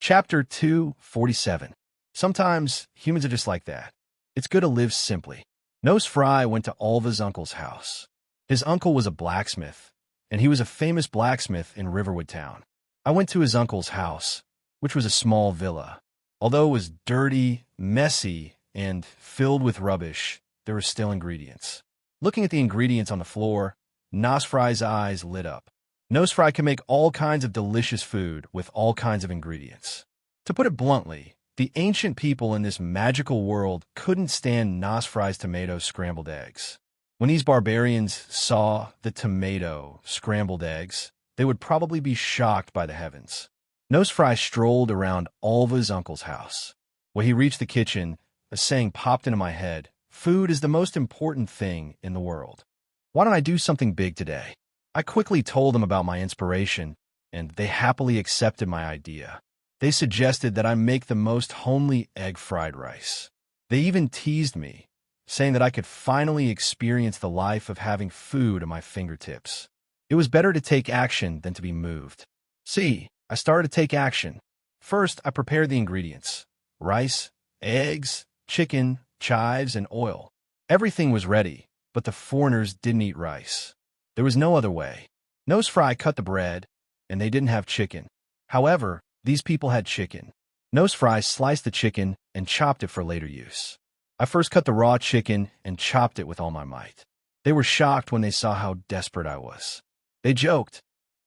Chapter 247. Sometimes humans are just like that. It's good to live simply. Nose Fry went to Alva's uncle's house. His uncle was a blacksmith, and he was a famous blacksmith in Riverwood Town. I went to his uncle's house, which was a small villa. Although it was dirty, messy, and filled with rubbish, there were still ingredients. Looking at the ingredients on the floor, Nose Fry's eyes lit up. Nose Fry can make all kinds of delicious food with all kinds of ingredients. To put it bluntly, the ancient people in this magical world couldn't stand Nose Fry's tomato scrambled eggs. When these barbarians saw the tomato scrambled eggs, they would probably be shocked by the heavens. Nose Fry strolled around Alva's uncle's house. When he reached the kitchen, a saying popped into my head: food is the most important thing in the world. Why don't I do something big today? I quickly told them about my inspiration, and they happily accepted my idea. They suggested that I make the most homely egg fried rice. They even teased me, saying that I could finally experience the life of having food at my fingertips. It was better to take action than to be moved. See, I started to take action. First, I prepared the ingredients: rice, eggs, chicken, chives, and oil. Everything was ready, but the foreigners didn't eat rice. There was no other way. Nose Fry cut the bread, and they didn't have chicken. However, these people had chicken. Nose Fry sliced the chicken and chopped it for later use. I first cut the raw chicken and chopped it with all my might. They were shocked when they saw how desperate I was. They joked,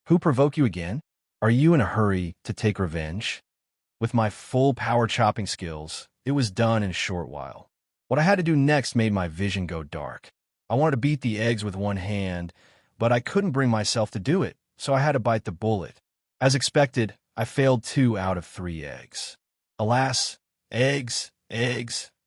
"Who provoked you again? Are you in a hurry to take revenge?" With my full power chopping skills, it was done in a short while. What I had to do next made my vision go dark. I wanted to beat the eggs with one hand, but I couldn't bring myself to do it, so I had to bite the bullet. As expected, I failed 2 out of 3 eggs. Alas, eggs,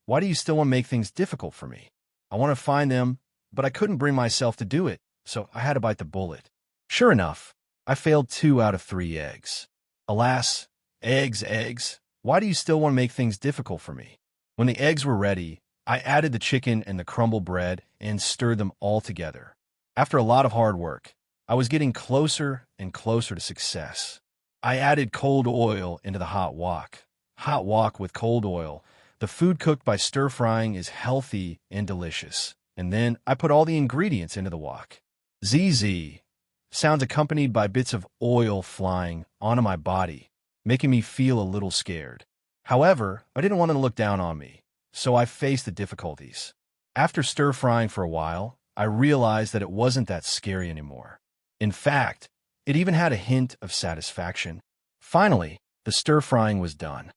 why do you still want to make things difficult for me? I want to find them, but I couldn't bring myself to do it, so I had to bite the bullet. Sure enough, I failed 2 out of 3 eggs. Alas, eggs, why do you still want to make things difficult for me? When the eggs were ready, I added the chicken and the crumbled bread and stirred them all together. After a lot of hard work, I was getting closer and closer to success. I added cold oil into the hot wok. Hot wok with cold oil. The food cooked by stir-frying is healthy and delicious. And then I put all the ingredients into the wok. ZZ sounds accompanied by bits of oil flying onto my body, making me feel a little scared. However, I didn't want them to look down on me, so I faced the difficulties. After stir-frying for a while, I realized that it wasn't that scary anymore. In fact, it even had a hint of satisfaction. Finally, the stir-frying was done.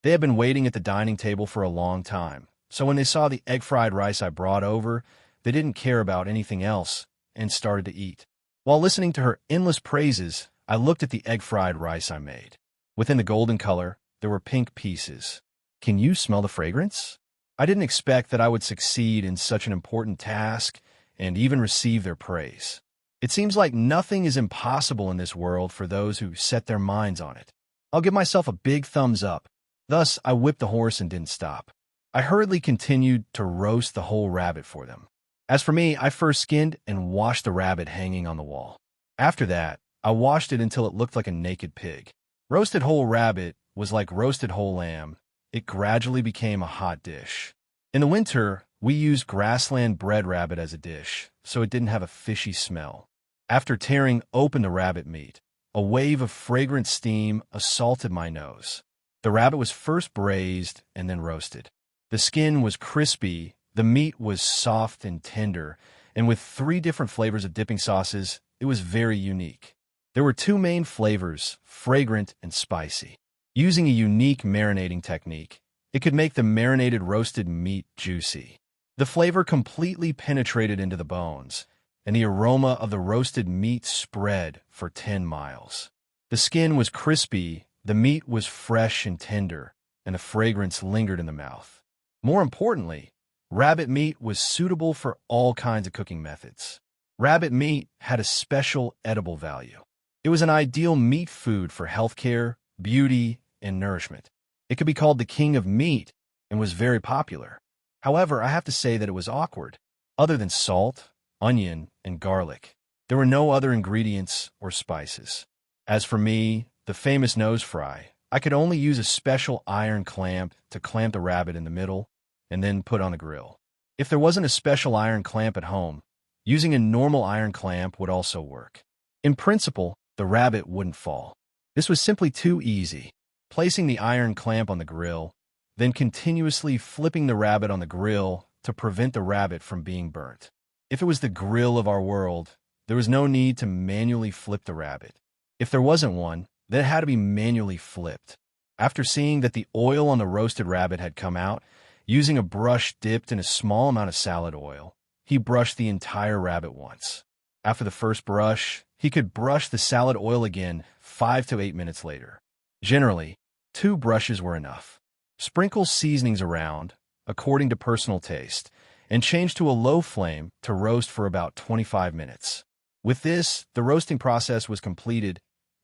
They had been waiting at the dining table for a long time, so when they saw the egg-fried rice I brought over, they didn't care about anything else and started to eat. While listening to her endless praises, I looked at the egg-fried rice I made. Within the golden color, there were pink pieces. Can you smell the fragrance? I didn't expect that I would succeed in such an important task and even receive their praise. It seems like nothing is impossible in this world for those who set their minds on it. I'll give myself a big thumbs up. Thus, I whipped the horse and didn't stop. I hurriedly continued to roast the whole rabbit for them. As for me, I first skinned and washed the rabbit hanging on the wall. After that, I washed it until it looked like a naked pig. Roasted whole rabbit was like roasted whole lamb. It gradually became a hot dish. In the winter, we used grassland bred rabbit as a dish, so it didn't have a fishy smell. After tearing open the rabbit meat, a wave of fragrant steam assaulted my nose. The rabbit was first braised and then roasted. The skin was crispy, the meat was soft and tender, and with 3 different flavors of dipping sauces, it was very unique. There were 2 main flavors, fragrant and spicy. Using a unique marinating technique, it could make the marinated roasted meat juicy. The flavor completely penetrated into the bones, and the aroma of the roasted meat spread for 10 miles. The skin was crispy, the meat was fresh and tender, and the fragrance lingered in the mouth. More importantly, rabbit meat was suitable for all kinds of cooking methods. Rabbit meat had a special edible value. It was an ideal meat food for healthcare, beauty, and nourishment. It could be called the king of meat and was very popular. However, I have to say that it was awkward. Other than salt, onion, and garlic, there were no other ingredients or spices. As for me, the famous Nose Fry, I could only use a special iron clamp to clamp the rabbit in the middle and then put on the grill. If there wasn't a special iron clamp at home, using a normal iron clamp would also work. In principle, the rabbit wouldn't fall. This was simply too easy. Placing the iron clamp on the grill, then continuously flipping the rabbit on the grill to prevent the rabbit from being burnt. If it was the grill of our world, there was no need to manually flip the rabbit. If there wasn't one, then it had to be manually flipped. After seeing that the oil on the roasted rabbit had come out, using a brush dipped in a small amount of salad oil, he brushed the entire rabbit once. After the first brush, he could brush the salad oil again 5 to 8 minutes later. Generally, 2 brushes were enough. Sprinkle seasonings around, according to personal taste, and change to a low flame to roast for about 25 minutes. With this, the roasting process was completed,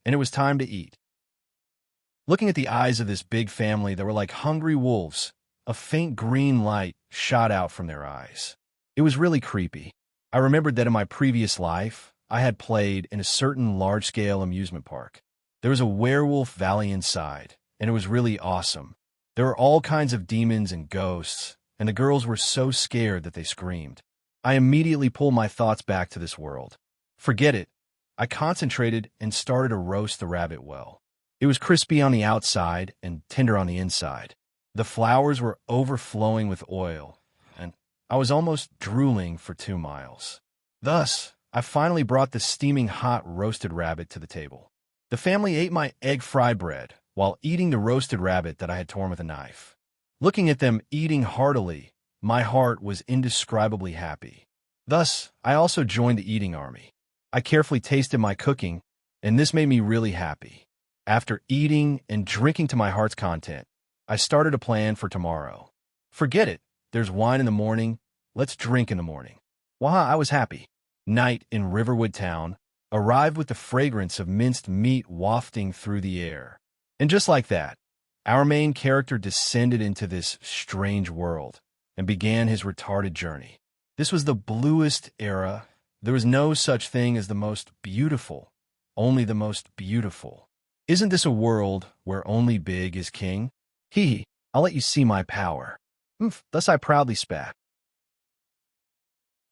and it was time to eat. Looking at the eyes of this big family that were like hungry wolves, a faint green light shot out from their eyes. It was really creepy. I remembered that in my previous life, I had played in a certain large-scale amusement park. There was a werewolf valley inside, and it was really awesome. There were all kinds of demons and ghosts, and the girls were so scared that they screamed. I immediately pulled my thoughts back to this world. Forget it. I concentrated and started to roast the rabbit well. It was crispy on the outside and tender on the inside. The flowers were overflowing with oil, and I was almost drooling for 2 miles. Thus, I finally brought the steaming hot roasted rabbit to the table. The family ate my egg fried bread while eating the roasted rabbit that I had torn with a knife. Looking at them eating heartily, my heart was indescribably happy. Thus, I also joined the eating army. I carefully tasted my cooking, and this made me really happy. After eating and drinking to my heart's content, I started a plan for tomorrow. Forget it. There's wine in the morning. Let's drink in the morning. Waha, I was happy. Night in Riverwood Town arrived with the fragrance of minced meat wafting through the air. And just like that, our main character descended into this strange world and began his retarded journey. This was the bluest era. There was no such thing as the most beautiful, only the most beautiful. Isn't this a world where only big is king? Hee, I'll let you see my power. Thus I proudly spat.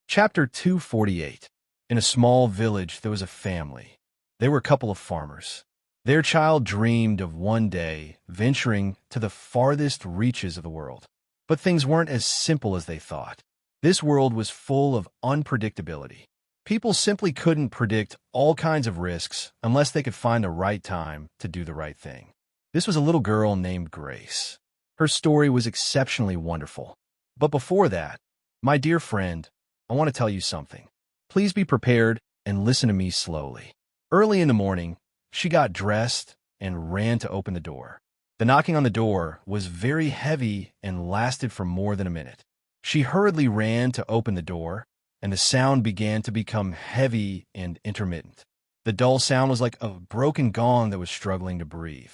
Chapter 248. In a small village there was a family. They were a couple of farmers. Their child dreamed of one day venturing to the farthest reaches of the world. But things weren't as simple as they thought. This world was full of unpredictability. People simply couldn't predict all kinds of risks unless they could find the right time to do the right thing. This was a little girl named Grace. Her story was exceptionally wonderful. But before that, my dear friend, I want to tell you something. Please be prepared and listen to me slowly. Early in the morning, she got dressed and ran to open the door. The knocking on the door was very heavy and lasted for more than a minute. She hurriedly ran to open the door, and the sound began to become heavy and intermittent. The dull sound was like a broken gong that was struggling to breathe.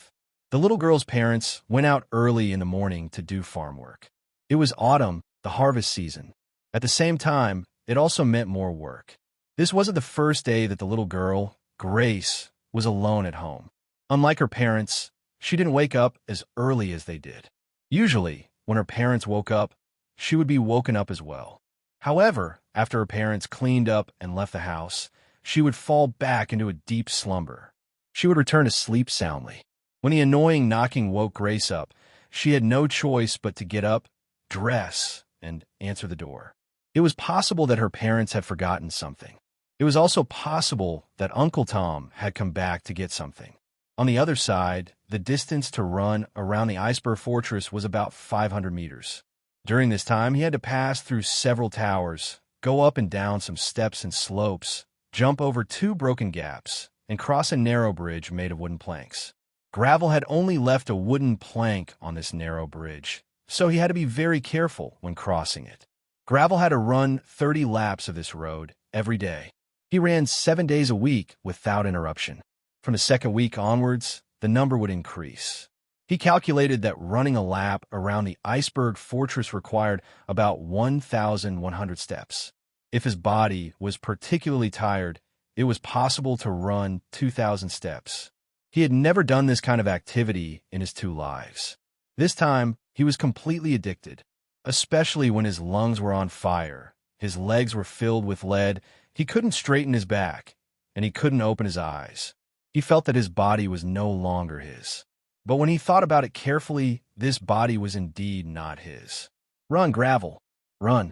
The little girl's parents went out early in the morning to do farm work. It was autumn, the harvest season. At the same time, it also meant more work. This wasn't the first day that the little girl, Grace, was alone at home. Unlike her parents, she didn't wake up as early as they did. Usually, when her parents woke up, she would be woken up as well. However, after her parents cleaned up and left the house, she would fall back into a deep slumber. She would return to sleep soundly. When the annoying knocking woke Grace up, she had no choice but to get up, dress, and answer the door. It was possible that her parents had forgotten something. It was also possible that Uncle Tom had come back to get something. On the other side, the distance to run around the iceberg fortress was about 500 meters. During this time, he had to pass through several towers, go up and down some steps and slopes, jump over 2 broken gaps, and cross a narrow bridge made of wooden planks. Gravel had only left a wooden plank on this narrow bridge, so he had to be very careful when crossing it. Gravel had to run 30 laps of this road every day. He ran 7 days a week without interruption. From the second week onwards, the number would increase. He calculated that running a lap around the iceberg fortress required about 1,100 steps. If his body was particularly tired, it was possible to run 2,000 steps. He had never done this kind of activity in his 2 lives. This time, he was completely addicted, especially when his lungs were on fire, his legs were filled with lead, he couldn't straighten his back, and he couldn't open his eyes. He felt that his body was no longer his. But when he thought about it carefully, this body was indeed not his. Run, Gravel, run.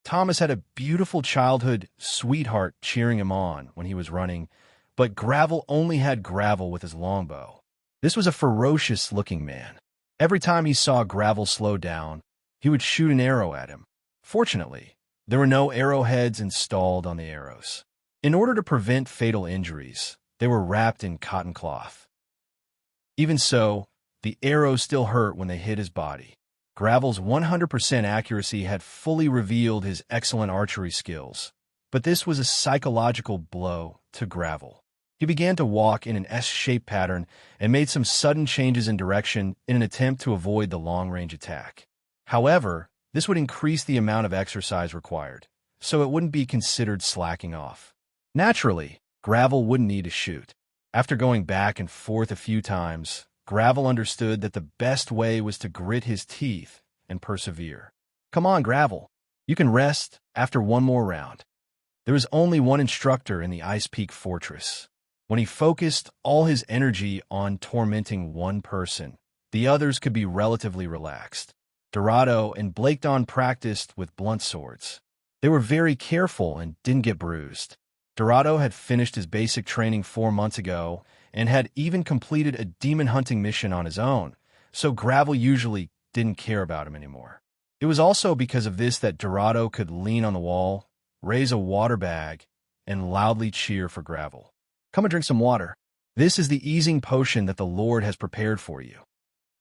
Thomas had a beautiful childhood sweetheart cheering him on when he was running, but Gravel only had Gravel with his longbow. This was a ferocious-looking man. Every time he saw Gravel slow down, he would shoot an arrow at him. Fortunately, there were no arrowheads installed on the arrows. In order to prevent fatal injuries, they were wrapped in cotton cloth. Even so, the arrows still hurt when they hit his body. Gravel's 100% accuracy had fully revealed his excellent archery skills, but this was a psychological blow to Gravel. He began to walk in an S-shaped pattern and made some sudden changes in direction in an attempt to avoid the long-range attack. However, this would increase the amount of exercise required, so it wouldn't be considered slacking off. Naturally, Gravel wouldn't need to shoot. After going back and forth a few times, Gravel understood that the best way was to grit his teeth and persevere. Come on, Gravel. You can rest after one more round. There was only one instructor in the Ice Peak Fortress. When he focused all his energy on tormenting one person, the others could be relatively relaxed. Dorado and Blakedon practiced with blunt swords. They were very careful and didn't get bruised. Dorado had finished his basic training 4 months ago and had even completed a demon hunting mission on his own, so Gravel usually didn't care about him anymore. It was also because of this that Dorado could lean on the wall, raise a water bag, and loudly cheer for Gravel. Come and drink some water. This is the easing potion that the Lord has prepared for you.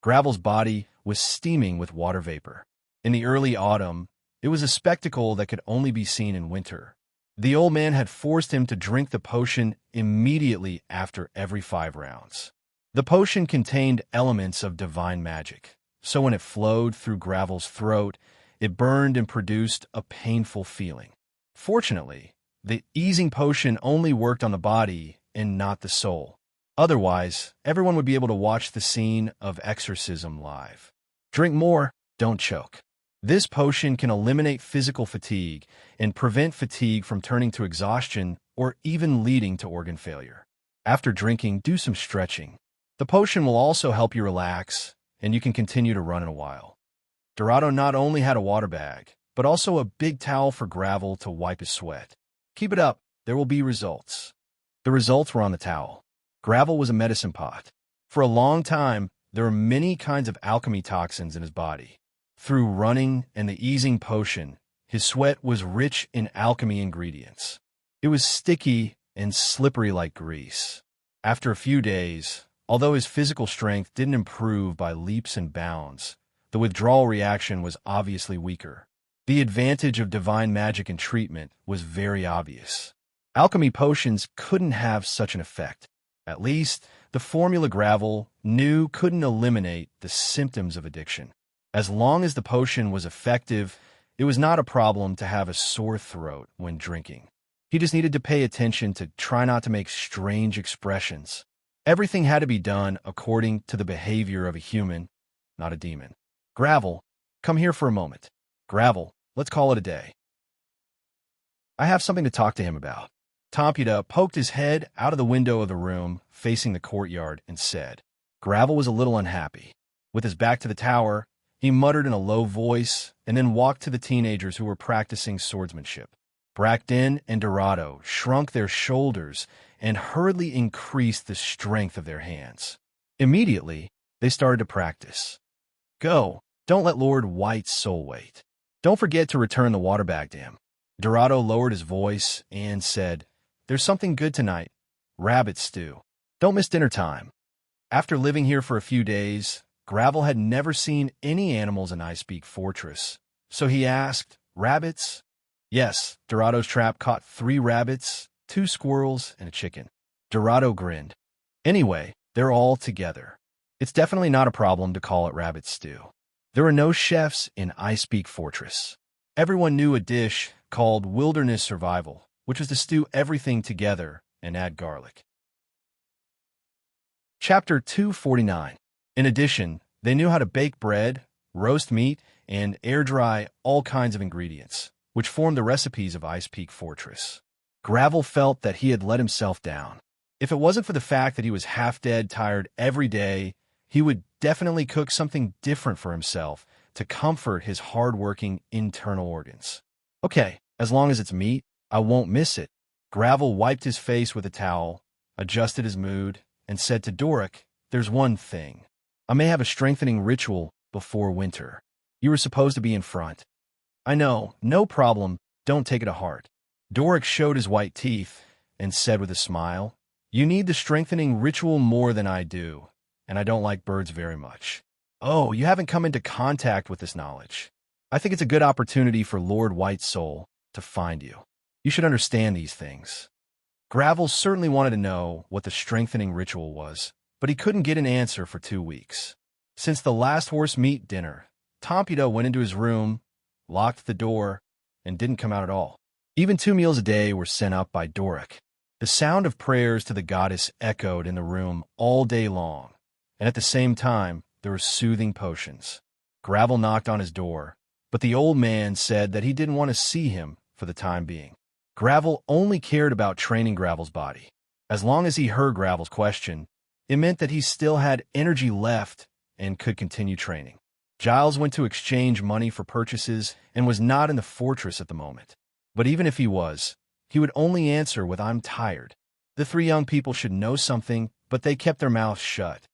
Gravel's body was steaming with water vapor. In the early autumn, it was a spectacle that could only be seen in winter. The old man had forced him to drink the potion immediately after every 5 rounds. The potion contained elements of divine magic, so when it flowed through Gravel's throat, it burned and produced a painful feeling. Fortunately, the easing potion only worked on the body and not the soul. Otherwise, everyone would be able to watch the scene of exorcism live. Drink more, don't choke. This potion can eliminate physical fatigue and prevent fatigue from turning to exhaustion or even leading to organ failure. After drinking, do some stretching. The potion will also help you relax, and you can continue to run in a while. Dorado not only had a water bag, but also a big towel for Gravel to wipe his sweat. Keep it up, there will be results. The results were on the towel. Gravel was a medicine pot. For a long time, there were many kinds of alchemy toxins in his body. Through running and the easing potion, his sweat was rich in alchemy ingredients. It was sticky and slippery like grease. After a few days, although his physical strength didn't improve by leaps and bounds, the withdrawal reaction was obviously weaker. The advantage of divine magic and treatment was very obvious. Alchemy potions couldn't have such an effect. At least, the formula Gravel knew couldn't eliminate the symptoms of addiction. As long as the potion was effective, it was not a problem to have a sore throat when drinking. He just needed to pay attention to try not to make strange expressions. Everything had to be done according to the behavior of a human, not a demon. Gravel, come here for a moment. Gravel, let's call it a day. I have something to talk to him about. Tomputa poked his head out of the window of the room facing the courtyard and said. Gravel was a little unhappy. With his back to the tower, he muttered in a low voice and then walked to the teenagers who were practicing swordsmanship. Brackden and Dorado shrunk their shoulders and hurriedly increased the strength of their hands. Immediately, they started to practice. Go, don't let Lord White's soul wait. Don't forget to return the water bag to him. Dorado lowered his voice and said, There's something good tonight. Rabbit stew. Don't miss dinner time. After living here for a few days, Gravel had never seen any animals in Ice Peak Fortress, so he asked, Rabbits? Yes, Dorado's trap caught 3 rabbits, 2 squirrels, and a chicken. Dorado grinned. Anyway, they're all together. It's definitely not a problem to call it rabbit stew. There were no chefs in Ice Peak Fortress. Everyone knew a dish called wilderness survival, which was to stew everything together and add garlic. Chapter 249. In addition, they knew how to bake bread, roast meat, and air-dry all kinds of ingredients, which formed the recipes of Ice Peak Fortress. Gravel felt that he had let himself down. If it wasn't for the fact that he was half-dead tired every day, he would definitely cook something different for himself to comfort his hard-working internal organs. Okay, as long as it's meat, I won't miss it. Gravel wiped his face with a towel, adjusted his mood, and said to Doric, "There's one thing. I may have a strengthening ritual before winter. You were supposed to be in front." "I know, no problem, don't take it to heart." Doric showed his white teeth and said with a smile, "You need the strengthening ritual more than I do, and I don't like birds very much." "Oh, you haven't come into contact with this knowledge. I think it's a good opportunity for Lord White Soul to find you. You should understand these things." Gravel certainly wanted to know what the strengthening ritual was, but he couldn't get an answer for 2 weeks. Since the last horse meat dinner, Tompito went into his room, locked the door, and didn't come out at all. Even 2 meals a day were sent up by Doric. The sound of prayers to the goddess echoed in the room all day long, and at the same time, there were soothing potions. Gravel knocked on his door, but the old man said that he didn't want to see him for the time being. Gravel only cared about training Gravel's body. As long as he heard Gravel's question, it meant that he still had energy left and could continue training. Giles went to exchange money for purchases and was not in the fortress at the moment. But even if he was, he would only answer with "I'm tired." The 3 young people should know something, but they kept their mouths shut.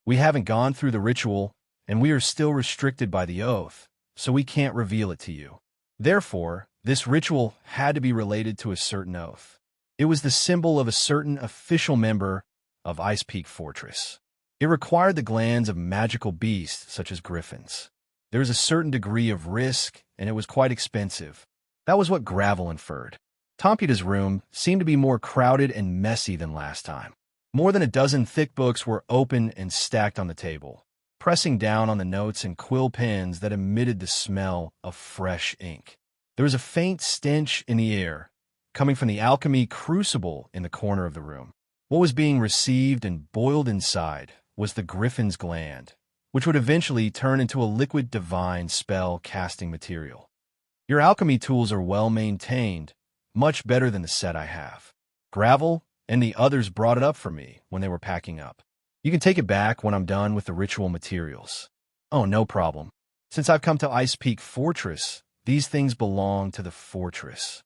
"We haven't gone through the ritual, and we are still restricted by the oath, so we can't reveal it to you." Therefore, this ritual had to be related to a certain oath. It was the symbol of a certain official member of Ice Peak Fortress. It required the glands of magical beasts such as griffins. There was a certain degree of risk, and it was quite expensive. That was what Gravel inferred. Tompita's room seemed to be more crowded and messy than last time. More than a dozen thick books were open and stacked on the table, pressing down on the notes and quill pens that emitted the smell of fresh ink. There was a faint stench in the air, coming from the alchemy crucible in the corner of the room. What was being received and boiled inside was the griffin's gland, which would eventually turn into a liquid divine spell-casting material. "Your alchemy tools are well maintained, much better than the set I have." Gravel and the others brought it up for me when they were packing up. "You can take it back when I'm done with the ritual materials." "Oh, no problem. Since I've come to Ice Peak Fortress, these things belong to the fortress."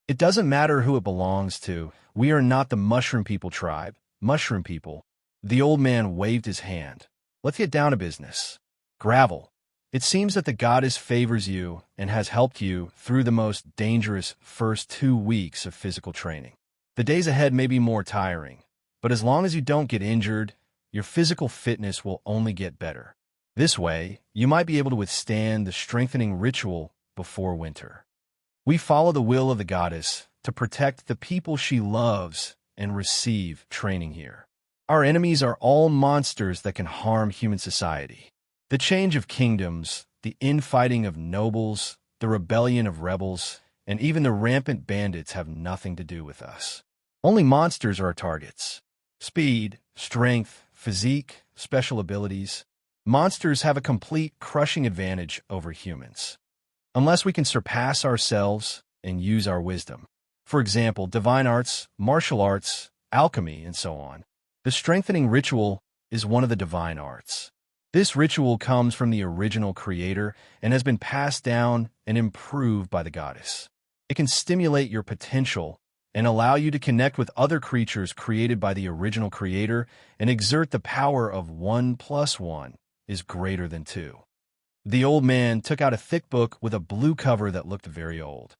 "It doesn't matter who it belongs to. We are not the Mushroom People tribe. Mushroom People." The old man waved his hand. "Let's get down to business. Gravel, it seems that the goddess favors you and has helped you through the most dangerous first 2 weeks of physical training. The days ahead may be more tiring, but as long as you don't get injured, your physical fitness will only get better. This way, you might be able to withstand the strengthening ritual before winter. We follow the will of the goddess to protect the people she loves and receive training here. Our enemies are all monsters that can harm human society. The change of kingdoms, the infighting of nobles, the rebellion of rebels, and even the rampant bandits have nothing to do with us. Only monsters are our targets. Speed, strength, physique, special abilities. Monsters have a complete crushing advantage over humans, unless we can surpass ourselves and use our wisdom. For example, divine arts, martial arts, alchemy, and so on. The strengthening ritual is one of the divine arts. This ritual comes from the original creator and has been passed down and improved by the goddess. It can stimulate your potential and allow you to connect with other creatures created by the original creator and exert the power of 1 + 1 is greater than 2. The old man took out a thick book with a blue cover that looked very old.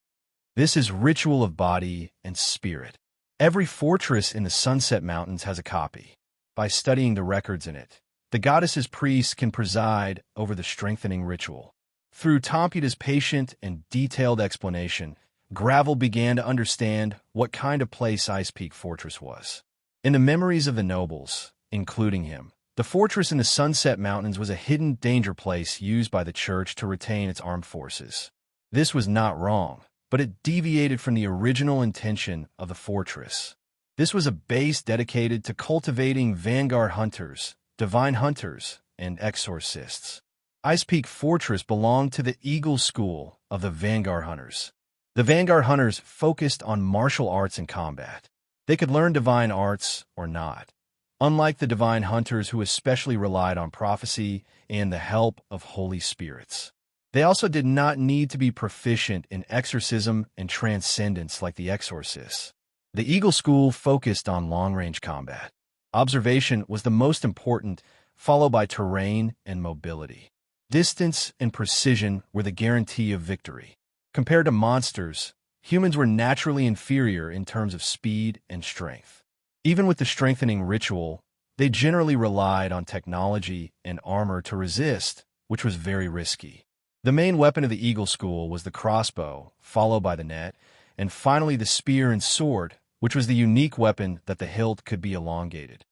"This is Ritual of Body and Spirit. Every fortress in the Sunset Mountains has a copy. By studying the records in it, the goddess's priests can preside over the strengthening ritual." Through Tompita's patient and detailed explanation, Gravel began to understand what kind of place Ice Peak Fortress was. In the memories of the nobles, including him, the fortress in the Sunset Mountains was a hidden danger place used by the church to retain its armed forces. This was not wrong, but it deviated from the original intention of the fortress. This was a base dedicated to cultivating vanguard hunters, divine hunters, and exorcists. Ice Peak Fortress belonged to the Eagle School of the Vanguard Hunters. The Vanguard Hunters focused on martial arts and combat. They could learn divine arts or not, unlike the divine hunters who especially relied on prophecy and the help of holy spirits. They also did not need to be proficient in exorcism and transcendence like the exorcists. The Eagle School focused on long-range combat. Observation was the most important, followed by terrain and mobility. Distance and precision were the guarantee of victory. Compared to monsters, humans were naturally inferior in terms of speed and strength. Even with the strengthening ritual, they generally relied on technology and armor to resist, which was very risky. The main weapon of the Eagle School was the crossbow, followed by the net, and finally the spear and sword, which was the unique weapon that the hilt could be elongated.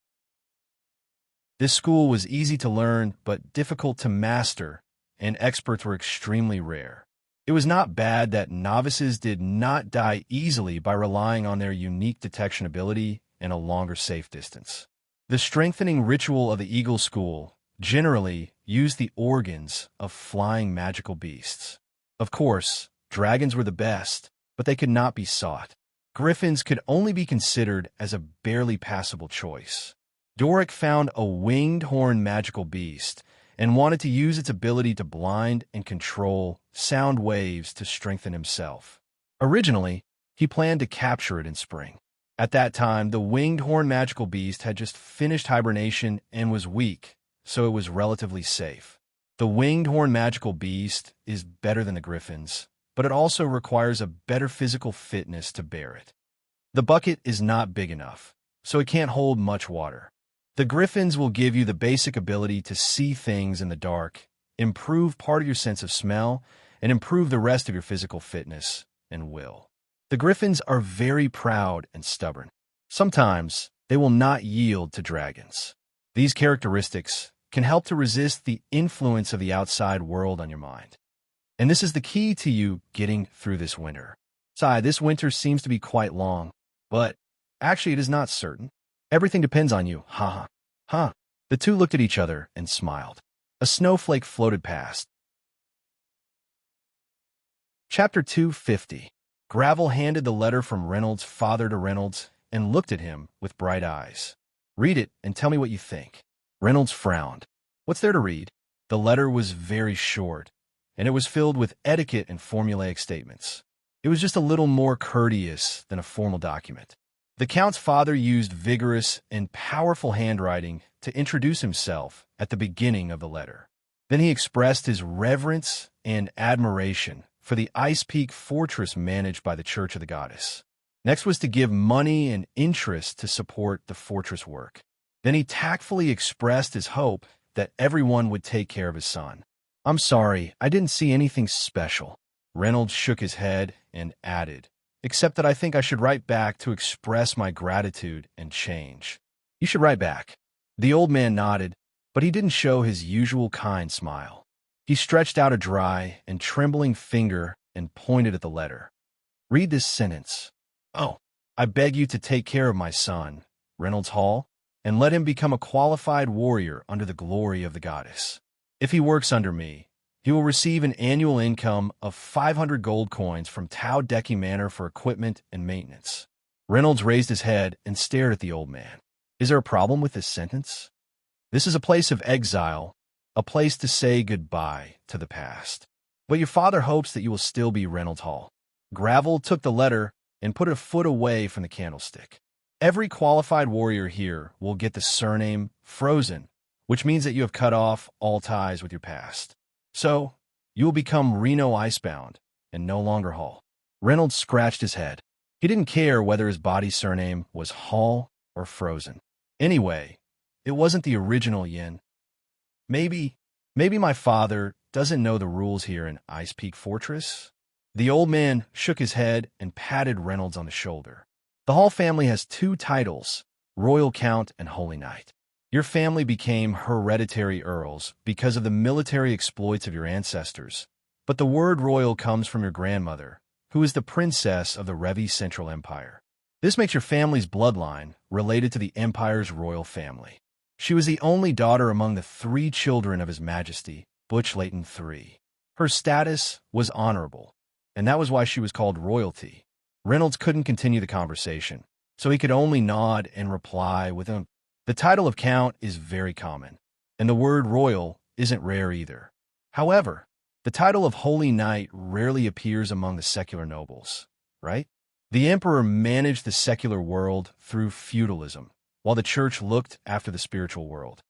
This school was easy to learn but difficult to master, and experts were extremely rare. It was not bad that novices did not die easily by relying on their unique detection ability and a longer safe distance. The strengthening ritual of the Eagle School generally used the organs of flying magical beasts. Of course, dragons were the best, but they could not be sought. Griffins could only be considered as a barely passable choice. Doric found a winged horn magical beast and wanted to use its ability to blind and control sound waves to strengthen himself. Originally, he planned to capture it in spring. At that time, the winged horn magical beast had just finished hibernation and was weak, so it was relatively safe. The winged horn magical beast is better than the griffins, but it also requires a better physical fitness to bear it. The bucket is not big enough, so it can't hold much water. The griffins will give you the basic ability to see things in the dark, improve part of your sense of smell, and improve the rest of your physical fitness and will. The griffins are very proud and stubborn. Sometimes they will not yield to dragons. These characteristics can help to resist the influence of the outside world on your mind. And this is the key to you getting through this winter. This winter seems to be quite long, but actually it is not certain. Everything depends on you. Ha ha. The two looked at each other and smiled. A snowflake floated past. Chapter 250. Gravel handed the letter from Reynolds' father to Reynolds and looked at him with bright eyes. Read it and tell me what you think. Reynolds frowned. What's there to read? The letter was very short, and it was filled with etiquette and formulaic statements. It was just a little more courteous than a formal document. The Count's father used vigorous and powerful handwriting to introduce himself at the beginning of the letter. Then he expressed his reverence and admiration for the Ice Peak Fortress managed by the Church of the Goddess. Next was to give money and interest to support the fortress work. Then he tactfully expressed his hope that everyone would take care of his son. I'm sorry, I didn't see anything special. Reynolds shook his head and added, except that I think I should write back to express my gratitude and change. You should write back. The old man nodded, but he didn't show his usual kind smile. He stretched out a dry and trembling finger and pointed at the letter. Read this sentence. Oh, I beg you to take care of my son, Reynolds Hall, and let him become a qualified warrior under the glory of the goddess. If he works under me, he will receive an annual income of 500 gold coins from Tau Deki Manor for equipment and maintenance. Reynolds raised his head and stared at the old man. Is there a problem with this sentence? This is a place of exile, a place to say goodbye to the past. But your father hopes that you will still be Reynolds Hall. Gravel took the letter and put it a foot away from the candlestick. Every qualified warrior here will get the surname Frozen, which means that you have cut off all ties with your past. So, you will become Reno Icebound, and no longer Hall. Reynolds scratched his head. He didn't care whether his body's surname was Hall or Frozen. Anyway, it wasn't the original Yin. Maybe my father doesn't know the rules here in Ice Peak Fortress? The old man shook his head and patted Reynolds on the shoulder. The Hall family has 2 titles, Royal Count and Holy Knight. Your family became hereditary earls because of the military exploits of your ancestors, but the word royal comes from your grandmother, who is the princess of the Revi Central Empire. This makes your family's bloodline related to the Empire's royal family. She was the only daughter among the 3 children of His Majesty, Butch Layton III. Her status was honorable, and that was why she was called royalty. Reynolds couldn't continue the conversation, so he could only nod and reply with a. The title of Count is very common, and the word royal isn't rare either. However, the title of Holy Knight rarely appears among the secular nobles, right? The emperor managed the secular world through feudalism, while the church looked after the spiritual world.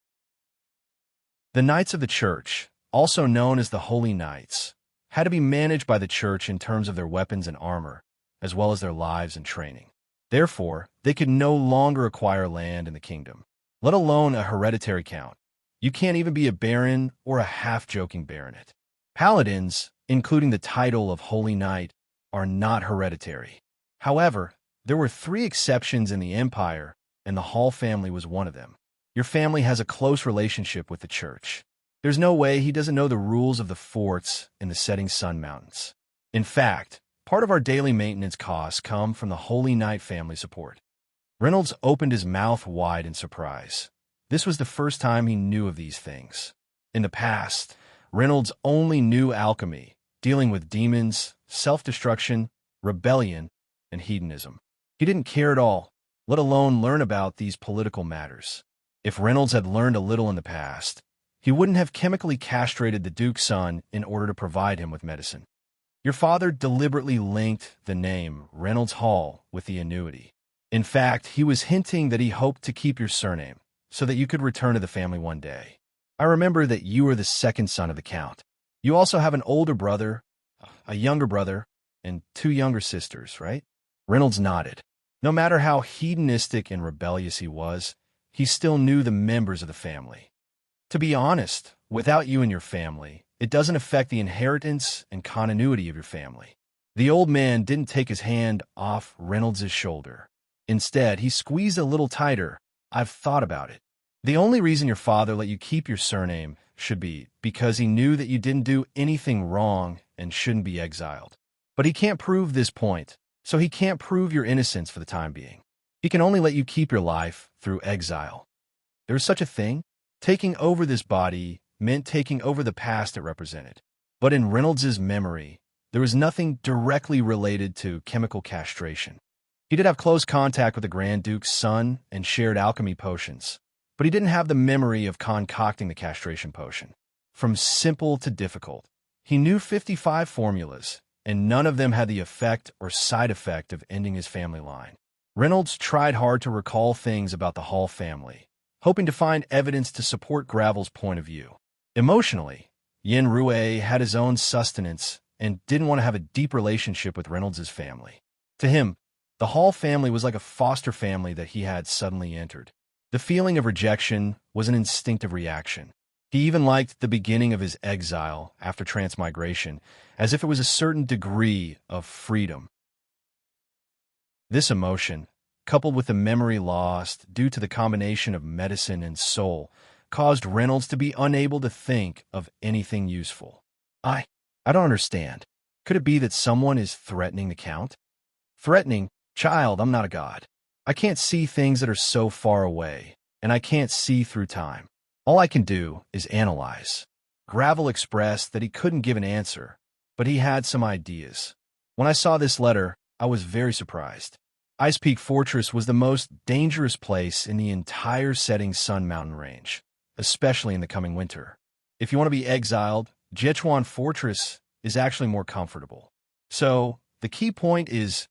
The Knights of the Church, also known as the Holy Knights, had to be managed by the church in terms of their weapons and armor, as well as their lives and training. Therefore, they could no longer acquire land in the kingdom, let alone a hereditary count. You can't even be a baron or a half-joking baronet. Paladins, including the title of Holy Knight, are not hereditary. However, there were 3 exceptions in the Empire, and the Hall family was one of them. Your family has a close relationship with the church. There's no way he doesn't know the rules of the forts in the Setting Sun Mountains. In fact, part of our daily maintenance costs come from the Holy Knight family support. Reynolds opened his mouth wide in surprise. This was the first time he knew of these things. In the past, Reynolds only knew alchemy, dealing with demons, self-destruction, rebellion, and hedonism. He didn't care at all, let alone learn about these political matters. If Reynolds had learned a little in the past, he wouldn't have chemically castrated the Duke's son in order to provide him with medicine. Your father deliberately linked the name Reynolds Hall with the annuity. In fact, he was hinting that he hoped to keep your surname so that you could return to the family one day. I remember that you were the second son of the Count. You also have an older brother, a younger brother, and 2 younger sisters, right? Reynolds nodded. No matter how hedonistic and rebellious he was, he still knew the members of the family. To be honest, without you and your family, it doesn't affect the inheritance and continuity of your family. The old man didn't take his hand off Reynolds' shoulder. Instead, he squeezed a little tighter. I've thought about it. The only reason your father let you keep your surname should be because he knew that you didn't do anything wrong and shouldn't be exiled. But he can't prove this point, so he can't prove your innocence for the time being. He can only let you keep your life through exile. There's such a thing. Taking over this body meant taking over the past it represented. But in Reynolds' memory, there was nothing directly related to chemical castration. He did have close contact with the Grand Duke's son and shared alchemy potions, but he didn't have the memory of concocting the castration potion. From simple to difficult, he knew 55 formulas, and none of them had the effect or side effect of ending his family line. Reynolds tried hard to recall things about the Hall family, hoping to find evidence to support Gravel's point of view. Emotionally, Yin Rue had his own sustenance and didn't want to have a deep relationship with Reynolds' family. To him, the Hall family was like a foster family that he had suddenly entered. The feeling of rejection was an instinctive reaction. He even liked the beginning of his exile after transmigration, as if it was a certain degree of freedom. This emotion, coupled with the memory lost due to the combination of medicine and soul, caused Reynolds to be unable to think of anything useful. I don't understand. Could it be that someone is threatening the Count? Threatening? Child, I'm not a god. I can't see things that are so far away, and I can't see through time. All I can do is analyze. Gravel expressed that he couldn't give an answer, but he had some ideas. When I saw this letter, I was very surprised. Ice Peak Fortress was the most dangerous place in the entire Setting Sun Mountain range, especially in the coming winter. If you want to be exiled, Jechuan Fortress is actually more comfortable. So, the key point is,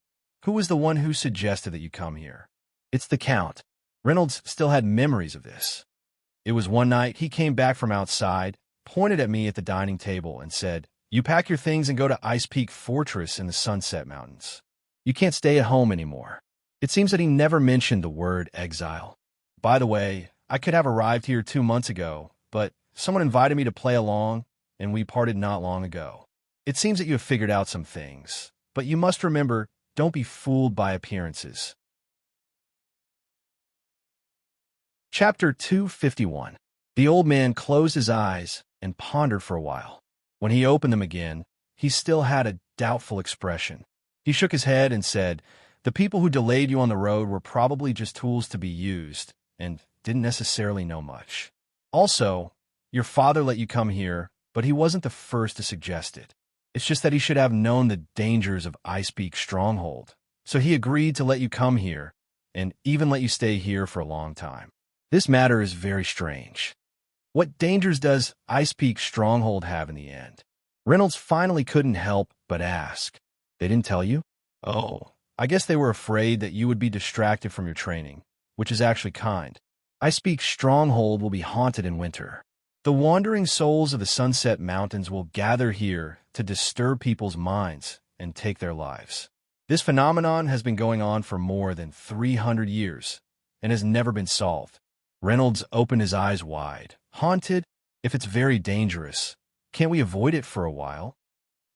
who was the one who suggested that you come here? It's the Count. Reynolds still had memories of this. It was one night he came back from outside, pointed at me at the dining table, and said, "You pack your things and go to Ice Peak Fortress in the Sunset Mountains. You can't stay at home anymore." It seems that he never mentioned the word exile. By the way, I could have arrived here 2 months ago, but someone invited me to play along, and we parted not long ago. It seems that you have figured out some things, but you must remember, don't be fooled by appearances. Chapter 251. The old man closed his eyes and pondered for a while. When he opened them again, he still had a doubtful expression. He shook his head and said, The people who delayed you on the road were probably just tools to be used and didn't necessarily know much. Also, your father let you come here, but he wasn't the first to suggest it. It's just that he should have known the dangers of Icepeak Stronghold. So he agreed to let you come here and even let you stay here for a long time. This matter is very strange. What dangers does Icepeak Stronghold have in the end? Reynolds finally couldn't help but ask. They didn't tell you? Oh, I guess they were afraid that you would be distracted from your training, which is actually kind. Icepeak Stronghold will be haunted in winter. The wandering souls of the Sunset Mountains will gather here to disturb people's minds and take their lives. This phenomenon has been going on for more than 300 years and has never been solved. Reynolds opened his eyes wide. Haunted? If it's very dangerous, can't we avoid it for a while?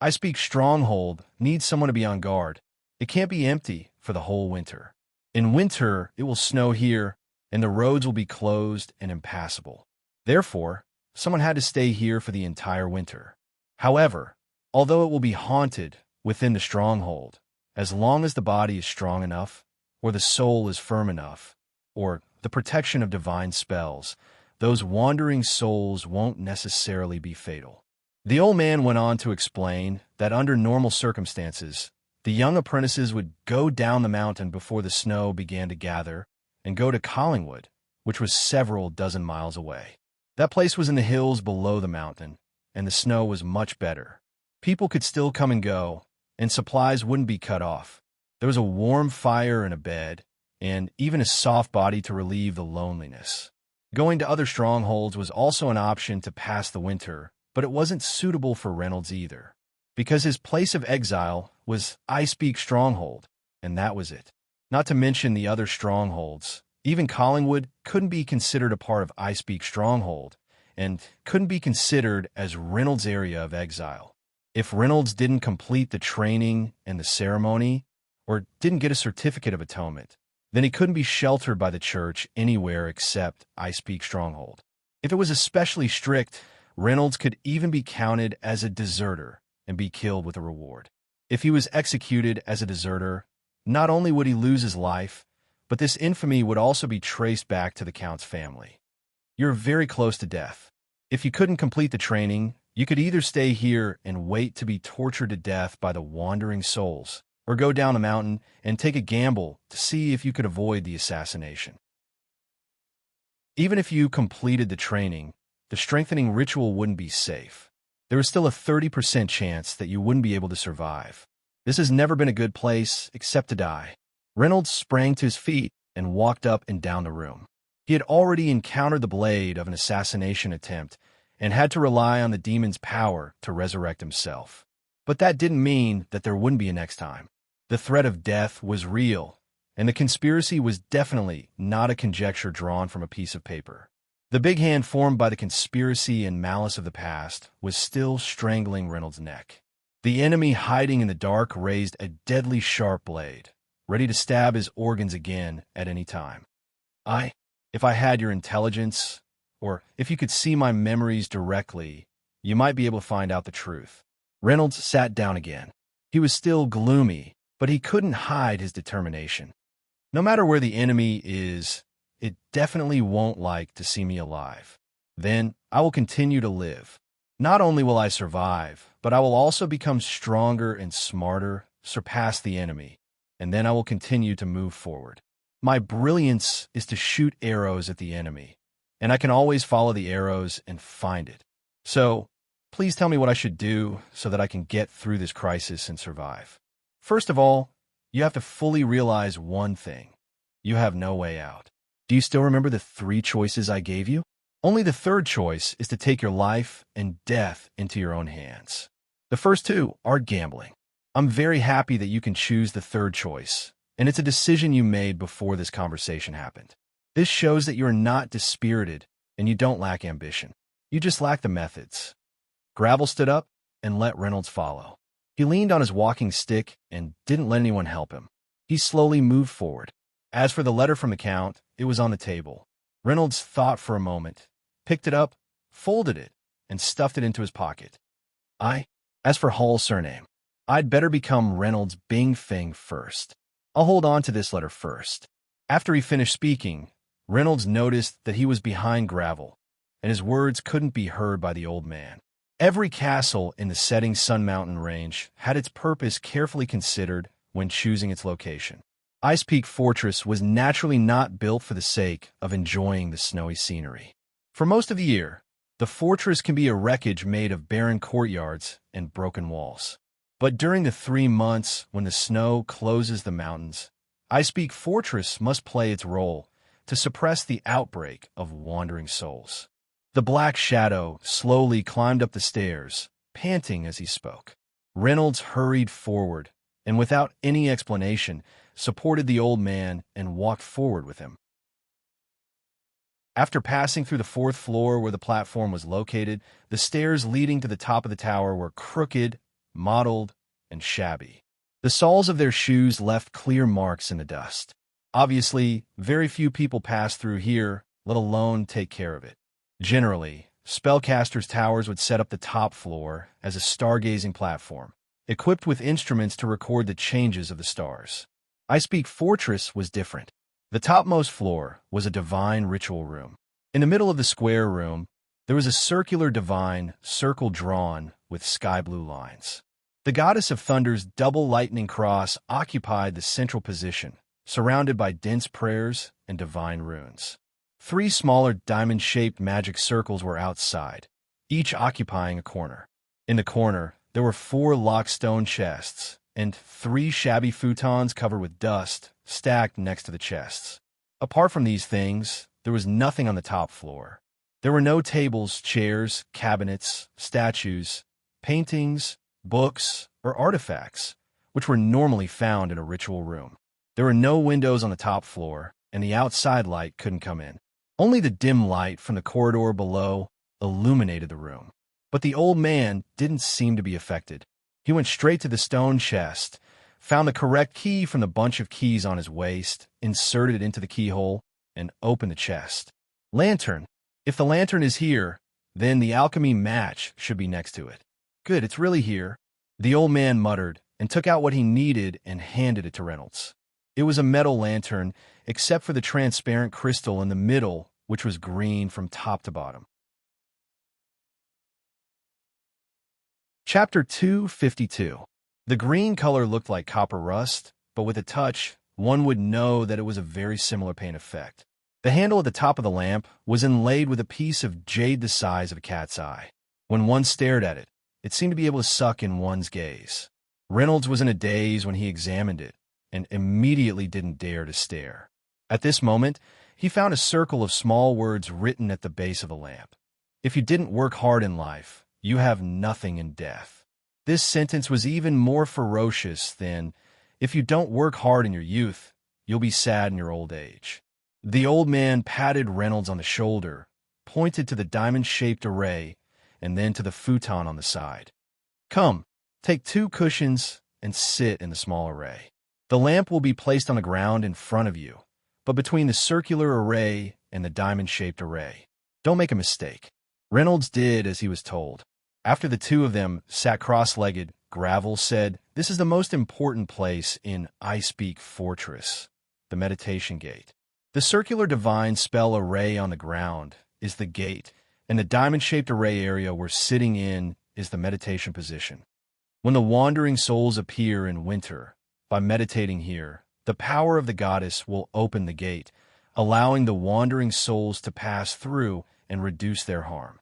Icepeak Stronghold needs someone to be on guard. It can't be empty for the whole winter. In winter, it will snow here, and the roads will be closed and impassable. Therefore, someone had to stay here for the entire winter. However, although it will be haunted within the stronghold, as long as the body is strong enough, or the soul is firm enough, or the protection of divine spells, those wandering souls won't necessarily be fatal. The old man went on to explain that under normal circumstances, the young apprentices would go down the mountain before the snow began to gather and go to Collingwood, which was several dozen miles away. That place was in the hills below the mountain, and the snow was much better. People could still come and go, and supplies wouldn't be cut off. There was a warm fire and a bed, and even a soft body to relieve the loneliness. Going to other strongholds was also an option to pass the winter, but it wasn't suitable for Reynolds either, because his place of exile was Icepeak Stronghold, and that was it. Not to mention the other strongholds. Even Collingwood couldn't be considered a part of Icepeak Stronghold, and couldn't be considered as Reynolds' area of exile. If Reynolds didn't complete the training and the ceremony, or didn't get a certificate of atonement, then he couldn't be sheltered by the church anywhere except Icepeak Stronghold. If it was especially strict, Reynolds could even be counted as a deserter and be killed with a reward. If he was executed as a deserter, not only would he lose his life, but this infamy would also be traced back to the Count's family. You're very close to death. If you couldn't complete the training, you could either stay here and wait to be tortured to death by the wandering souls, or go down the mountain and take a gamble to see if you could avoid the assassination. Even if you completed the training, the strengthening ritual wouldn't be safe. There is still a 30% chance that you wouldn't be able to survive. This has never been a good place except to die. Reynolds sprang to his feet and walked up and down the room. He had already encountered the blade of an assassination attempt and had to rely on the demon's power to resurrect himself. But that didn't mean that there wouldn't be a next time. The threat of death was real, and the conspiracy was definitely not a conjecture drawn from a piece of paper. The big hand formed by the conspiracy and malice of the past was still strangling Reynolds' neck. The enemy hiding in the dark raised a deadly sharp blade, ready to stab his organs again at any time. If I had your intelligence, or if you could see my memories directly, you might be able to find out the truth. Reynolds sat down again. He was still gloomy, but he couldn't hide his determination. No matter where the enemy is, it definitely won't like to see me alive. Then I will continue to live. Not only will I survive, but I will also become stronger and smarter, surpass the enemy, and then I will continue to move forward. My brilliance is to shoot arrows at the enemy, and I can always follow the arrows and find it. So, please tell me what I should do so that I can get through this crisis and survive. First of all, you have to fully realize one thing. You have no way out. Do you still remember the 3 choices I gave you? Only the third choice is to take your life and death into your own hands. The first 2 are gambling. I'm very happy that you can choose the third choice, and it's a decision you made before this conversation happened. This shows that you're not dispirited and you don't lack ambition. You just lack the methods. Gravel stood up and let Reynolds follow. He leaned on his walking stick and didn't let anyone help him. He slowly moved forward. As for the letter from the Count, it was on the table. Reynolds thought for a moment, picked it up, folded it, and stuffed it into his pocket. As for Hall's surname, I'd better become Reynolds Bing Fing first. I'll hold on to this letter first. After he finished speaking, Reynolds noticed that he was behind gravel, and his words couldn't be heard by the old man. Every castle in the setting Sun Mountain range had its purpose carefully considered when choosing its location. Ice Peak Fortress was naturally not built for the sake of enjoying the snowy scenery. For most of the year, the fortress can be a wreckage made of barren courtyards and broken walls. But during the 3 months when the snow closes the mountains, Ice Peak Fortress must play its role to suppress the outbreak of wandering souls. The Black Shadow slowly climbed up the stairs, panting as he spoke. Reynolds hurried forward, and without any explanation, supported the old man and walked forward with him. After passing through the 4th floor where the platform was located, the stairs leading to the top of the tower were crooked, mottled, and shabby. The soles of their shoes left clear marks in the dust. Obviously, very few people pass through here, let alone take care of it. Generally, spellcasters' towers would set up the top floor as a stargazing platform, equipped with instruments to record the changes of the stars. Ice Peak Fortress was different. The topmost floor was a divine ritual room. In the middle of the square room, there was a circular divine circle drawn with sky-blue lines. The goddess of thunder's double lightning cross occupied the central position, surrounded by dense prayers and divine runes. 3 smaller diamond-shaped magic circles were outside, each occupying a corner. In the corner, there were 4 locked stone chests and 3 shabby futons covered with dust stacked next to the chests. Apart from these things, there was nothing on the top floor. There were no tables, chairs, cabinets, statues, paintings, books, or artifacts, which were normally found in a ritual room. There were no windows on the top floor, and the outside light couldn't come in. Only the dim light from the corridor below illuminated the room. But the old man didn't seem to be affected. He went straight to the stone chest, found the correct key from the bunch of keys on his waist, inserted it into the keyhole, and opened the chest. Lantern. If the lantern is here, then the alchemy match should be next to it. Good, it's really here. The old man muttered and took out what he needed and handed it to Reynolds. It was a metal lantern, except for the transparent crystal in the middle, which was green from top to bottom. Chapter 252. The green color looked like copper rust, but with a touch, one would know that it was a very similar paint effect. The handle at the top of the lamp was inlaid with a piece of jade the size of a cat's eye. When one stared at it, it seemed to be able to suck in one's gaze. Reynolds was in a daze when he examined it, and immediately didn't dare to stare. At this moment, he found a circle of small words written at the base of the lamp. If you didn't work hard in life, you have nothing in death. This sentence was even more ferocious than, if you don't work hard in your youth, you'll be sad in your old age. The old man patted Reynolds on the shoulder, pointed to the diamond-shaped array, and then to the futon on the side. Come, take 2 cushions and sit in the small array. The lamp will be placed on the ground in front of you, but between the circular array and the diamond-shaped array. Don't make a mistake. Reynolds did as he was told. After the 2 of them sat cross-legged, Gravel said, "This is the most important place in Ice Peak Fortress, the meditation gate. The circular divine spell array on the ground is the gate, and the diamond-shaped array area we're sitting in is the meditation position. When the wandering souls appear in winter, by meditating here, the power of the goddess will open the gate, allowing the wandering souls to pass through and reduce their harm.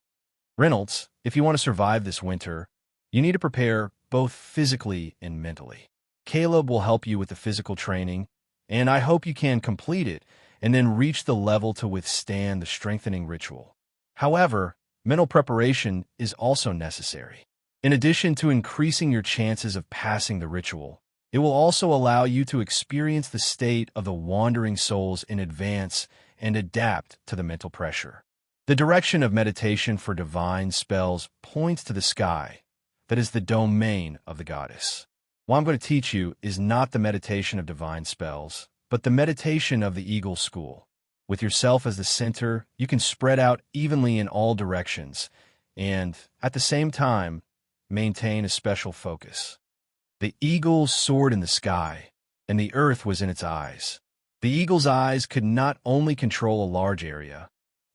Reynolds, if you want to survive this winter, you need to prepare both physically and mentally. Caleb will help you with the physical training, and I hope you can complete it and then reach the level to withstand the strengthening ritual. However, mental preparation is also necessary. In addition to increasing your chances of passing the ritual, it will also allow you to experience the state of the wandering souls in advance and adapt to the mental pressure. The direction of meditation for divine spells points to the sky, that is the domain of the goddess. What I'm going to teach you is not the meditation of divine spells, but the meditation of the Eagle School. With yourself as the center, you can spread out evenly in all directions and, at the same time, maintain a special focus. The eagle soared in the sky, and the earth was in its eyes. The eagle's eyes could not only control a large area,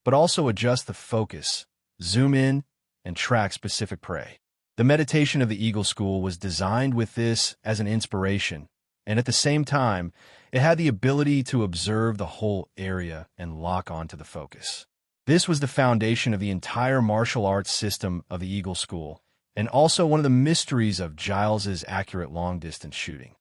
but also adjust the focus, zoom in, and track specific prey. The meditation of the Eagle School was designed with this as an inspiration, and at the same time, it had the ability to observe the whole area and lock onto the focus. This was the foundation of the entire martial arts system of the Eagle School, and also one of the mysteries of Giles's accurate long-distance shooting.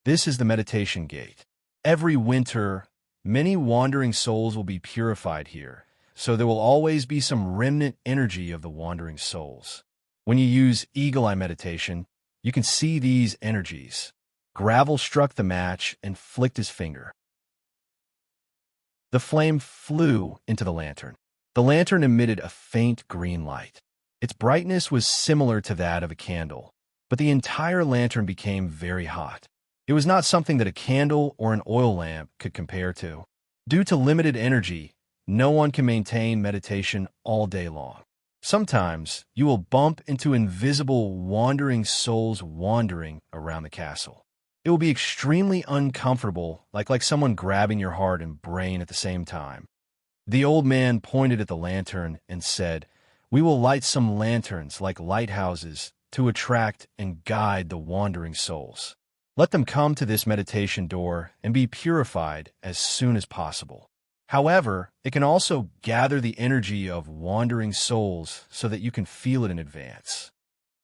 This is the meditation gate. Every winter, many wandering souls will be purified here, so there will always be some remnant energy of the wandering souls. When you use eagle eye meditation, you can see these energies. Gravel struck the match and flicked his finger. The flame flew into the lantern. The lantern emitted a faint green light. Its brightness was similar to that of a candle, but the entire lantern became very hot. It was not something that a candle or an oil lamp could compare to. Due to limited energy, no one can maintain meditation all day long. Sometimes you will bump into invisible wandering souls wandering around the castle. It will be extremely uncomfortable, like someone grabbing your heart and brain at the same time. The old man pointed at the lantern and said, "We will light some lanterns like lighthouses to attract and guide the wandering souls. Let them come to this meditation door and be purified as soon as possible." However, it can also gather the energy of wandering souls so that you can feel it in advance.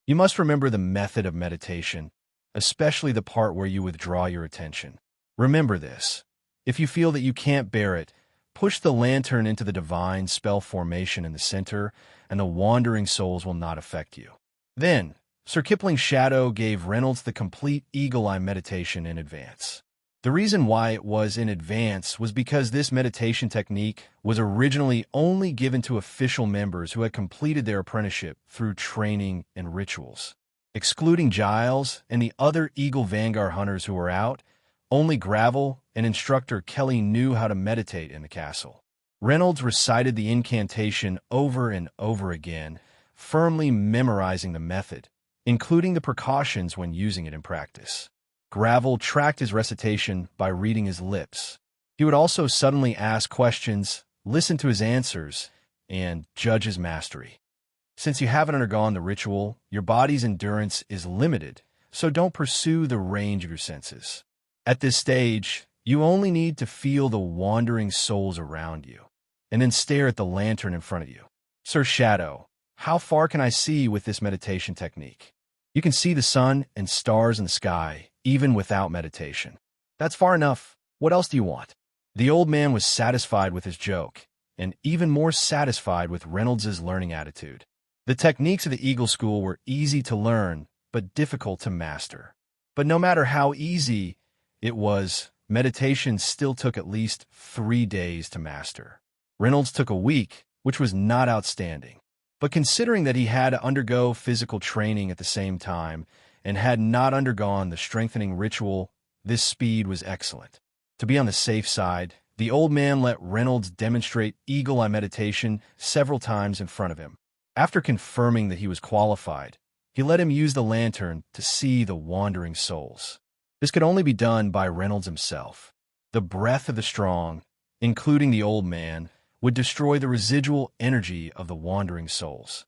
You must remember the method of meditation, especially the part where you withdraw your attention. Remember this. If you feel that you can't bear it, push the lantern into the divine spell formation in the center, and the wandering souls will not affect you. Then, Sir Kipling's shadow gave Reynolds the complete eagle eye meditation in advance. The reason why it was in advance was because this meditation technique was originally only given to official members who had completed their apprenticeship through training and rituals. Excluding Giles and the other Eagle Vanguard hunters who were out, only Gravel and instructor Kelly knew how to meditate in the castle. Reynolds recited the incantation over and over again, firmly memorizing the method, including the precautions when using it in practice. Gravel tracked his recitation by reading his lips. He would also suddenly ask questions, listen to his answers, and judge his mastery. Since you haven't undergone the ritual, your body's endurance is limited, so don't pursue the range of your senses. At this stage, you only need to feel the wandering souls around you, and then stare at the lantern in front of you. Sir Shadow, how far can I see with this meditation technique? You can see the sun and stars in the sky, even without meditation. That's far enough. What else do you want? The old man was satisfied with his joke, and even more satisfied with Reynolds's learning attitude. The techniques of the Eagle School were easy to learn, but difficult to master. But no matter how easy it was, meditation still took at least 3 days to master. Reynolds took a week, which was not outstanding. But considering that he had to undergo physical training at the same time and had not undergone the strengthening ritual, this speed was excellent. To be on the safe side, the old man let Reynolds demonstrate eagle eye meditation several times in front of him. After confirming that he was qualified, he let him use the lantern to see the wandering souls. This could only be done by Reynolds himself. The breath of the strong, including the old man, would destroy the residual energy of the wandering souls.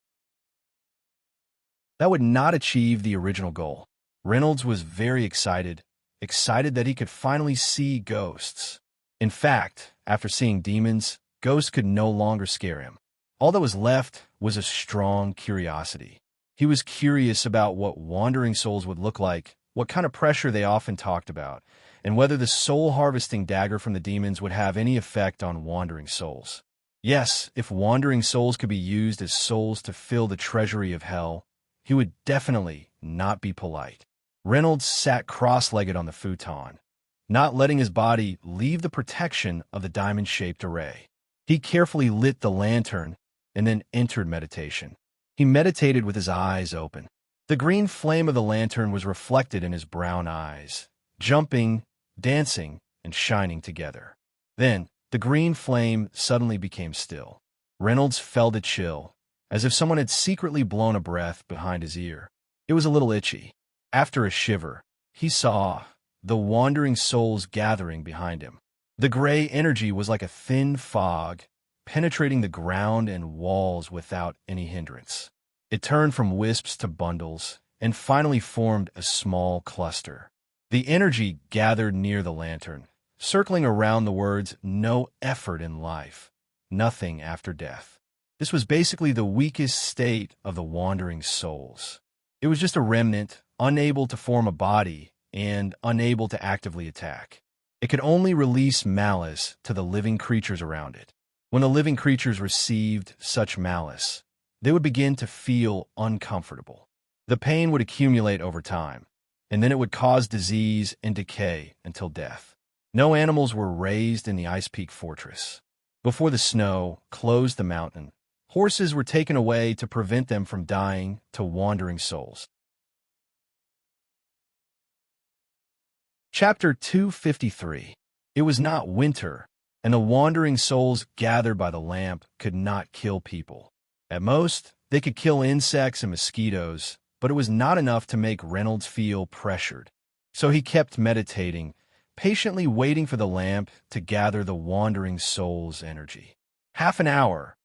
That would not achieve the original goal. Reynolds was very excited that he could finally see ghosts. In fact, after seeing demons, ghosts could no longer scare him. All that was left was a strong curiosity. He was curious about what wandering souls would look like, what kind of pressure they often talked about, and whether the soul-harvesting dagger from the demons would have any effect on wandering souls. Yes, if wandering souls could be used as souls to fill the treasury of hell, he would definitely not be polite. Reynolds sat cross-legged on the futon, not letting his body leave the protection of the diamond-shaped array. He carefully lit the lantern and then entered meditation. He meditated with his eyes open. The green flame of the lantern was reflected in his brown eyes, jumping, dancing, and shining together. Then, the green flame suddenly became still. Reynolds felt a chill, as if someone had secretly blown a breath behind his ear. It was a little itchy. After a shiver, he saw the wandering souls gathering behind him. The gray energy was like a thin fog, penetrating the ground and walls without any hindrance. It turned from wisps to bundles, and finally formed a small cluster. The energy gathered near the lantern, circling around the words, "No effort in life, nothing after death." This was basically the weakest state of the wandering souls. It was just a remnant, unable to form a body and unable to actively attack. It could only release malice to the living creatures around it. When the living creatures received such malice, they would begin to feel uncomfortable. The pain would accumulate over time, and then it would cause disease and decay until death. No animals were raised in the Ice Peak Fortress. Before the snow closed the mountain, horses were taken away to prevent them from dying to wandering souls. Chapter 253. It was not winter, and the wandering souls gathered by the lamp could not kill people. At most, they could kill insects and mosquitoes, but it was not enough to make Reynolds feel pressured. So he kept meditating, patiently waiting for the lamp to gather the wandering soul's energy. Half an hour,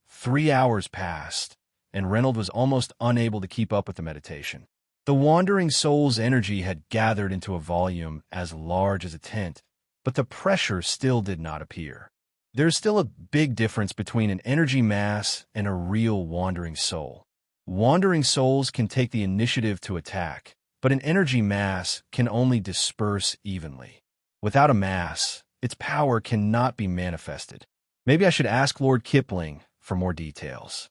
3 hours passed, and Reynolds was almost unable to keep up with the meditation. The wandering soul's energy had gathered into a volume as large as a tent, but the pressure still did not appear. There's still a big difference between an energy mass and a real wandering soul. Wandering souls can take the initiative to attack, but an energy mass can only disperse evenly. Without a mass, its power cannot be manifested. Maybe I should ask Lord Kipling for more details.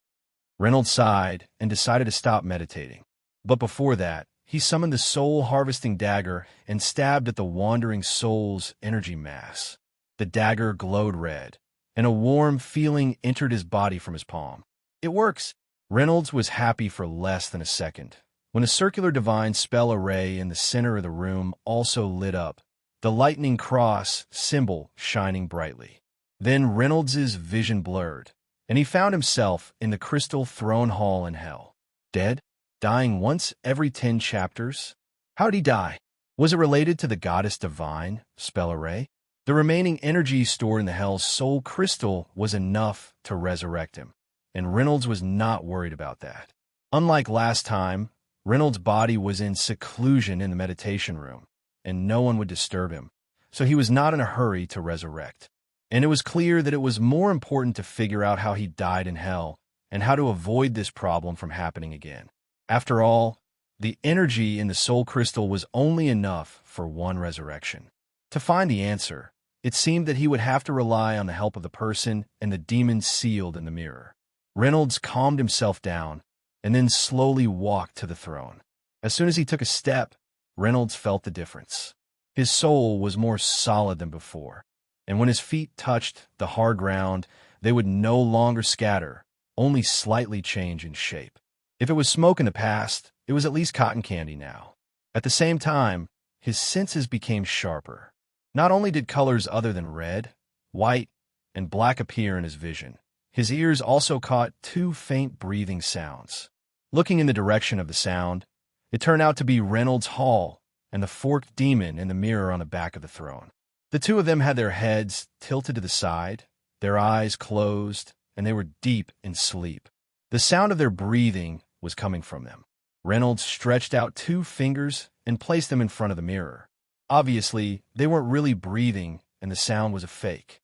Reynolds sighed and decided to stop meditating. But before that, he summoned the soul-harvesting dagger and stabbed at the wandering soul's energy mass. The dagger glowed red, and a warm feeling entered his body from his palm. It works! Reynolds was happy for less than a second, when a circular divine spell array in the center of the room also lit up, the lightning cross symbol shining brightly. Then Reynolds's vision blurred, and he found himself in the crystal throne hall in hell. Dead? Dying once every 10 chapters? How did he die? Was it related to the goddess divine spell array? The remaining energy stored in the hell's soul crystal was enough to resurrect him, and Reynolds was not worried about that. Unlike last time, Reynolds' body was in seclusion in the meditation room, and no one would disturb him, so he was not in a hurry to resurrect. And it was clear that it was more important to figure out how he died in hell and how to avoid this problem from happening again. After all, the energy in the soul crystal was only enough for one resurrection. To find the answer, it seemed that he would have to rely on the help of the person and the demon sealed in the mirror. Reynolds calmed himself down and then slowly walked to the throne. As soon as he took a step, Reynolds felt the difference. His soul was more solid than before, and when his feet touched the hard ground, they would no longer scatter, only slightly change in shape. If it was smoke in the past, it was at least cotton candy now. At the same time, his senses became sharper. Not only did colors other than red, white, and black appear in his vision, his ears also caught 2 faint breathing sounds. Looking in the direction of the sound, it turned out to be Reynolds' Hall and the forked demon in the mirror on the back of the throne. The 2 of them had their heads tilted to the side, their eyes closed, and they were deep in sleep. The sound of their breathing was coming from them. Reynolds stretched out 2 fingers and placed them in front of the mirror. Obviously, they weren't really breathing, and the sound was a fake.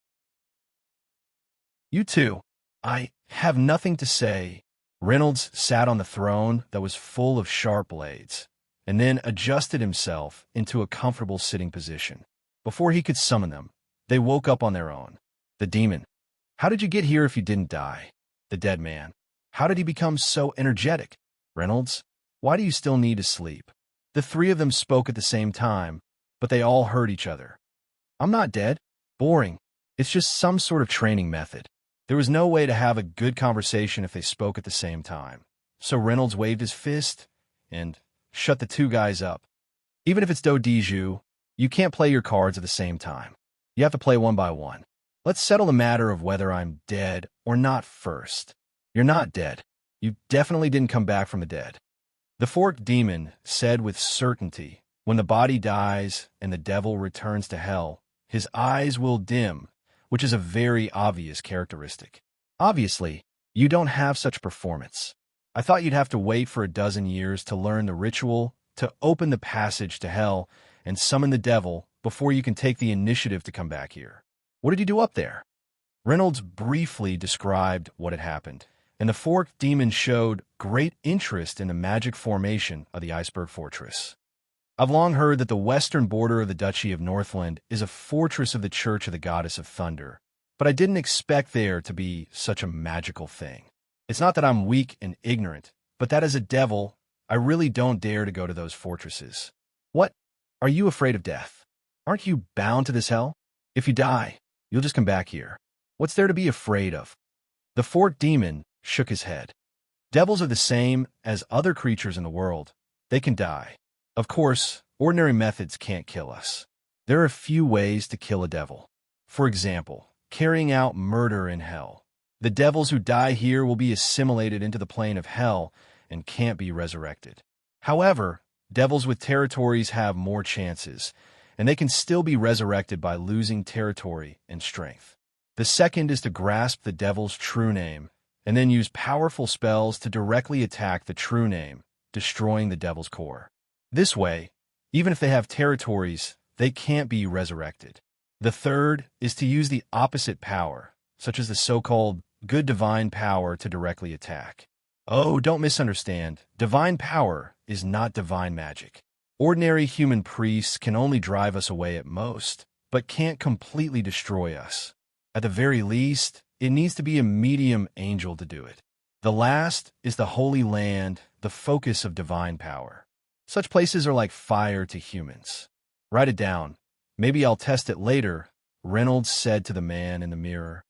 "You two, I have nothing to say." Reynolds sat on the throne that was full of sharp blades, and then adjusted himself into a comfortable sitting position. Before he could summon them, they woke up on their own. The demon. "How did you get here if you didn't die?" The dead man. "How did he become so energetic?" Reynolds. "Why do you still need to sleep?" The 3 of them spoke at the same time, but they all heard each other. "I'm not dead. Boring. It's just some sort of training method." There was no way to have a good conversation if they spoke at the same time, so Reynolds waved his fist and shut the 2 guys up. "Even if it's do de jus, you can't play your cards at the same time. You have to play one by one. Let's settle the matter of whether I'm dead or not first." "You're not dead. You definitely didn't come back from the dead." The forked demon said with certainty, When the body dies and the devil returns to hell, his eyes will dim, which is a very obvious characteristic. Obviously, you don't have such performance. I thought you'd have to wait for a dozen years to learn the ritual, to open the passage to hell, and summon the devil before you can take the initiative to come back here. What did you do up there? Reynolds briefly described what had happened, and the forked demon showed great interest in the magic formation of the iceberg fortress. I've long heard that the western border of the Duchy of Northland is a fortress of the Church of the Goddess of Thunder, but I didn't expect there to be such a magical thing. It's not that I'm weak and ignorant, but that as a devil, I really don't dare to go to those fortresses. What? Are you afraid of death? Aren't you bound to this hell? If you die, you'll just come back here. What's there to be afraid of? The forked demon shook his head. Devils are the same as other creatures in the world. They can die. Of course, ordinary methods can't kill us. There are a few ways to kill a devil. For example, carrying out murder in hell. The devils who die here will be assimilated into the plane of hell and can't be resurrected. However, devils with territories have more chances, and they can still be resurrected by losing territory and strength. The second is to grasp the devil's true name, and then use powerful spells to directly attack the true name, destroying the devil's core. This way, even if they have territories, they can't be resurrected. The third is to use the opposite power, such as the so-called good divine power, to directly attack. Oh, don't misunderstand. Divine power is not divine magic. Ordinary human priests can only drive us away at most, but can't completely destroy us. At the very least, it needs to be a medium angel to do it. The last is the Holy Land, the focus of divine power. Such places are like fire to humans. Write it down. Maybe I'll test it later, Reynolds said to the man in the mirror.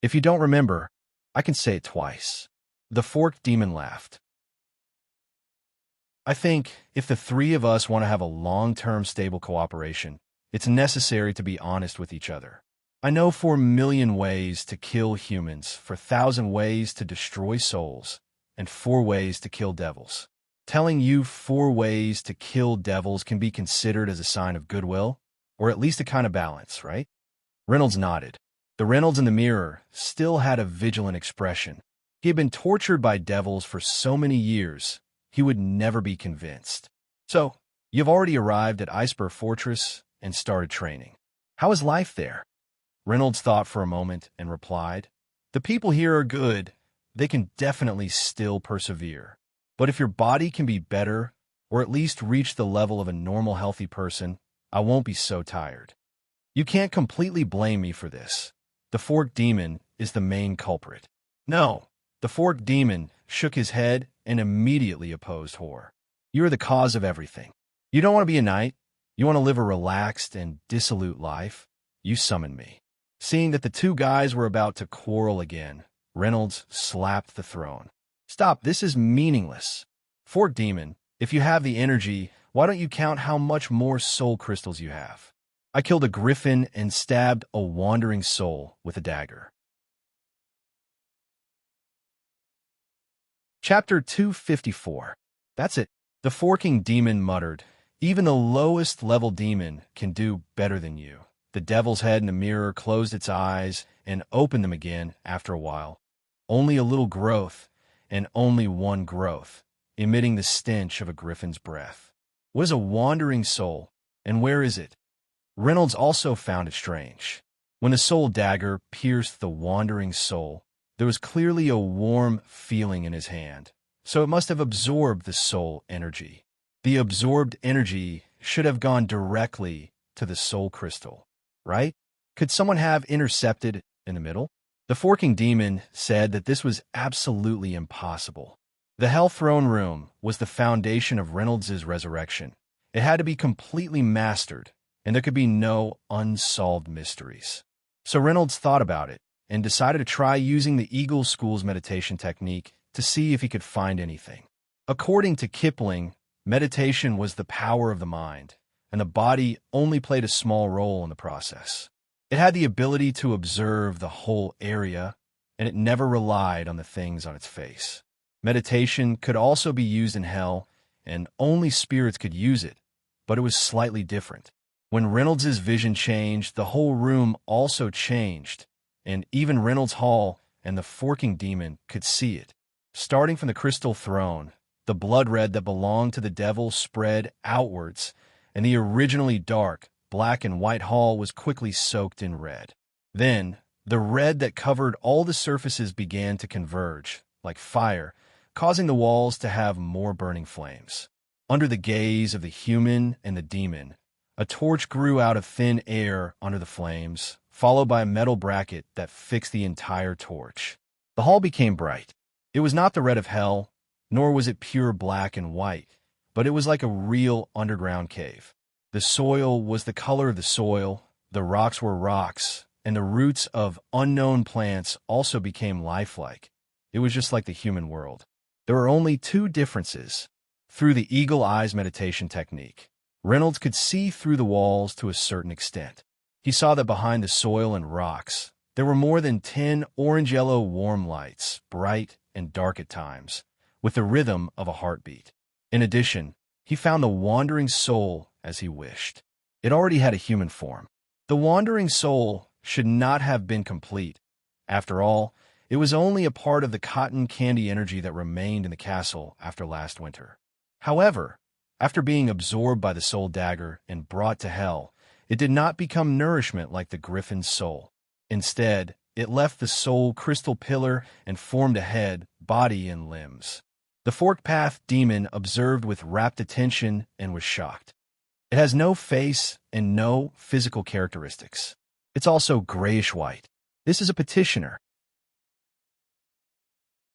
If you don't remember, I can say it twice. The forked demon laughed. I think if the three of us want to have a long-term stable cooperation, it's necessary to be honest with each other. I know 4,000,000 ways to kill humans, 4,000 ways to destroy souls, and 4 ways to kill devils. Telling you 4 ways to kill devils can be considered as a sign of goodwill, or at least a kind of balance, right? Reynolds nodded. The Reynolds in the mirror still had a vigilant expression. He had been tortured by devils for so many years, he would never be convinced. So, you've already arrived at Iceberg Fortress and started training. How is life there? Reynolds thought for a moment and replied, The people here are good. They can definitely still persevere. But if your body can be better, or at least reach the level of a normal healthy person, I won't be so tired. You can't completely blame me for this. The forked demon is the main culprit. No, the forked demon shook his head and immediately opposed Hor. You are the cause of everything. You don't want to be a knight. You want to live a relaxed and dissolute life. You summon me. Seeing that the two guys were about to quarrel again, Reynolds slapped the throne. Stop, this is meaningless. Forked demon, if you have the energy, why don't you count how much more soul crystals you have? I killed a griffin and stabbed a wandering soul with a dagger. Chapter 254. That's it. The forking demon muttered, Even the lowest level demon can do better than you. The devil's head in the mirror closed its eyes and opened them again after a while. Only a little growth, and only one growth, emitting the stench of a griffin's breath. What is a wandering soul, and where is it? Reynolds also found it strange. When the soul dagger pierced the wandering soul, there was clearly a warm feeling in his hand, so it must have absorbed the soul energy. The absorbed energy should have gone directly to the soul crystal, right? Could someone have intercepted in the middle? The forking demon said that this was absolutely impossible. The Hell Throne Room was the foundation of Reynolds' resurrection. It had to be completely mastered, and there could be no unsolved mysteries. So Reynolds thought about it and decided to try using the Eagle School's meditation technique to see if he could find anything. According to Kipling, meditation was the power of the mind, and the body only played a small role in the process. It had the ability to observe the whole area, and it never relied on the things on its face. Meditation could also be used in hell, and only spirits could use it, but but it was slightly different. When Reynolds's vision changed, the whole room also changed, and even Reynolds Hall and the forking demon could see it. Starting from the crystal throne, the blood red that belonged to the devil spread outwards, and the originally dark, black and white hall was quickly soaked in red. Then, the red that covered all the surfaces began to converge, like fire, causing the walls to have more burning flames. Under the gaze of the human and the demon, a torch grew out of thin air under the flames, followed by a metal bracket that fixed the entire torch. The hall became bright. It was not the red of hell, nor was it pure black and white, but it was like a real underground cave. The soil was the color of the soil, the rocks were rocks, and the roots of unknown plants also became lifelike. It was just like the human world. There were only two differences. Through the eagle eyes meditation technique, Reynolds could see through the walls to a certain extent. He saw that behind the soil and rocks, there were more than 10 orange-yellow warm lights, bright and dark at times, with the rhythm of a heartbeat. In addition, he found the wandering soul as he wished. It already had a human form. The wandering soul should not have been complete. After all, it was only a part of the cotton candy energy that remained in the castle after last winter. However, after being absorbed by the soul dagger and brought to hell, it did not become nourishment like the griffin's soul. Instead, it left the soul crystal pillar and formed a head, body, and limbs. The forked path demon observed with rapt attention and was shocked. It has no face and no physical characteristics. It's also grayish-white. This is a petitioner.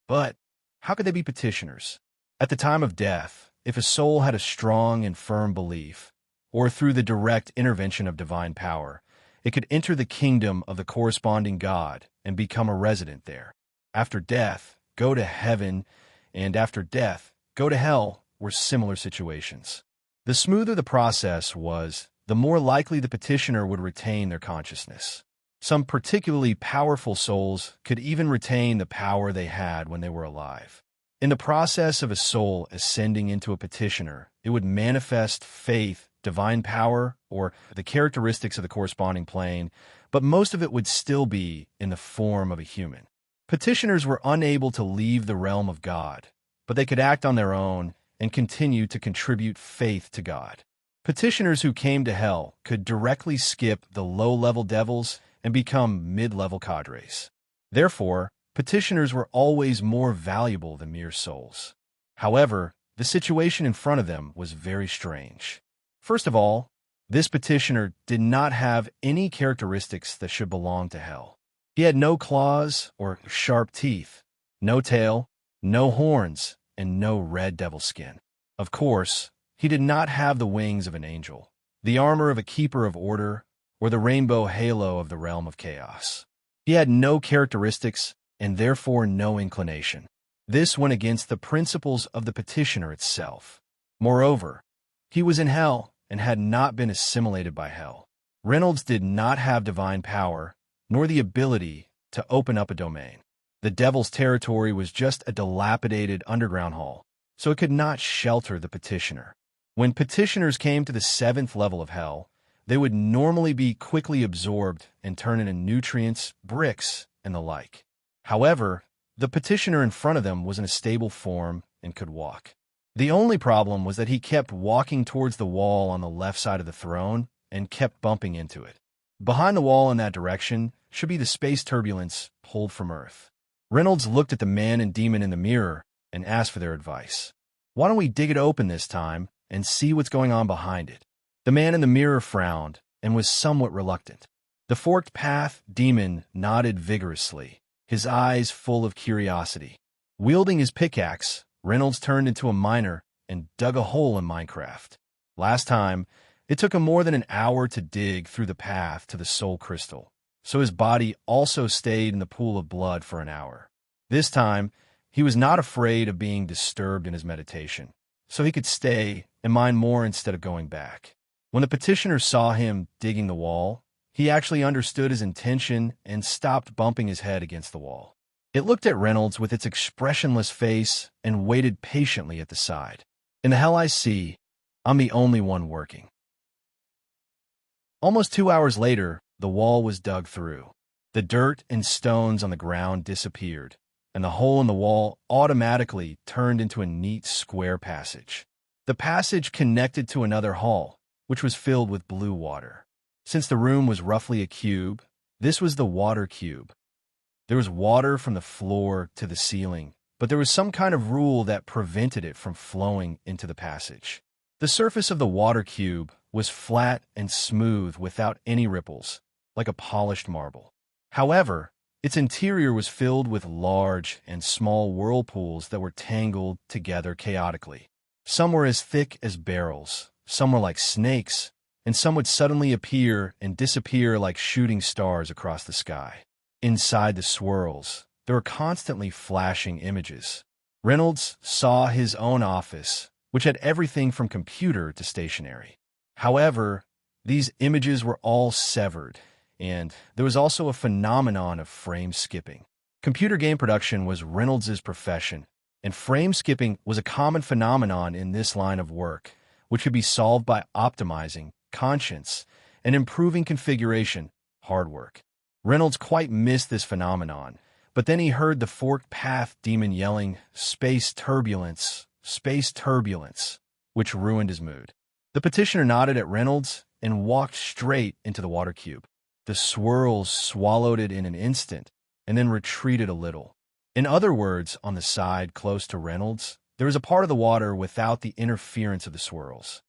But how could they be petitioners? At the time of death, if a soul had a strong and firm belief, or through the direct intervention of divine power, it could enter the kingdom of the corresponding god and become a resident there. After death, go to heaven, and after death, go to hell were similar situations. The smoother the process was, the more likely the petitioner would retain their consciousness. Some particularly powerful souls could even retain the power they had when they were alive. In the process of a soul ascending into a petitioner, it would manifest faith, divine power, or the characteristics of the corresponding plane, but most of it would still be in the form of a human. Petitioners were unable to leave the realm of God, but they could act on their own and continue to contribute faith to God. Petitioners who came to hell could directly skip the low-level devils and become mid-level cadres. Therefore, petitioners were always more valuable than mere souls. However, the situation in front of them was very strange. First of all, this petitioner did not have any characteristics that should belong to hell. He had no claws or sharp teeth, no tail, no horns, and no red devil skin. Of course, he did not have the wings of an angel, the armor of a keeper of order, or the rainbow halo of the realm of chaos. He had no characteristics and therefore no inclination. This went against the principles of the petitioner itself. Moreover, he was in hell and had not been assimilated by hell. Reynolds did not have divine power, nor the ability to open up a domain. The devil's territory was just a dilapidated underground hall, so it could not shelter the petitioner. When petitioners came to the 7th level of hell, they would normally be quickly absorbed and turn into nutrients, bricks, and the like. However, the petitioner in front of them was in a stable form and could walk. The only problem was that he kept walking towards the wall on the left side of the throne and kept bumping into it. Behind the wall in that direction should be the space turbulence pulled from Earth. Reynolds looked at the man and demon in the mirror and asked for their advice. Why don't we dig it open this time and see what's going on behind it? The man in the mirror frowned and was somewhat reluctant. The forked path demon nodded vigorously, his eyes full of curiosity. Wielding his pickaxe, Reynolds turned into a miner and dug a hole in Minecraft. Last time, it took him more than an hour to dig through the path to the soul crystal, so his body also stayed in the pool of blood for an hour. This time, he was not afraid of being disturbed in his meditation, so he could stay and mine more instead of going back. When the petitioner saw him digging the wall, he actually understood his intention and stopped bumping his head against the wall. It looked at Reynolds with its expressionless face and waited patiently at the side. In the hell I see, I'm the only one working. Almost 2 hours later, the wall was dug through. The dirt and stones on the ground disappeared, and the hole in the wall automatically turned into a neat square passage. The passage connected to another hall, which was filled with blue water. Since the room was roughly a cube, this was the water cube. There was water from the floor to the ceiling, but there was some kind of rule that prevented it from flowing into the passage. The surface of the water cube was flat and smooth without any ripples, like a polished marble. However, its interior was filled with large and small whirlpools that were tangled together chaotically. Some were as thick as barrels, some were like snakes, and some would suddenly appear and disappear like shooting stars across the sky. Inside the swirls, there were constantly flashing images. Reynolds saw his own office, which had everything from computer to stationery. However, these images were all severed, and there was also a phenomenon of frame skipping. Computer game production was Reynolds' profession, and frame skipping was a common phenomenon in this line of work, which could be solved by optimizing, conscience, and improving configuration, hard work. Reynolds quite missed this phenomenon, but then he heard the forked path demon yelling, space turbulence, which ruined his mood. The petitioner nodded at Reynolds and walked straight into the water cube. The swirls swallowed it in an instant and then retreated a little. In other words, on the side close to Reynolds, there was a part of the water without the interference of the swirls.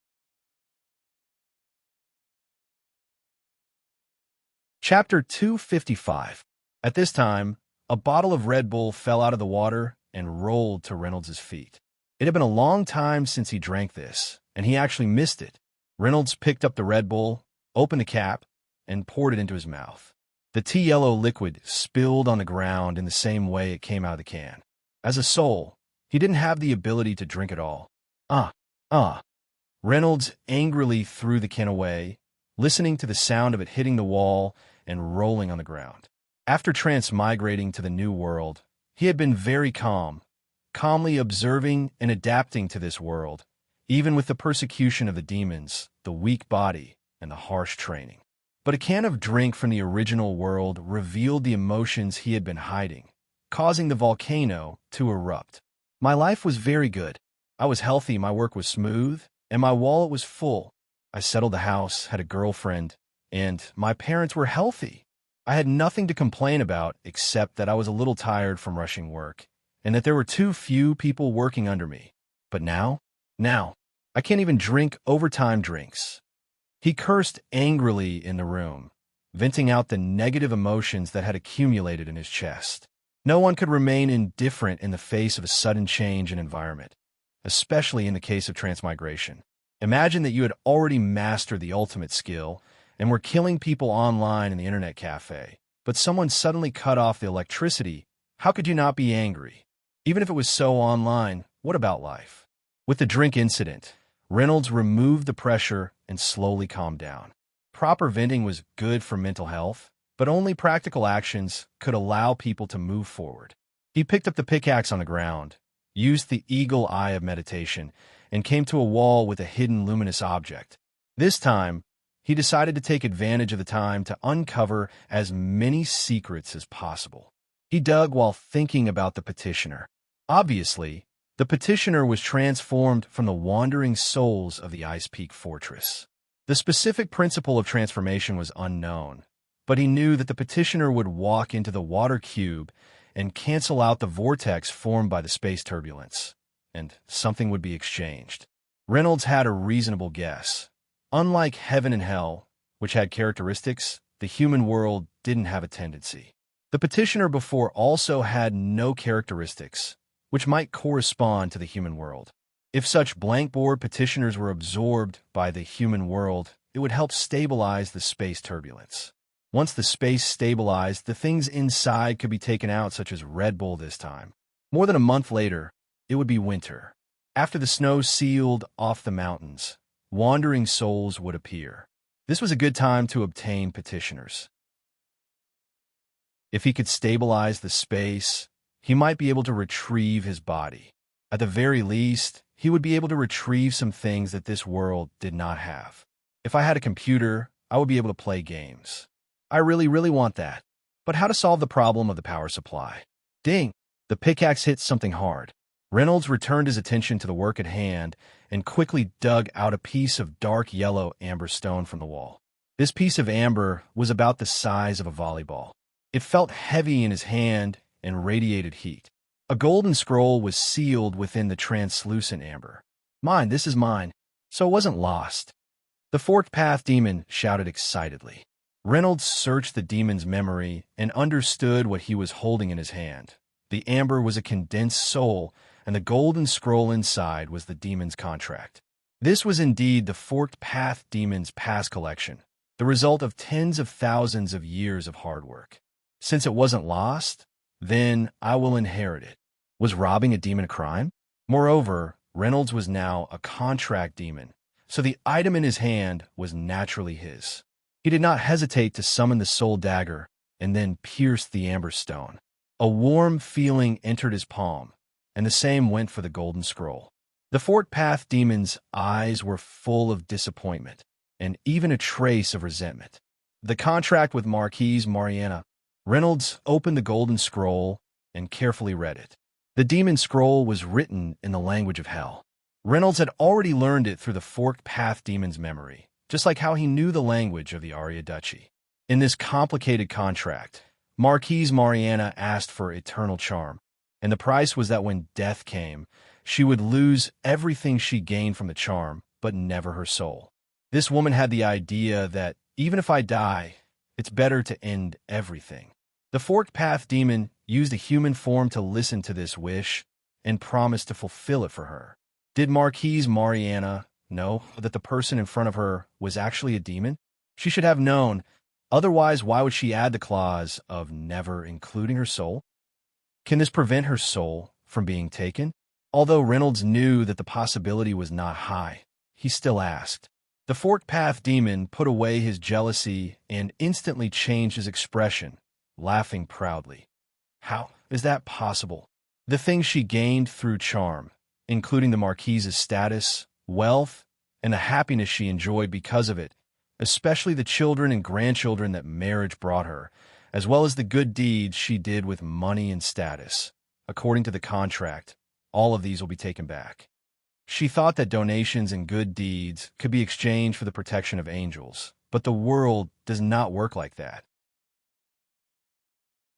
Chapter 255. At this time, a bottle of Red Bull fell out of the water and rolled to Reynolds' feet. It had been a long time since he drank this, and he actually missed it. Reynolds picked up the Red Bull, opened the cap, and poured it into his mouth. The tea-yellow liquid spilled on the ground in the same way it came out of the can. As a soul, he didn't have the ability to drink it all. Reynolds angrily threw the can away, listening to the sound of it hitting the wall and rolling on the ground. After transmigrating to the new world, he had been very calmly observing and adapting to this world, even with the persecution of the demons, the weak body, and the harsh training. But a can of drink from the original world revealed the emotions he had been hiding, causing the volcano to erupt. My life was very good. I was healthy, my work was smooth, and my wallet was full. I settled the house, had a girlfriend, and my parents were healthy. I had nothing to complain about except that I was a little tired from rushing work, and that there were too few people working under me. But now, I can't even drink overtime drinks. He cursed angrily in the room, venting out the negative emotions that had accumulated in his chest. No one could remain indifferent in the face of a sudden change in environment, especially in the case of transmigration. Imagine that you had already mastered the ultimate skill and were killing people online in the internet cafe, but someone suddenly cut off the electricity. How could you not be angry? Even if it was so online, what about life? With the drink incident, Reynolds removed the pressure and slowly calmed down. Proper venting was good for mental health, but only practical actions could allow people to move forward. He picked up the pickaxe on the ground, used the eagle eye of meditation, and came to a wall with a hidden luminous object. This time, he decided to take advantage of the time to uncover as many secrets as possible. He dug while thinking about the petitioner. Obviously, the petitioner was transformed from the wandering souls of the Ice Peak Fortress. The specific principle of transformation was unknown, but he knew that the petitioner would walk into the water cube and cancel out the vortex formed by the space turbulence, and something would be exchanged. Reynolds had a reasonable guess. Unlike heaven and hell, which had characteristics, the human world didn't have a tendency. The petitioner before also had no characteristics, which might correspond to the human world. If such blankboard petitioners were absorbed by the human world, it would help stabilize the space turbulence. Once the space stabilized, the things inside could be taken out, such as Red Bull this time. More than a month later, it would be winter. After the snow sealed off the mountains, wandering souls would appear. This was a good time to obtain petitioners. If he could stabilize the space, he might be able to retrieve his body. At the very least, he would be able to retrieve some things that this world did not have. If I had a computer, I would be able to play games. I really, really want that. But how to solve the problem of the power supply? Ding! The pickaxe hit something hard. Reynolds returned his attention to the work at hand and quickly dug out a piece of dark yellow amber stone from the wall. This piece of amber was about the size of a volleyball. It felt heavy in his hand and radiated heat. A golden scroll was sealed within the translucent amber. Mine, this is mine. So it wasn't lost. The Forked Path demon shouted excitedly. Reynolds searched the demon's memory and understood what he was holding in his hand. The amber was a condensed soul, and the golden scroll inside was the demon's contract. This was indeed the Forked Path demon's past collection, the result of tens of thousands of years of hard work. Since it wasn't lost, then I will inherit it. Was robbing a demon a crime? Moreover, Reynolds was now a contract demon, so the item in his hand was naturally his. He did not hesitate to summon the soul dagger and then pierce the amber stone. A warm feeling entered his palm, and the same went for the golden scroll. The Forked Path demon's eyes were full of disappointment and even a trace of resentment. The contract with Marquise Mariana. Reynolds opened the golden scroll and carefully read it. The demon scroll was written in the language of hell. Reynolds had already learned it through the Forked Path demon's memory, just like how he knew the language of the Aria Duchy. In this complicated contract, Marquise Mariana asked for eternal charm, and the price was that when death came, she would lose everything she gained from the charm, but never her soul. This woman had the idea that even if I die, it's better to end everything. The Forked Path demon used a human form to listen to this wish and promised to fulfill it for her. Did Marquise Mariana know that the person in front of her was actually a demon? She should have known. Otherwise, why would she add the clause of never including her soul? Can this prevent her soul from being taken? Although Reynolds knew that the possibility was not high, he still asked. The Forked Path demon put away his jealousy and instantly changed his expression, laughing proudly. How is that possible? The things she gained through charm, including the Marquise's status, wealth, and the happiness she enjoyed because of it, especially the children and grandchildren that marriage brought her, as well as the good deeds she did with money and status. According to the contract, all of these will be taken back. She thought that donations and good deeds could be exchanged for the protection of angels, but the world does not work like that.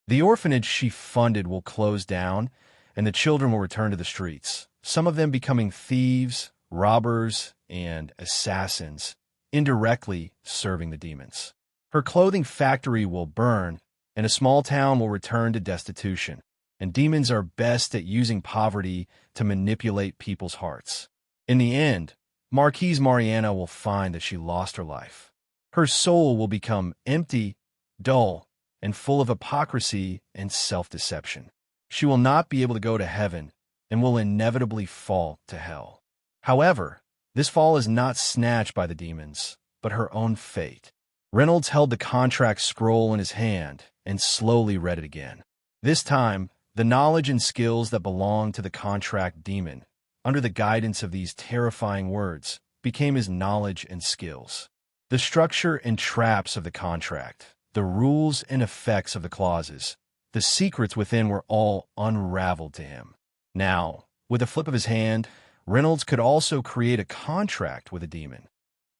The orphanage she funded will close down, and the children will return to the streets, some of them becoming thieves, robbers, and assassins, indirectly serving the demons. Her clothing factory will burn, and a small town will return to destitution, and demons are best at using poverty to manipulate people's hearts. In the end, Marquise Mariana will find that she lost her life. Her soul will become empty, dull, and full of hypocrisy and self-deception. She will not be able to go to heaven and will inevitably fall to hell. However, this fall is not snatched by the demons, but her own fate. Reynolds held the contract scroll in his hand and slowly read it again. This time, the knowledge and skills that belonged to the contract demon, under the guidance of these terrifying words, became his knowledge and skills. The structure and traps of the contract, the rules and effects of the clauses, the secrets within were all unraveled to him. Now, with a flip of his hand, Reynolds could also create a contract with a demon.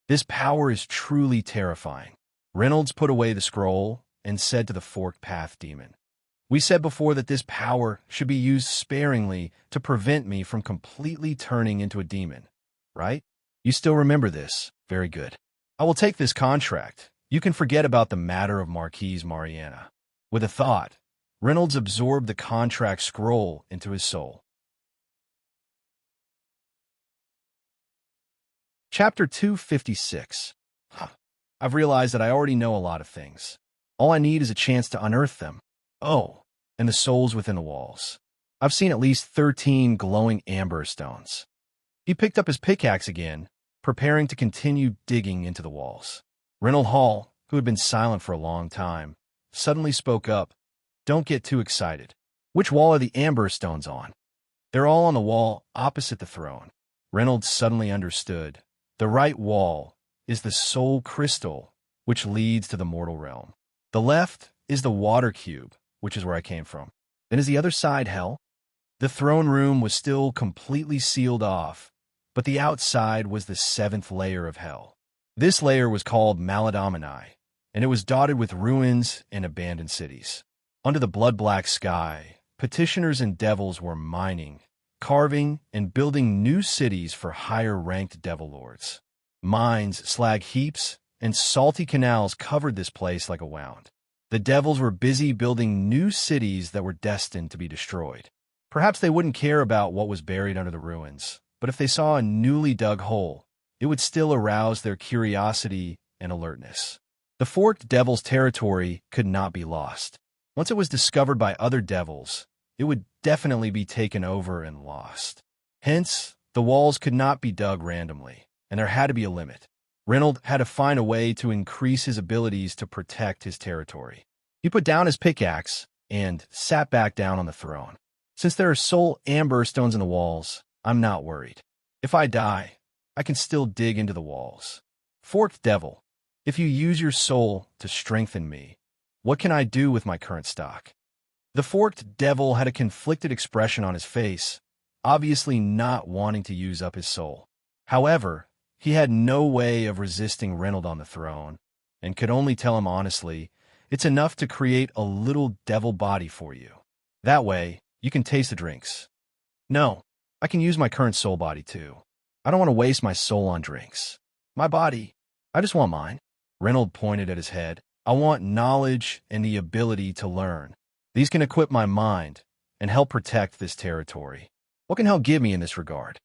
This power is truly terrifying. Reynolds put away the scroll and said to the Forked Path demon, "We said before that this power should be used sparingly to prevent me from completely turning into a demon, right? You still remember this? Very good. I will take this contract. You can forget about the matter of Marquise Mariana." With a thought, Reynolds absorbed the contract scroll into his soul. Chapter 256. I've realized that I already know a lot of things. All I need is a chance to unearth them. Oh, and the souls within the walls. I've seen at least 13 glowing amber stones. He picked up his pickaxe again, preparing to continue digging into the walls. Reynold Hall, who had been silent for a long time, suddenly spoke up. "Don't get too excited. Which wall are the amber stones on?" They're all on the wall opposite the throne. Reynolds suddenly understood. The right wall is the soul crystal, which leads to the mortal realm. The left is the water cube, which is where I came from. Then is the other side hell? The throne room was still completely sealed off, but the outside was the seventh layer of hell. This layer was called Maladomini, and it was dotted with ruins and abandoned cities. Under the blood-black sky, petitioners and devils were mining, carving, and building new cities for higher-ranked devil lords. Mines, slag heaps, and salty canals covered this place like a wound. The devils were busy building new cities that were destined to be destroyed. Perhaps they wouldn't care about what was buried under the ruins, but if they saw a newly dug hole, it would still arouse their curiosity and alertness. The forked devil's territory could not be lost. Once it was discovered by other devils, it would definitely be taken over and lost. Hence, the walls could not be dug randomly, and there had to be a limit. Reynolds had to find a way to increase his abilities to protect his territory. He put down his pickaxe and sat back down on the throne. Since there are soul amber stones in the walls, I'm not worried. If I die, I can still dig into the walls. Forked devil, if you use your soul to strengthen me, what can I do with my current stock? The forked devil had a conflicted expression on his face, obviously not wanting to use up his soul. However, he had no way of resisting Reynolds on the throne, and could only tell him honestly, it's enough to create a little devil body for you. That way, you can taste the drinks. No, I can use my current soul body too. I don't want to waste my soul on drinks. My body, I just want mine. Reynolds pointed at his head. I want knowledge and the ability to learn. These can equip my mind and help protect this territory. What can hell give me in this regard?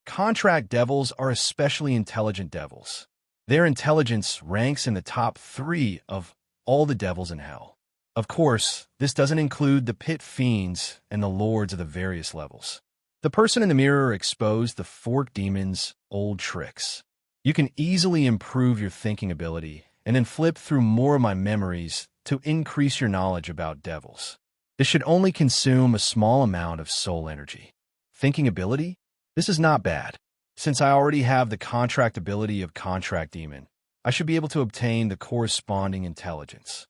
Contract devils are especially intelligent devils. Their intelligence ranks in the top 3 of all the devils in hell. Of course, this doesn't include the pit fiends and the lords of the various levels. The person in the mirror exposed the forked demon's old tricks. You can easily improve your thinking ability and then flip through more of my memories to increase your knowledge about devils. This should only consume a small amount of soul energy. Thinking ability? This is not bad. Since I already have the contract ability of Contract Demon, I should be able to obtain the corresponding intelligence.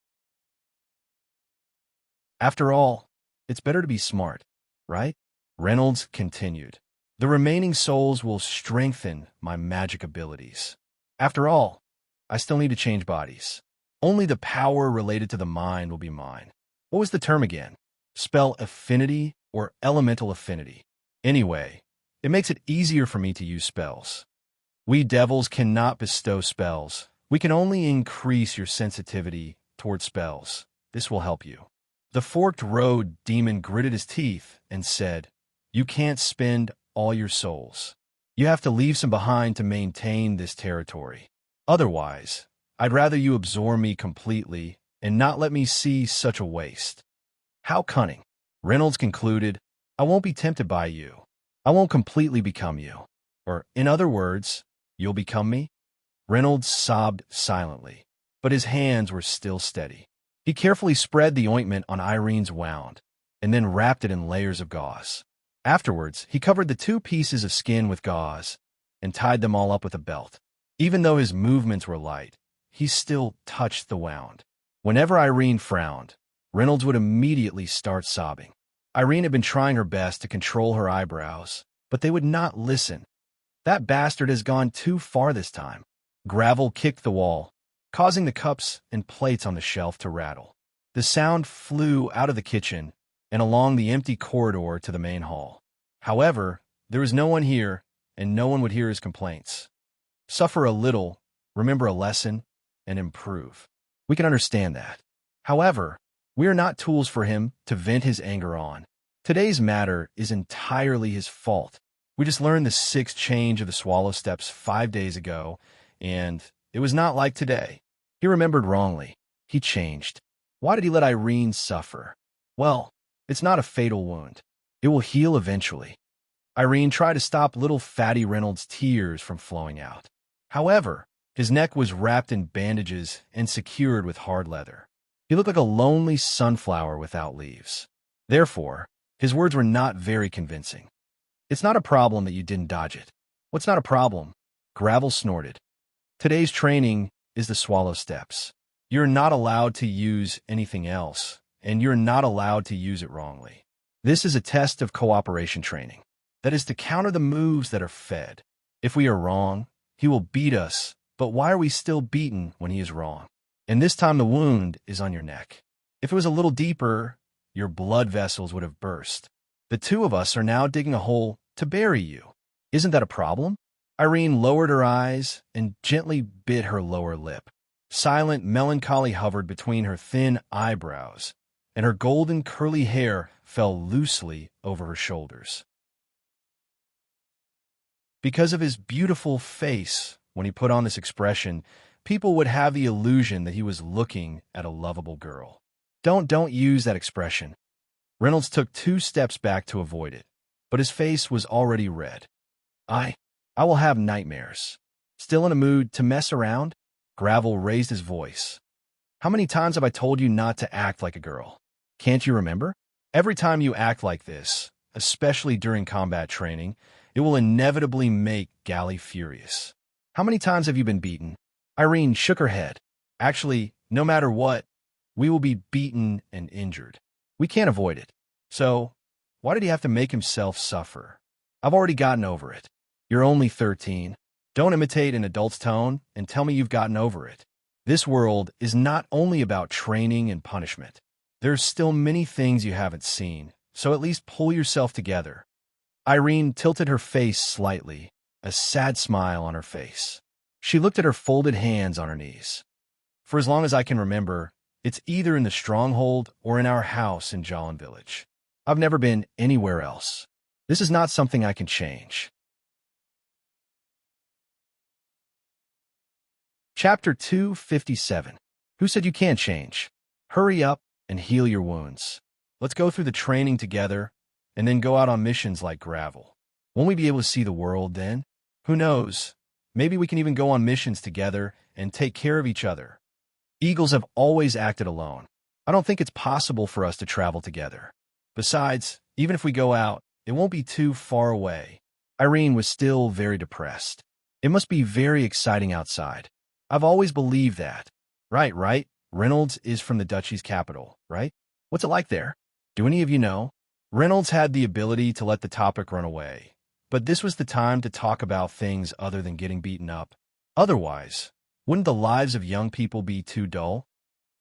After all, it's better to be smart, right? Reynolds continued. The remaining souls will strengthen my magic abilities. After all, I still need to change bodies. Only the power related to the mind will be mine. What was the term again? Spell affinity or elemental affinity? Anyway, it makes it easier for me to use spells. We devils cannot bestow spells. We can only increase your sensitivity toward spells. This will help you. The forked road demon gritted his teeth and said, you can't spend all your souls. You have to leave some behind to maintain this territory. Otherwise, I'd rather you absorb me completely and not let me see such a waste. How cunning. Reynolds concluded, I won't be tempted by you. I won't completely become you. Or, in other words, you'll become me? Reynolds sobbed silently, but his hands were still steady. He carefully spread the ointment on Irene's wound, and then wrapped it in layers of gauze. Afterwards, he covered the 2 pieces of skin with gauze and tied them all up with a belt. Even though his movements were light, he still touched the wound. Whenever Irene frowned, Reynolds would immediately start sobbing. Irene had been trying her best to control her eyebrows, but they would not listen. That bastard has gone too far this time. Gravel kicked the wall, causing the cups and plates on the shelf to rattle. The sound flew out of the kitchen and along the empty corridor to the main hall. However, there was no one here, and no one would hear his complaints. Suffer a little, remember a lesson, and improve. We can understand that. However, we are not tools for him to vent his anger on. Today's matter is entirely his fault. We just learned the 6th change of the swallow steps 5 days ago, and it was not like today. He remembered wrongly. He changed. Why did he let Irene suffer? Well, it's not a fatal wound. It will heal eventually. Irene tried to stop little fatty Reynolds' tears from flowing out. However, his neck was wrapped in bandages and secured with hard leather. He looked like a lonely sunflower without leaves. Therefore, his words were not very convincing. It's not a problem that you didn't dodge it. What's not a problem? Gravel snorted. Today's training is the swallow steps. You're not allowed to use anything else, and you're not allowed to use it wrongly. This is a test of cooperation training. That is to counter the moves that are fed. If we are wrong, he will beat us, but why are we still beaten when he is wrong? And this time the wound is on your neck. If it was a little deeper, your blood vessels would have burst. The two of us are now digging a hole to bury you. Isn't that a problem? Irene lowered her eyes and gently bit her lower lip. Silent melancholy hovered between her thin eyebrows, and her golden curly hair fell loosely over her shoulders. Because of his beautiful face, when he put on this expression, people would have the illusion that he was looking at a lovable girl. Don't use that expression. Reynolds took 2 steps back to avoid it, but his face was already red. I will have nightmares. Still in a mood to mess around? Gravel raised his voice. How many times have I told you not to act like a girl? Can't you remember? Every time you act like this, especially during combat training, it will inevitably make Gally furious. How many times have you been beaten? Irene shook her head. Actually, no matter what, we will be beaten and injured. We can't avoid it. So, why did he have to make himself suffer? I've already gotten over it. You're only 13. Don't imitate an adult's tone and tell me you've gotten over it. This world is not only about training and punishment. There's still many things you haven't seen, so at least pull yourself together. Irene tilted her face slightly, a sad smile on her face. She looked at her folded hands on her knees. For as long as I can remember, it's either in the stronghold or in our house in Jolin Village. I've never been anywhere else. This is not something I can change. Chapter 257. Who said you can't change? Hurry up and heal your wounds. Let's go through the training together and then go out on missions like Gravel. Won't we be able to see the world then? Who knows? Maybe we can even go on missions together and take care of each other. Eagles have always acted alone. I don't think it's possible for us to travel together. Besides, even if we go out, it won't be too far away. Irene was still very depressed. It must be very exciting outside. I've always believed that. Right. Reynolds is from the duchy's capital, right? What's it like there? Do any of you know? Reynolds had the ability to let the topic run away, but this was the time to talk about things other than getting beaten up. Otherwise, wouldn't the lives of young people be too dull?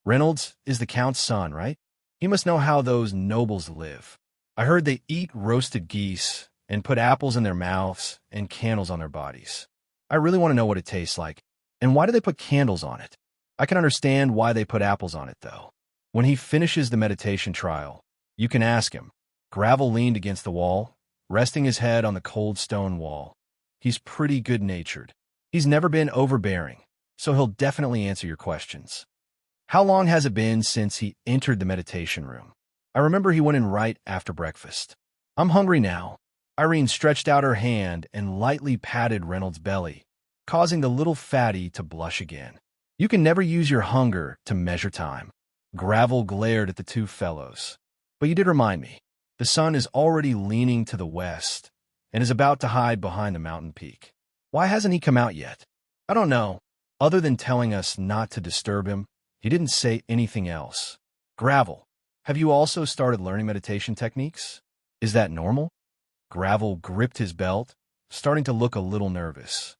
Reynolds is the Count's son, right? He must know how those nobles live. I heard they eat roasted geese and put apples in their mouths and candles on their bodies. I really want to know what it tastes like. And why do they put candles on it? I can understand why they put apples on it, though. When he finishes the meditation trial, you can ask him. Gravel leaned against the wall, resting his head on the cold stone wall. He's pretty good-natured. He's never been overbearing, so he'll definitely answer your questions. How long has it been since he entered the meditation room? I remember he went in right after breakfast. I'm hungry now. Irene stretched out her hand and lightly patted Reynolds' belly, causing the little fatty to blush again. You can never use your hunger to measure time. Gravel glared at the two fellows. But you did remind me. The sun is already leaning to the west and is about to hide behind the mountain peak. Why hasn't he come out yet? I don't know. Other than telling us not to disturb him, he didn't say anything else. Gravel, have you also started learning meditation techniques? Is that normal? Gravel gripped his belt, starting to look a little nervous.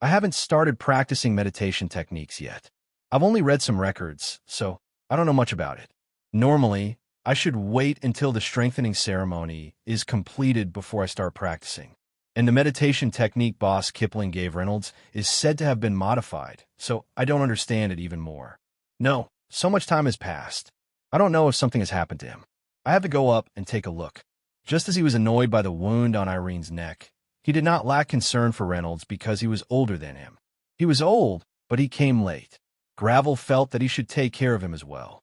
I haven't started practicing meditation techniques yet. I've only read some records, so I don't know much about it. Normally, I should wait until the strengthening ceremony is completed before I start practicing. And the meditation technique boss Kipling gave Reynolds is said to have been modified, so I don't understand it even more. No, so much time has passed. I don't know if something has happened to him. I have to go up and take a look. Just as he was annoyed by the wound on Irene's neck, he did not lack concern for Reynolds because he was older than him. He was old, but he came late. Gravel felt that he should take care of him as well.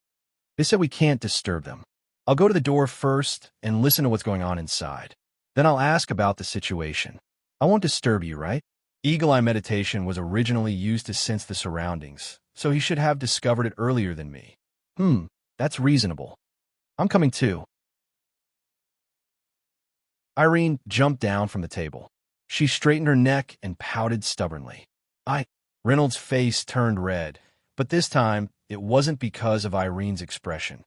They said we can't disturb them. I'll go to the door first and listen to what's going on inside. Then I'll ask about the situation. I won't disturb you, right? Eagle Eye meditation was originally used to sense the surroundings, so he should have discovered it earlier than me. That's reasonable. I'm coming too. Irene jumped down from the table. She straightened her neck and pouted stubbornly. Reynolds' face turned red, but this time it wasn't because of Irene's expression.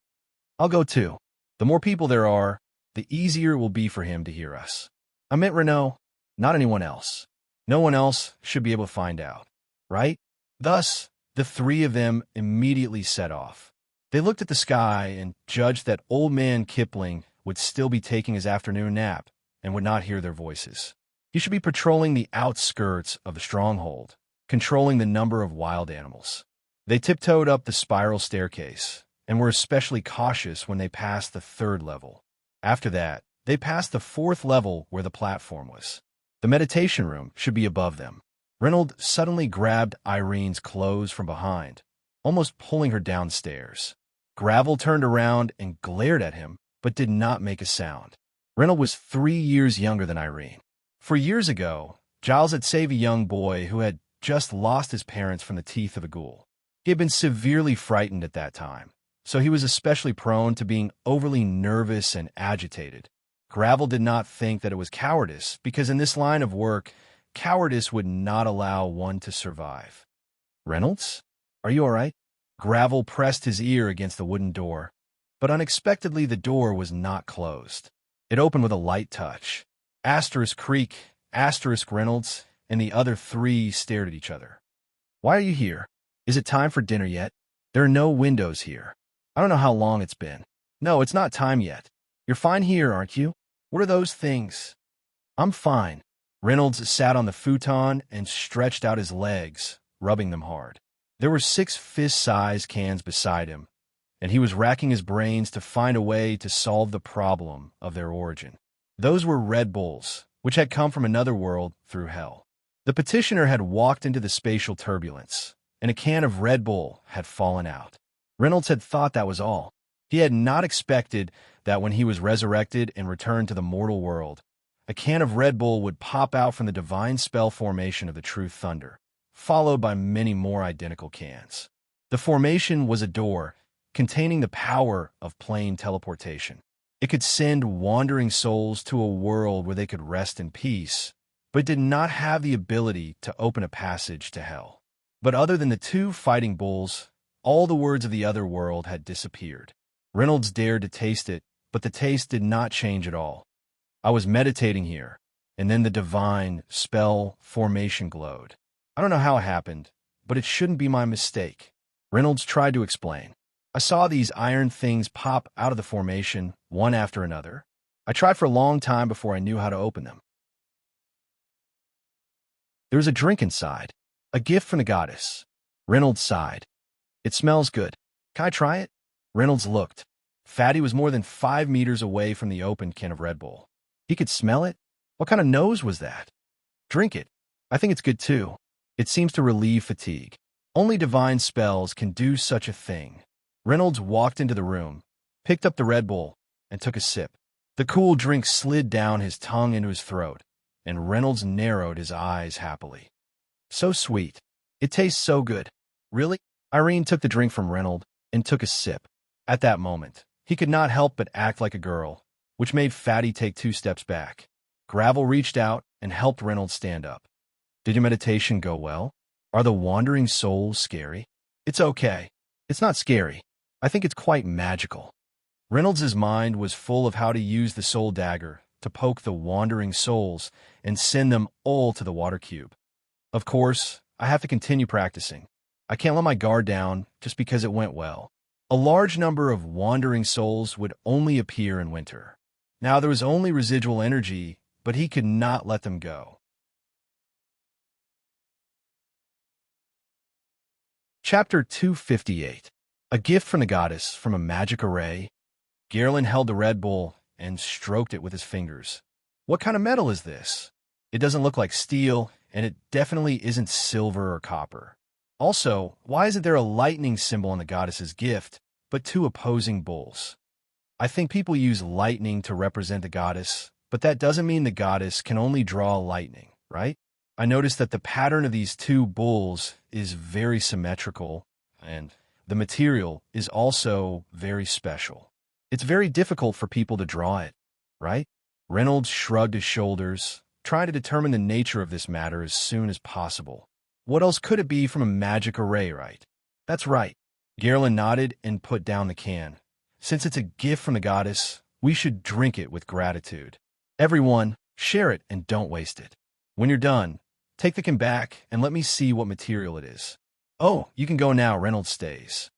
I'll go too. The more people there are, the easier it will be for him to hear us. I meant Renaud, not anyone else. No one else should be able to find out, right? Thus, the three of them immediately set off. They looked at the sky and judged that old man Kipling would still be taking his afternoon nap and would not hear their voices. He should be patrolling the outskirts of the stronghold, controlling the number of wild animals. They tiptoed up the spiral staircase and were especially cautious when they passed the third level. After that, they passed the fourth level where the platform was. The meditation room should be above them. Reynolds suddenly grabbed Irene's clothes from behind, almost pulling her downstairs. Gravel turned around and glared at him, but did not make a sound. Reynolds was 3 years younger than Irene. 4 years ago, Giles had saved a young boy who had just lost his parents from the teeth of a ghoul. He had been severely frightened at that time, so he was especially prone to being overly nervous and agitated. Gravel did not think that it was cowardice, because in this line of work, cowardice would not allow one to survive. Reynolds? Are you all right? Gravel pressed his ear against the wooden door, but unexpectedly the door was not closed. It opened with a light touch. Asterisk Creek, Asterisk Reynolds, and the other three stared at each other. Why are you here? Is it time for dinner yet? There are no windows here. I don't know how long it's been. No, it's not time yet. You're fine here, aren't you? What are those things? I'm fine. Reynolds sat on the futon and stretched out his legs, rubbing them hard. There were 6 fist-sized cans beside him, and he was racking his brains to find a way to solve the problem of their origin. Those were Red Bulls, which had come from another world through hell. The petitioner had walked into the spatial turbulence, and a can of Red Bull had fallen out. Reynolds had thought that was all. He had not expected that when he was resurrected and returned to the mortal world, a can of Red Bull would pop out from the divine spell formation of the true thunder, followed by many more identical cans. The formation was a door containing the power of plane teleportation. It could send wandering souls to a world where they could rest in peace, but it did not have the ability to open a passage to hell. But other than the 2 fighting bulls, all the words of the other world had disappeared. Reynolds dared to taste it, but the taste did not change at all. I was meditating here, and then the divine spell formation glowed. I don't know how it happened, but it shouldn't be my mistake. Reynolds tried to explain. I saw these iron things pop out of the formation, one after another. I tried for a long time before I knew how to open them. There was a drink inside, a gift from the goddess. Reynolds sighed. It smells good. Can I try it? Reynolds looked. Fatty was more than 5 meters away from the opened can of Red Bull. He could smell it? What kind of nose was that? Drink it. I think it's good too. It seems to relieve fatigue. Only divine spells can do such a thing. Reynolds walked into the room, picked up the Red Bull, and took a sip. The cool drink slid down his tongue into his throat, and Reynolds narrowed his eyes happily. So sweet. It tastes so good. Really? Irene took the drink from Reynolds and took a sip. At that moment, he could not help but act like a girl, which made Fatty take 2 steps back. Gravel reached out and helped Reynolds stand up. Did your meditation go well? Are the wandering souls scary? It's okay. It's not scary. I think it's quite magical. Reynolds' mind was full of how to use the soul dagger to poke the wandering souls and send them all to the water cube. Of course, I have to continue practicing. I can't let my guard down just because it went well. A large number of wandering souls would only appear in winter. Now there was only residual energy, but he could not let them go. Chapter 258. A gift from the goddess from a magic array. Garland held the Red Bull and stroked it with his fingers. What kind of metal is this? It doesn't look like steel, and it definitely isn't silver or copper. Also, why isn't there a lightning symbol on the goddess's gift, but 2 opposing bulls? I think people use lightning to represent the goddess, but that doesn't mean the goddess can only draw lightning, right? I noticed that the pattern of these 2 bulls is very symmetrical, and the material is also very special. It's very difficult for people to draw it, right? Reynolds shrugged his shoulders, trying to determine the nature of this matter as soon as possible. What else could it be from a magic array, right? That's right. Garland nodded and put down the can. Since it's a gift from the goddess, we should drink it with gratitude. Everyone, share it and don't waste it. When you're done, take the can back and let me see what material it is. Oh, you can go now, Reynolds stays.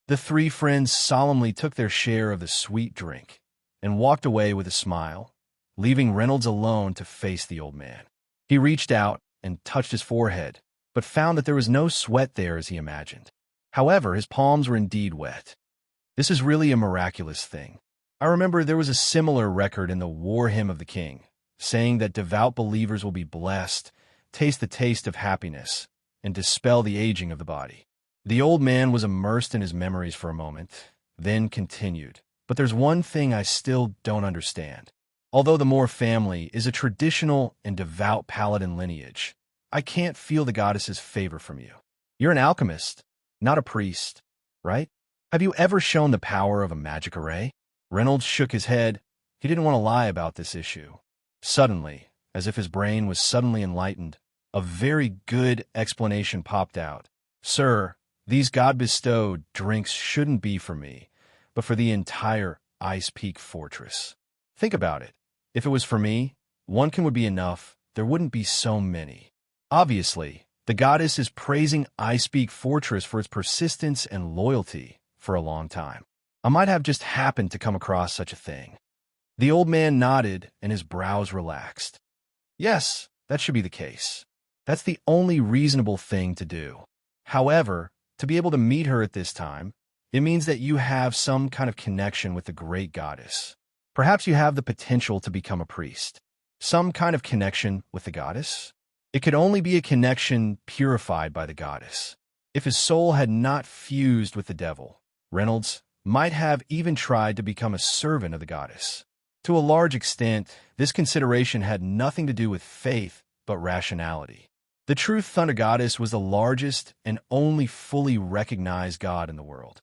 The three friends solemnly took their share of the sweet drink and walked away with a smile, leaving Reynolds alone to face the old man. He reached out and touched his forehead, but found that there was no sweat there as he imagined. However, his palms were indeed wet. This is really a miraculous thing. I remember there was a similar record in the War Hymn of the King, saying that devout believers will be blessed, taste the taste of happiness, and dispel the aging of the body. The old man was immersed in his memories for a moment, then continued. But there's one thing I still don't understand. Although the Moore family is a traditional and devout paladin lineage, I can't feel the goddess's favor from you. You're an alchemist, not a priest, right? Have you ever shown the power of a magic array? Reynolds shook his head. He didn't want to lie about this issue. Suddenly, as if his brain was suddenly enlightened, a very good explanation popped out. Sir, these God-bestowed drinks shouldn't be for me, but for the entire Ice Peak Fortress. Think about it. If it was for me, one can would be enough. There wouldn't be so many. Obviously, the goddess is praising Ice Peak Fortress for its persistence and loyalty for a long time. I might have just happened to come across such a thing. The old man nodded and his brows relaxed. Yes, that should be the case. That's the only reasonable thing to do. However, to be able to meet her at this time, it means that you have some kind of connection with the great goddess. Perhaps you have the potential to become a priest. Some kind of connection with the goddess? It could only be a connection purified by the goddess. If his soul had not fused with the devil, Reynolds might have even tried to become a servant of the goddess. To a large extent, this consideration had nothing to do with faith, but rationality. The true Thunder Goddess was the largest and only fully recognized god in the world.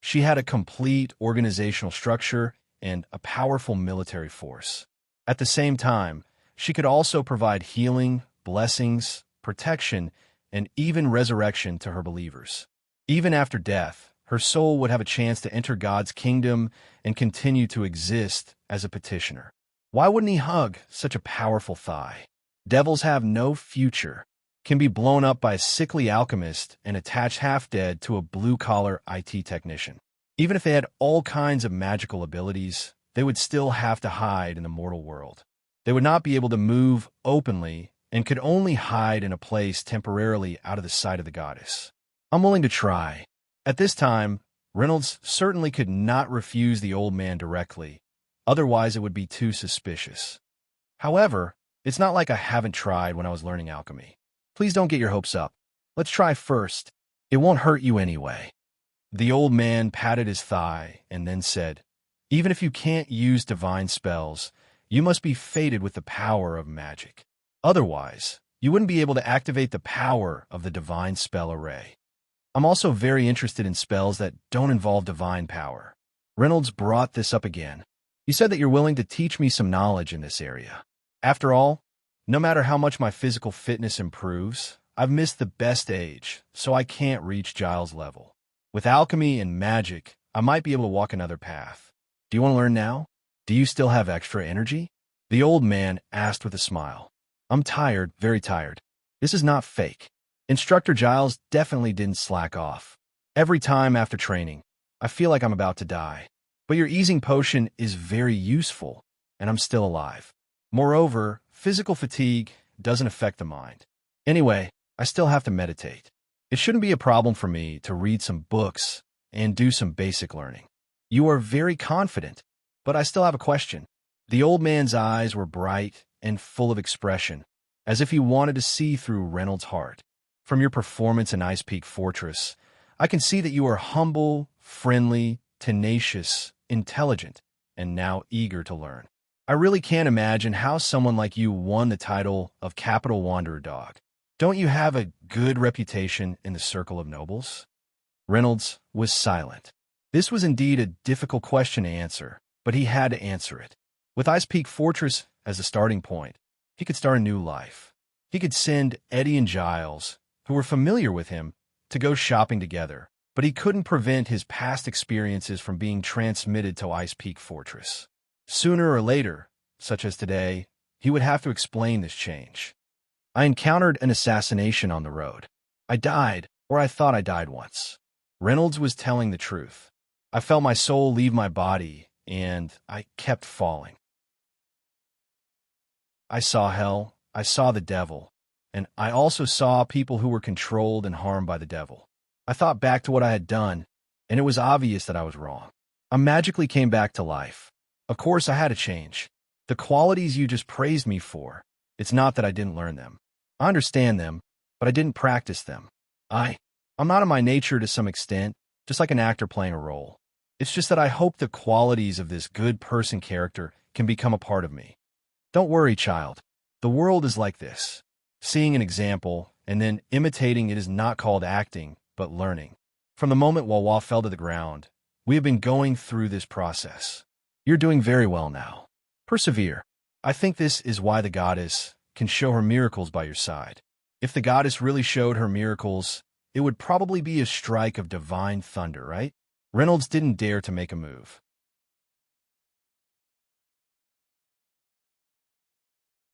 She had a complete organizational structure and a powerful military force. At the same time, she could also provide healing, blessings, protection, and even resurrection to her believers. Even after death, her soul would have a chance to enter God's kingdom and continue to exist as a petitioner. Why wouldn't he hug such a powerful thigh? Devils have no future, can be blown up by a sickly alchemist and attached half-dead to a blue-collar IT technician. Even if they had all kinds of magical abilities, they would still have to hide in the mortal world. They would not be able to move openly and could only hide in a place temporarily out of the sight of the goddess. I'm willing to try. At this time, Reynolds certainly could not refuse the old man directly, otherwise it would be too suspicious. However, it's not like I haven't tried when I was learning alchemy. Please don't get your hopes up. Let's try first. It won't hurt you anyway. The old man patted his thigh and then said, even if you can't use divine spells, you must be fated with the power of magic. Otherwise, you wouldn't be able to activate the power of the divine spell array. I'm also very interested in spells that don't involve divine power. Reynolds brought this up again. You said that you're willing to teach me some knowledge in this area. After all, no matter how much my physical fitness improves, I've missed the best age, so I can't reach Giles' level. With alchemy and magic, I might be able to walk another path. Do you want to learn now? Do you still have extra energy? The old man asked with a smile. I'm tired, very tired. This is not fake. Instructor Giles definitely didn't slack off. Every time after training, I feel like I'm about to die. But your easing potion is very useful, and I'm still alive. Moreover, physical fatigue doesn't affect the mind. Anyway, I still have to meditate. It shouldn't be a problem for me to read some books and do some basic learning. You are very confident, but I still have a question. The old man's eyes were bright and full of expression, as if he wanted to see through Reynolds' heart. From your performance in Ice Peak Fortress, I can see that you are humble, friendly, tenacious, intelligent, and now eager to learn. I really can't imagine how someone like you won the title of Capital Wanderer Dog. Don't you have a good reputation in the circle of nobles? Reynolds was silent. This was indeed a difficult question to answer, but he had to answer it. With Ice Peak Fortress as a starting point, he could start a new life. He could send Eddie and Giles, who were familiar with him, to go shopping together, but he couldn't prevent his past experiences from being transmitted to Ice Peak Fortress. Sooner or later, such as today, he would have to explain this change. I encountered an assassination on the road. I died, or I thought I died once. Reynolds was telling the truth. I felt my soul leave my body, and I kept falling. I saw hell, I saw the devil, and I also saw people who were controlled and harmed by the devil. I thought back to what I had done, and it was obvious that I was wrong. I magically came back to life. Of course, I had to change. The qualities you just praised me for, it's not that I didn't learn them. I understand them, but I didn't practice them. I'm not in my nature to some extent, just like an actor playing a role. It's just that I hope the qualities of this good person character can become a part of me. Don't worry, child. The world is like this. Seeing an example and then imitating it is not called acting, but learning. From the moment Wawa fell to the ground, we have been going through this process. You're doing very well now. Persevere. I think this is why the goddess can show her miracles by your side. If the goddess really showed her miracles, it would probably be a strike of divine thunder, right? Reynolds didn't dare to make a move.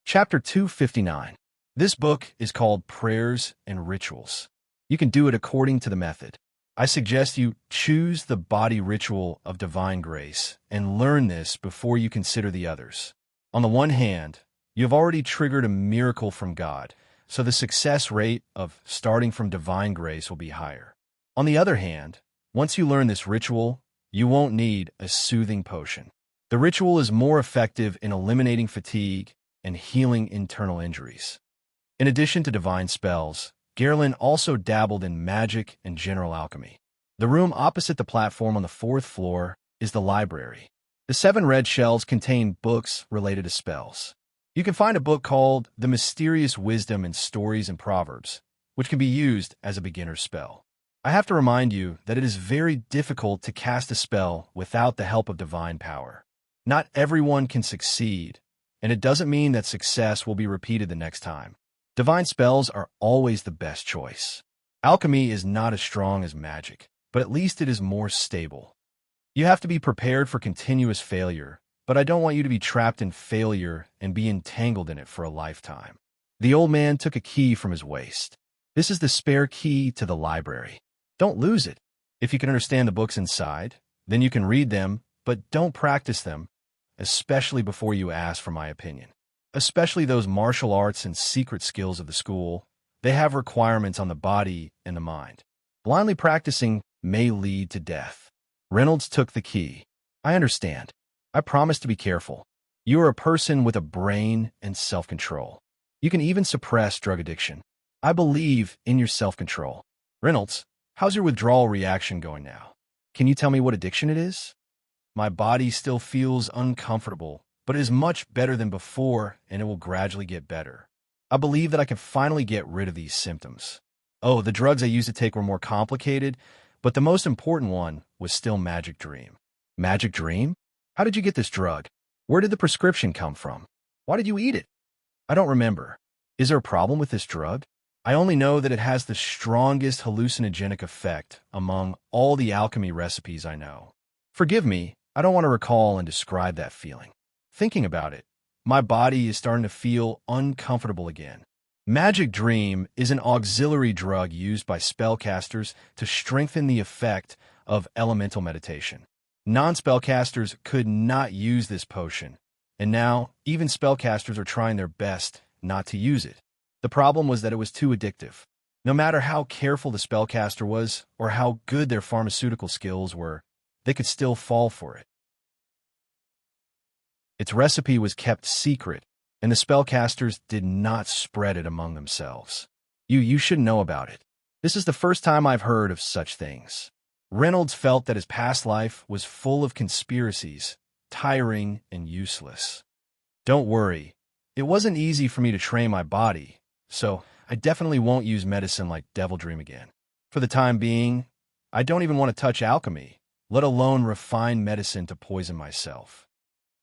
Chapter 259. This book is called Prayers and Rituals. You can do it according to the method. I suggest you choose the body ritual of divine grace and learn this before you consider the others. On the one hand, you have already triggered a miracle from God, so the success rate of starting from divine grace will be higher. On the other hand, once you learn this ritual, you won't need a soothing potion. The ritual is more effective in eliminating fatigue and healing internal injuries. In addition to divine spells, Gerlin also dabbled in magic and general alchemy. The room opposite the platform on the 4th floor is the library. The 7 red shelves contain books related to spells. You can find a book called The Mysterious Wisdom in Stories and Proverbs, which can be used as a beginner's spell. I have to remind you that it is very difficult to cast a spell without the help of divine power. Not everyone can succeed, and it doesn't mean that success will be repeated the next time. Divine spells are always the best choice. Alchemy is not as strong as magic, but at least it is more stable. You have to be prepared for continuous failure, but I don't want you to be trapped in failure and be entangled in it for a lifetime. The old man took a key from his waist. This is the spare key to the library. Don't lose it. If you can understand the books inside, then you can read them, but don't practice them, especially before you ask for my opinion. Especially those martial arts and secret skills of the school, they have requirements on the body and the mind. Blindly practicing may lead to death. Reynolds took the key. I understand. I promise to be careful. You are a person with a brain and self-control. You can even suppress drug addiction. I believe in your self-control. Reynolds, how's your withdrawal reaction going now? Can you tell me what addiction it is? My body still feels uncomfortable, but it is much better than before, and it will gradually get better. I believe that I can finally get rid of these symptoms. Oh, the drugs I used to take were more complicated, but the most important one was still Magic Dream. Magic Dream? How did you get this drug? Where did the prescription come from? Why did you eat it? I don't remember. Is there a problem with this drug? I only know that it has the strongest hallucinogenic effect among all the alchemy recipes I know. Forgive me, I don't want to recall and describe that feeling. Thinking about it, my body is starting to feel uncomfortable again. Magic Dream is an auxiliary drug used by spellcasters to strengthen the effect of elemental meditation. Non-spellcasters could not use this potion, and now even spellcasters are trying their best not to use it. The problem was that it was too addictive. No matter how careful the spellcaster was or how good their pharmaceutical skills were, they could still fall for it. Its recipe was kept secret, and the spellcasters did not spread it among themselves. You should know about it. This is the first time I've heard of such things. Reynolds felt that his past life was full of conspiracies, tiring and useless. Don't worry, it wasn't easy for me to train my body, so I definitely won't use medicine like Devil Dream again. For the time being, I don't even want to touch alchemy, let alone refined medicine to poison myself.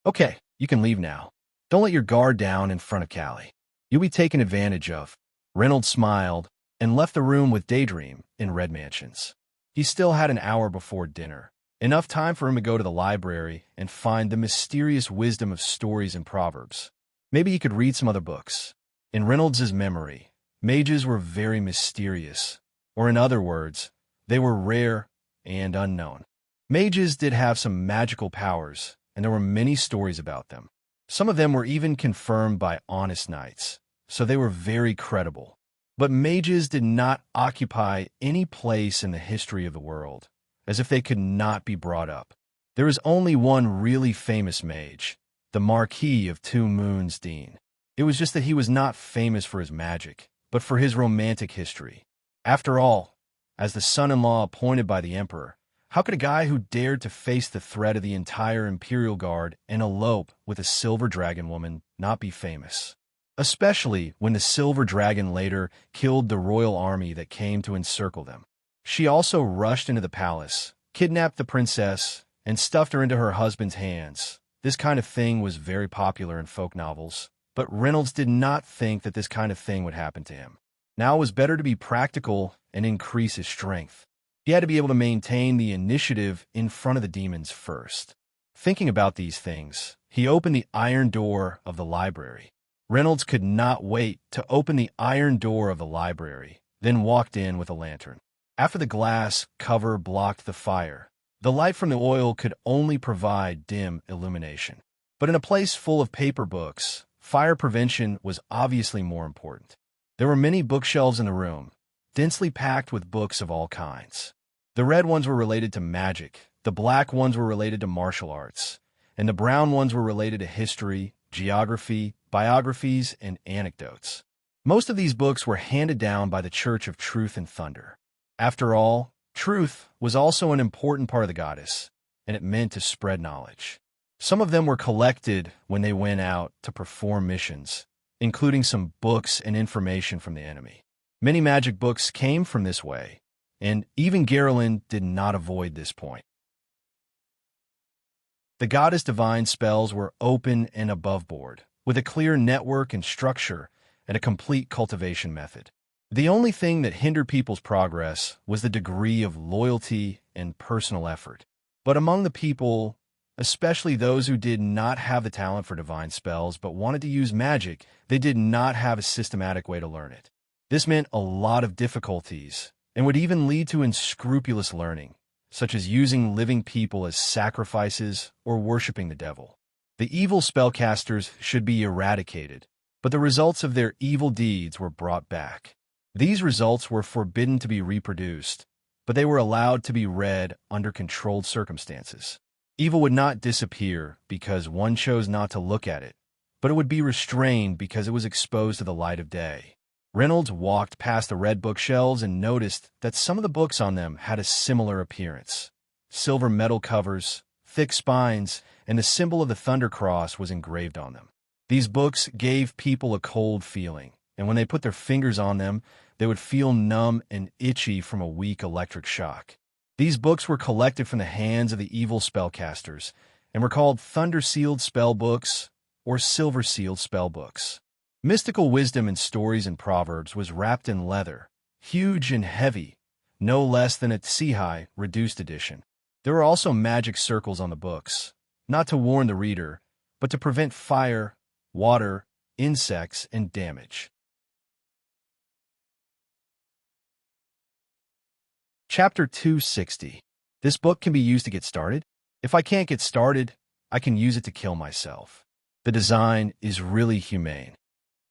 Okay, you can leave now. Don't let your guard down in front of Callie. You'll be taken advantage of. Reynolds smiled and left the room with Daydream in Red Mansions. He still had an hour before dinner, enough time for him to go to the library and find the mysterious wisdom of stories and proverbs. Maybe he could read some other books. In Reynolds's memory, mages were very mysterious, or in other words, they were rare and unknown. Mages did have some magical powers, and there were many stories about them. Some of them were even confirmed by honest knights, so they were very credible. But mages did not occupy any place in the history of the world, as if they could not be brought up. There is only one really famous mage, the Marquis of Two Moons Dean. It was just that he was not famous for his magic, but for his romantic history. After all, as the son-in-law appointed by the emperor, how could a guy who dared to face the threat of the entire Imperial Guard and elope with a silver dragon woman not be famous? Especially when the silver dragon later killed the royal army that came to encircle them. She also rushed into the palace, kidnapped the princess, and stuffed her into her husband's hands. This kind of thing was very popular in folk novels, but Reynolds did not think that this kind of thing would happen to him. Now it was better to be practical and increase his strength. He had to be able to maintain the initiative in front of the demons first. Thinking about these things, he opened the iron door of the library. Reynolds could not wait to open the iron door of the library, then walked in with a lantern. After the glass cover blocked the fire, the light from the oil could only provide dim illumination. But in a place full of paper books, fire prevention was obviously more important. There were many bookshelves in the room, densely packed with books of all kinds. The red ones were related to magic, the black ones were related to martial arts, and the brown ones were related to history, geography, biographies, and anecdotes. Most of these books were handed down by the Church of Truth and Thunder. After all, truth was also an important part of the goddess, and it meant to spread knowledge. Some of them were collected when they went out to perform missions, including some books and information from the enemy. Many magic books came from this way, and even Geraldine did not avoid this point. The goddess' divine spells were open and above board, with a clear network and structure and a complete cultivation method. The only thing that hindered people's progress was the degree of loyalty and personal effort. But among the people, especially those who did not have the talent for divine spells but wanted to use magic, they did not have a systematic way to learn it. This meant a lot of difficulties and would even lead to unscrupulous learning, such as using living people as sacrifices or worshiping the devil. The evil spellcasters should be eradicated, but the results of their evil deeds were brought back. These results were forbidden to be reproduced, but they were allowed to be read under controlled circumstances. Evil would not disappear because one chose not to look at it, but it would be restrained because it was exposed to the light of day. Reynolds walked past the red bookshelves and noticed that some of the books on them had a similar appearance. Silver metal covers, thick spines, and the symbol of the Thunder Cross was engraved on them. These books gave people a cold feeling, and when they put their fingers on them, they would feel numb and itchy from a weak electric shock. These books were collected from the hands of the evil spellcasters and were called thunder-sealed spell books or silver-sealed spell books. Mystical wisdom in stories and proverbs was wrapped in leather, huge and heavy, no less than a Tsihai reduced edition. There were also magic circles on the books, not to warn the reader, but to prevent fire, water, insects, and damage. Chapter 260. This book can be used to get started. If I can't get started, I can use it to kill myself. The design is really humane.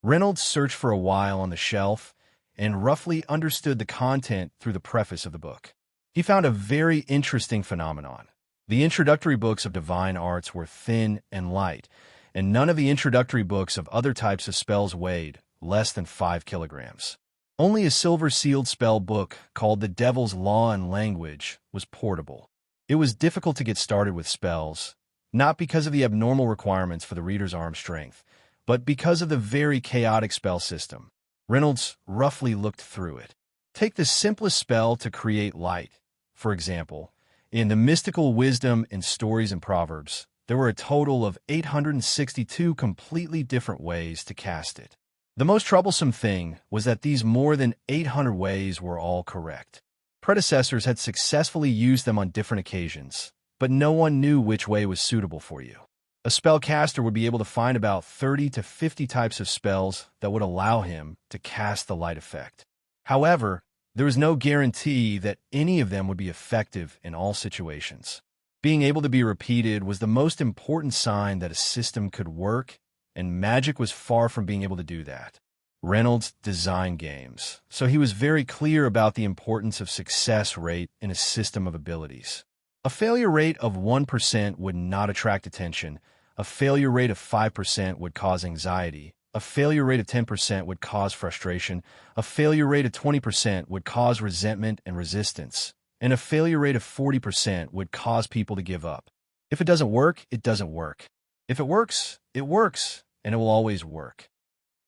Reynolds searched for a while on the shelf and roughly understood the content through the preface of the book. He found a very interesting phenomenon. The introductory books of divine arts were thin and light, and none of the introductory books of other types of spells weighed less than 5 kilograms. Only a silver-sealed spell book called The Devil's Law and Language was portable. It was difficult to get started with spells, not because of the abnormal requirements for the reader's arm strength, but because of the very chaotic spell system. Reynolds roughly looked through it. Take the simplest spell to create light, for example, In the mystical wisdom and stories and proverbs, there were a total of 862 completely different ways to cast it. The most troublesome thing was that these more than 800 ways were all correct. Predecessors had successfully used them on different occasions, but no one knew which way was suitable for you. A spellcaster would be able to find about 30 to 50 types of spells that would allow him to cast the light effect. However, there was no guarantee that any of them would be effective in all situations. Being able to be repeated was the most important sign that a system could work, and magic was far from being able to do that. Reynolds designed games, so he was very clear about the importance of success rate in a system of abilities. A failure rate of 1% would not attract attention. A failure rate of 5% would cause anxiety. A failure rate of 10% would cause frustration. A failure rate of 20% would cause resentment and resistance. And a failure rate of 40% would cause people to give up. If it doesn't work, it doesn't work. If it works, and it will always work.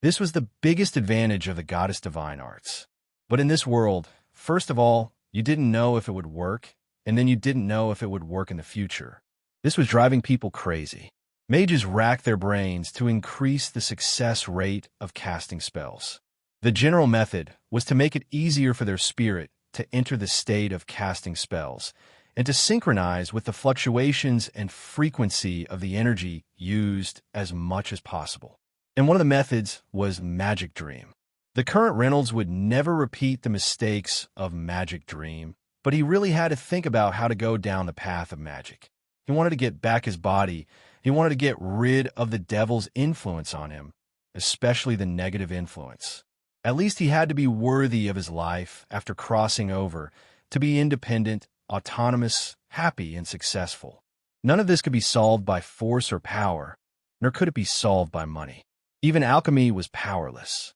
This was the biggest advantage of the goddess divine arts. But in this world, first of all, you didn't know if it would work, and then you didn't know if it would work in the future. This was driving people crazy. Mages racked their brains to increase the success rate of casting spells. The general method was to make it easier for their spirit to enter the state of casting spells and to synchronize with the fluctuations and frequency of the energy used as much as possible. And one of the methods was Magic Dream. The current Reynolds would never repeat the mistakes of Magic Dream, but he really had to think about how to go down the path of magic. He wanted to get back his body. He wanted to get rid of the devil's influence on him, especially the negative influence. At least he had to be worthy of his life after crossing over, to be independent, autonomous, happy, and successful. None of this could be solved by force or power, nor could it be solved by money. Even alchemy was powerless.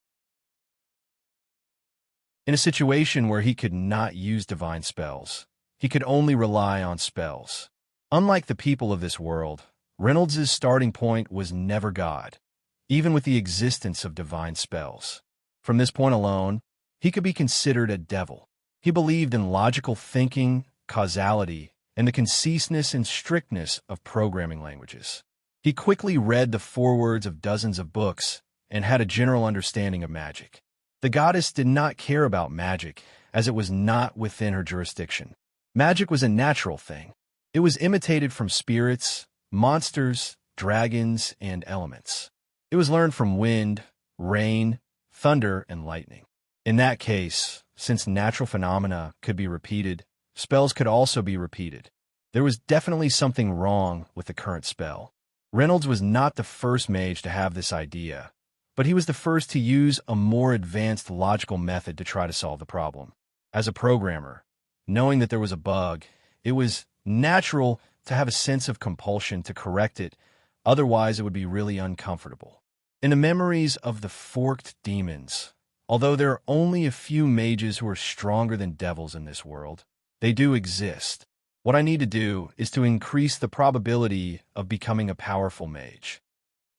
In a situation where he could not use divine spells, he could only rely on spells. Unlike the people of this world, Reynolds's starting point was never God, even with the existence of divine spells. From this point alone, he could be considered a devil. He believed in logical thinking, causality, and the conciseness and strictness of programming languages. He quickly read the forewords of dozens of books and had a general understanding of magic. The goddess did not care about magic, as it was not within her jurisdiction. Magic was a natural thing. It was imitated from spirits, monsters, dragons, and elements. It was learned from wind, rain, thunder, and lightning. In that case, since natural phenomena could be repeated, spells could also be repeated. There was definitely something wrong with the current spell. Reynolds was not the first mage to have this idea, but he was the first to use a more advanced logical method to try to solve the problem. As a programmer, knowing that there was a bug, it was natural to have a sense of compulsion to correct it, otherwise it would be really uncomfortable. In the memories of the forked demons, although there are only a few mages who are stronger than devils in this world, they do exist. What I need to do is to increase the probability of becoming a powerful mage.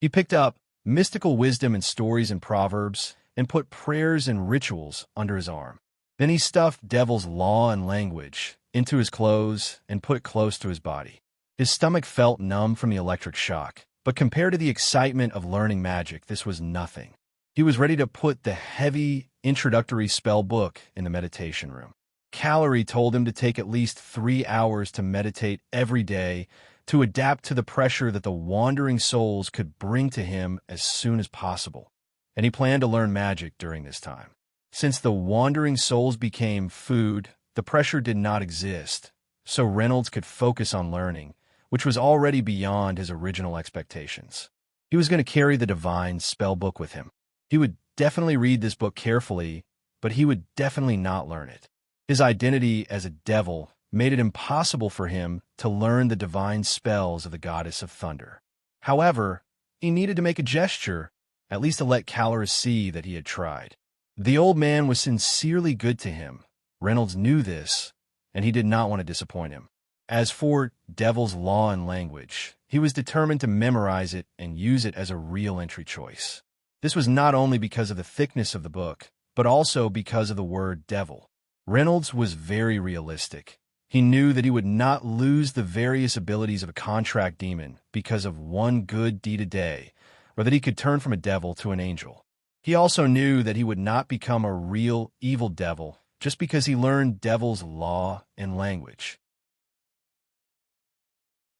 He picked up mystical wisdom and stories and proverbs and put prayers and rituals under his arm. Then he stuffed devil's law and language into his clothes and put it close to his body. His stomach felt numb from the electric shock, but compared to the excitement of learning magic, this was nothing. He was ready to put the heavy introductory spell book in the meditation room. Calorie told him to take at least 3 hours to meditate every day to adapt to the pressure that the wandering souls could bring to him as soon as possible. And he planned to learn magic during this time. Since the wandering souls became food, the pressure did not exist, so Reynolds could focus on learning, which was already beyond his original expectations. He was going to carry the divine spell book with him. He would definitely read this book carefully, but he would definitely not learn it. His identity as a devil made it impossible for him to learn the divine spells of the goddess of thunder. However, he needed to make a gesture, at least to let Caloris see that he had tried. The old man was sincerely good to him. Reynolds knew this, and he did not want to disappoint him. As for devil's law and language, he was determined to memorize it and use it as a real entry choice. This was not only because of the thickness of the book, but also because of the word devil. Reynolds was very realistic. He knew that he would not lose the various abilities of a contract demon because of one good deed a day, or that he could turn from a devil to an angel. He also knew that he would not become a real evil devil just because he learned devil's law and language.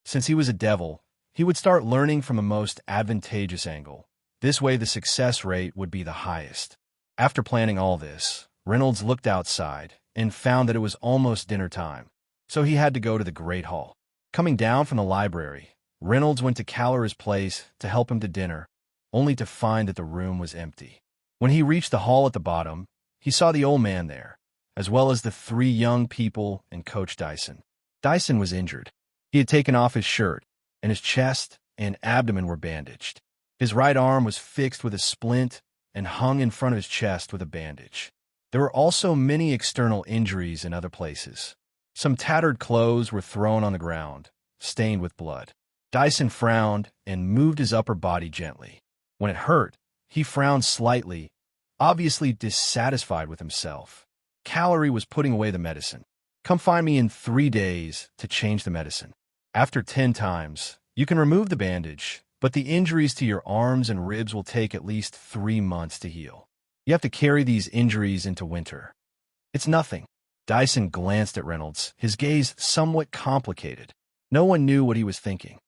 Since he was a devil, he would start learning from the most advantageous angle. This way the success rate would be the highest. After planning all this, Reynolds looked outside and found that it was almost dinner time, so he had to go to the Great Hall. Coming down from the library, Reynolds went to Callera's place to help him to dinner, only to find that the room was empty. When he reached the hall at the bottom, he saw the old man there, as well as the 3 young people and Coach Dyson. Dyson was injured. He had taken off his shirt, and his chest and abdomen were bandaged. His right arm was fixed with a splint and hung in front of his chest with a bandage. There were also many external injuries in other places. Some tattered clothes were thrown on the ground, stained with blood. Dyson frowned and moved his upper body gently. When it hurt, he frowned slightly, obviously dissatisfied with himself. Callera was putting away the medicine. Come find me in 3 days to change the medicine. After 10 times, you can remove the bandage, but the injuries to your arms and ribs will take at least 3 months to heal. You have to carry these injuries into winter. It's nothing. Dyson glanced at Reynolds, his gaze somewhat complicated. No one knew what he was thinking.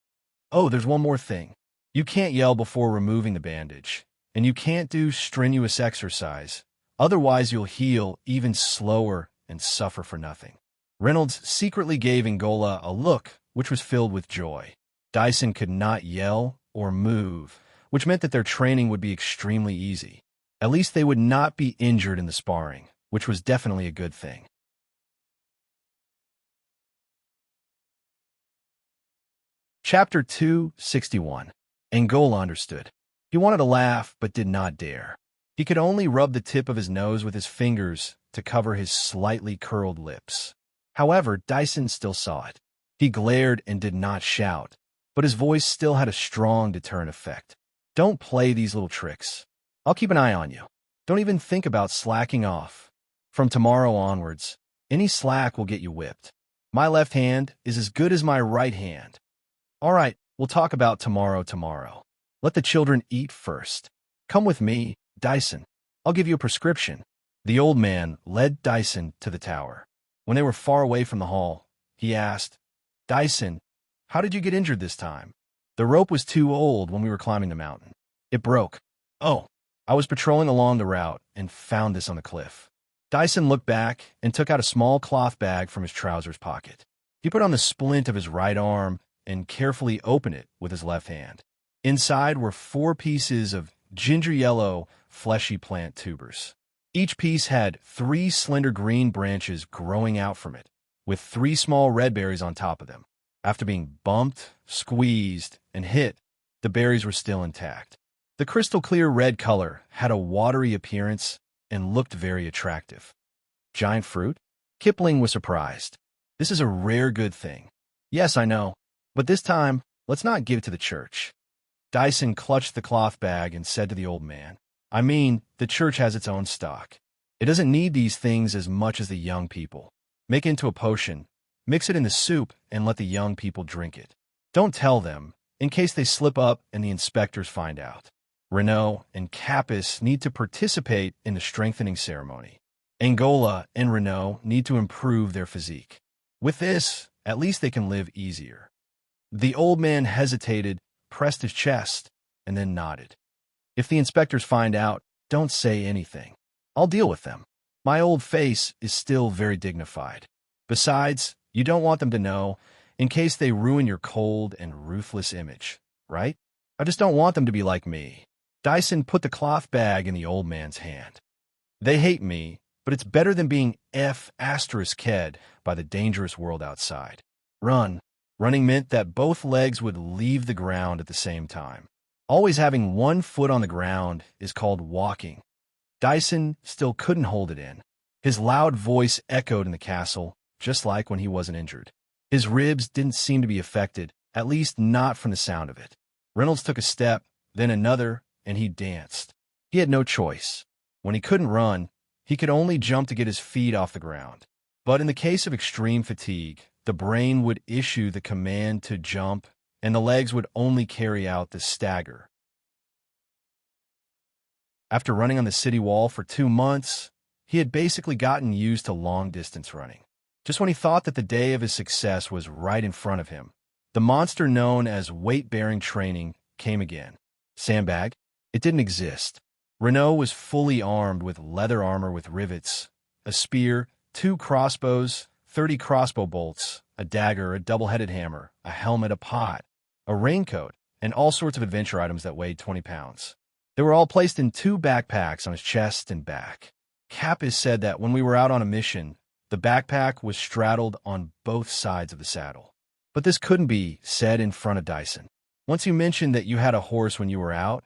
Oh, there's one more thing. You can't yell before removing the bandage, and you can't do strenuous exercise. Otherwise, you'll heal even slower and suffer for nothing. Reynolds secretly gave Angola a look which was filled with joy. Dyson could not yell or move, which meant that their training would be extremely easy. At least they would not be injured in the sparring, which was definitely a good thing. Chapter 261. Angola understood. He wanted to laugh, but did not dare. He could only rub the tip of his nose with his fingers to cover his slightly curled lips. However, Dyson still saw it. He glared and did not shout, but his voice still had a strong deterrent effect. Don't play these little tricks. I'll keep an eye on you. Don't even think about slacking off. From tomorrow onwards, any slack will get you whipped. My left hand is as good as my right hand. All right, we'll talk about tomorrow. Let the children eat first. Come with me, Dyson. I'll give you a prescription. The old man led Dyson to the tower. When they were far away from the hall, he asked, Dyson, how did you get injured this time? The rope was too old when we were climbing the mountain. It broke. Oh, I was patrolling along the route and found this on the cliff. Dyson looked back and took out a small cloth bag from his trousers pocket. He put on the splint of his right arm and carefully opened it with his left hand. Inside were 4 pieces of ginger yellow, fleshy plant tubers. Each piece had 3 slender green branches growing out from it, with 3 small red berries on top of them. After being bumped, squeezed, and hit, the berries were still intact. The crystal-clear red color had a watery appearance and looked very attractive. Giant fruit? Kipling was surprised. This is a rare good thing. Yes, I know, but this time, let's not give it to the church. Dyson clutched the cloth bag and said to the old man, I mean, the church has its own stock. It doesn't need these things as much as the young people. Make it into a potion, mix it in the soup, and let the young people drink it. Don't tell them, in case they slip up and the inspectors find out. Renault and Capus need to participate in the strengthening ceremony. Angola and Renault need to improve their physique. With this, at least they can live easier. The old man hesitated, pressed his chest, and then nodded. If the inspectors find out, don't say anything. I'll deal with them. My old face is still very dignified. Besides, you don't want them to know, in case they ruin your cold and ruthless image, right? I just don't want them to be like me. Dyson put the cloth bag in the old man's hand. They hate me, but it's better than being F***ed by the dangerous world outside. Run. Running meant that both legs would leave the ground at the same time. Always having one foot on the ground is called walking. Dyson still couldn't hold it in. His loud voice echoed in the castle, just like when he wasn't injured. His ribs didn't seem to be affected, at least not from the sound of it. Reynolds took a step, then another, and he danced. He had no choice. When he couldn't run, he could only jump to get his feet off the ground. But in the case of extreme fatigue, the brain would issue the command to jump, and the legs would only carry out the stagger. After running on the city wall for 2 months, he had basically gotten used to long-distance running. Just when he thought that the day of his success was right in front of him, the monster known as weight-bearing training came again. Sandbag? It didn't exist. Renault was fully armed with leather armor with rivets, a spear, 2 crossbows, 30 crossbow bolts, a dagger, a double-headed hammer, a helmet, a pot, a raincoat, and all sorts of adventure items that weighed 20 pounds. They were all placed in 2 backpacks on his chest and back. Capis said that when we were out on a mission, the backpack was straddled on both sides of the saddle. But this couldn't be said in front of Dyson. Once you mentioned that you had a horse when you were out,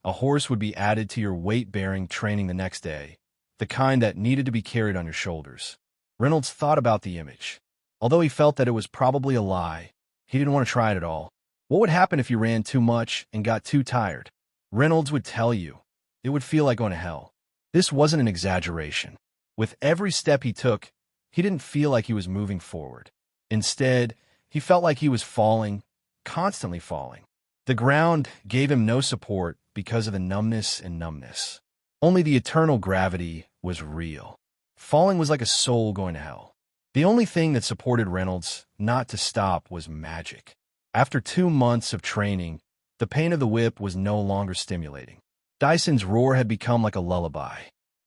a horse would be added to your weight-bearing training the next day, the kind that needed to be carried on your shoulders. Reynolds thought about the image. Although he felt that it was probably a lie, he didn't want to try it at all. What would happen if you ran too much and got too tired? Reynolds would tell you. It would feel like going to hell. This wasn't an exaggeration. With every step he took, he didn't feel like he was moving forward. Instead, he felt like he was falling, constantly falling. The ground gave him no support because of the numbness. Only the eternal gravity was real. Falling was like a soul going to hell. The only thing that supported Reynolds not to stop was magic. After 2 months of training, the pain of the whip was no longer stimulating. Dyson's roar had become like a lullaby.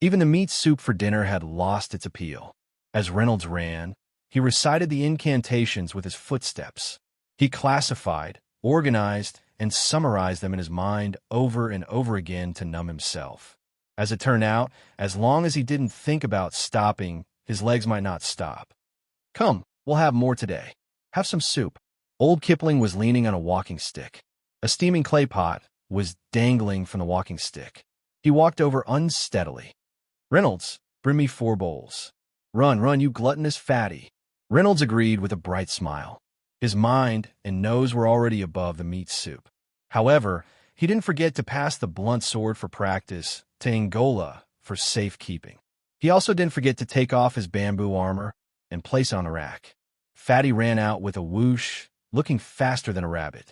Even the meat soup for dinner had lost its appeal. As Reynolds ran, he recited the incantations with his footsteps. He classified, organized, and summarized them in his mind over and over again to numb himself. As it turned out, as long as he didn't think about stopping, his legs might not stop. Come, we'll have more today. Have some soup. Old Kipling was leaning on a walking stick. A steaming clay pot was dangling from the walking stick. He walked over unsteadily. Reynolds, bring me 4 bowls. Run, you gluttonous fatty. Reynolds agreed with a bright smile. His mind and nose were already above the meat soup. However, he didn't forget to pass the blunt sword for practice to Angola for safekeeping. He also didn't forget to take off his bamboo armor and place on a rack. Fatty ran out with a whoosh, looking faster than a rabbit.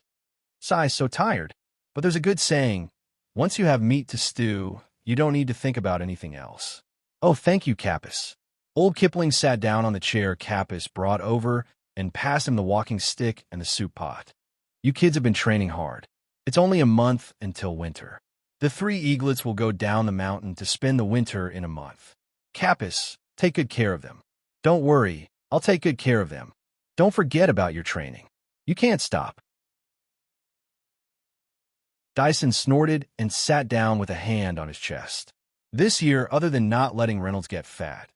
Sigh's so tired. But there's a good saying, once you have meat to stew, you don't need to think about anything else. Oh, thank you, Capis. Old Kipling sat down on the chair Capis brought over and passed him the walking stick and the soup pot. You kids have been training hard. It's only a month until winter. The 3 eaglets will go down the mountain to spend the winter in a month. Capis, take good care of them. Don't worry, I'll take good care of them. Don't forget about your training. You can't stop. Dyson snorted and sat down with a hand on his chest. This year, other than not letting Reynolds get fat,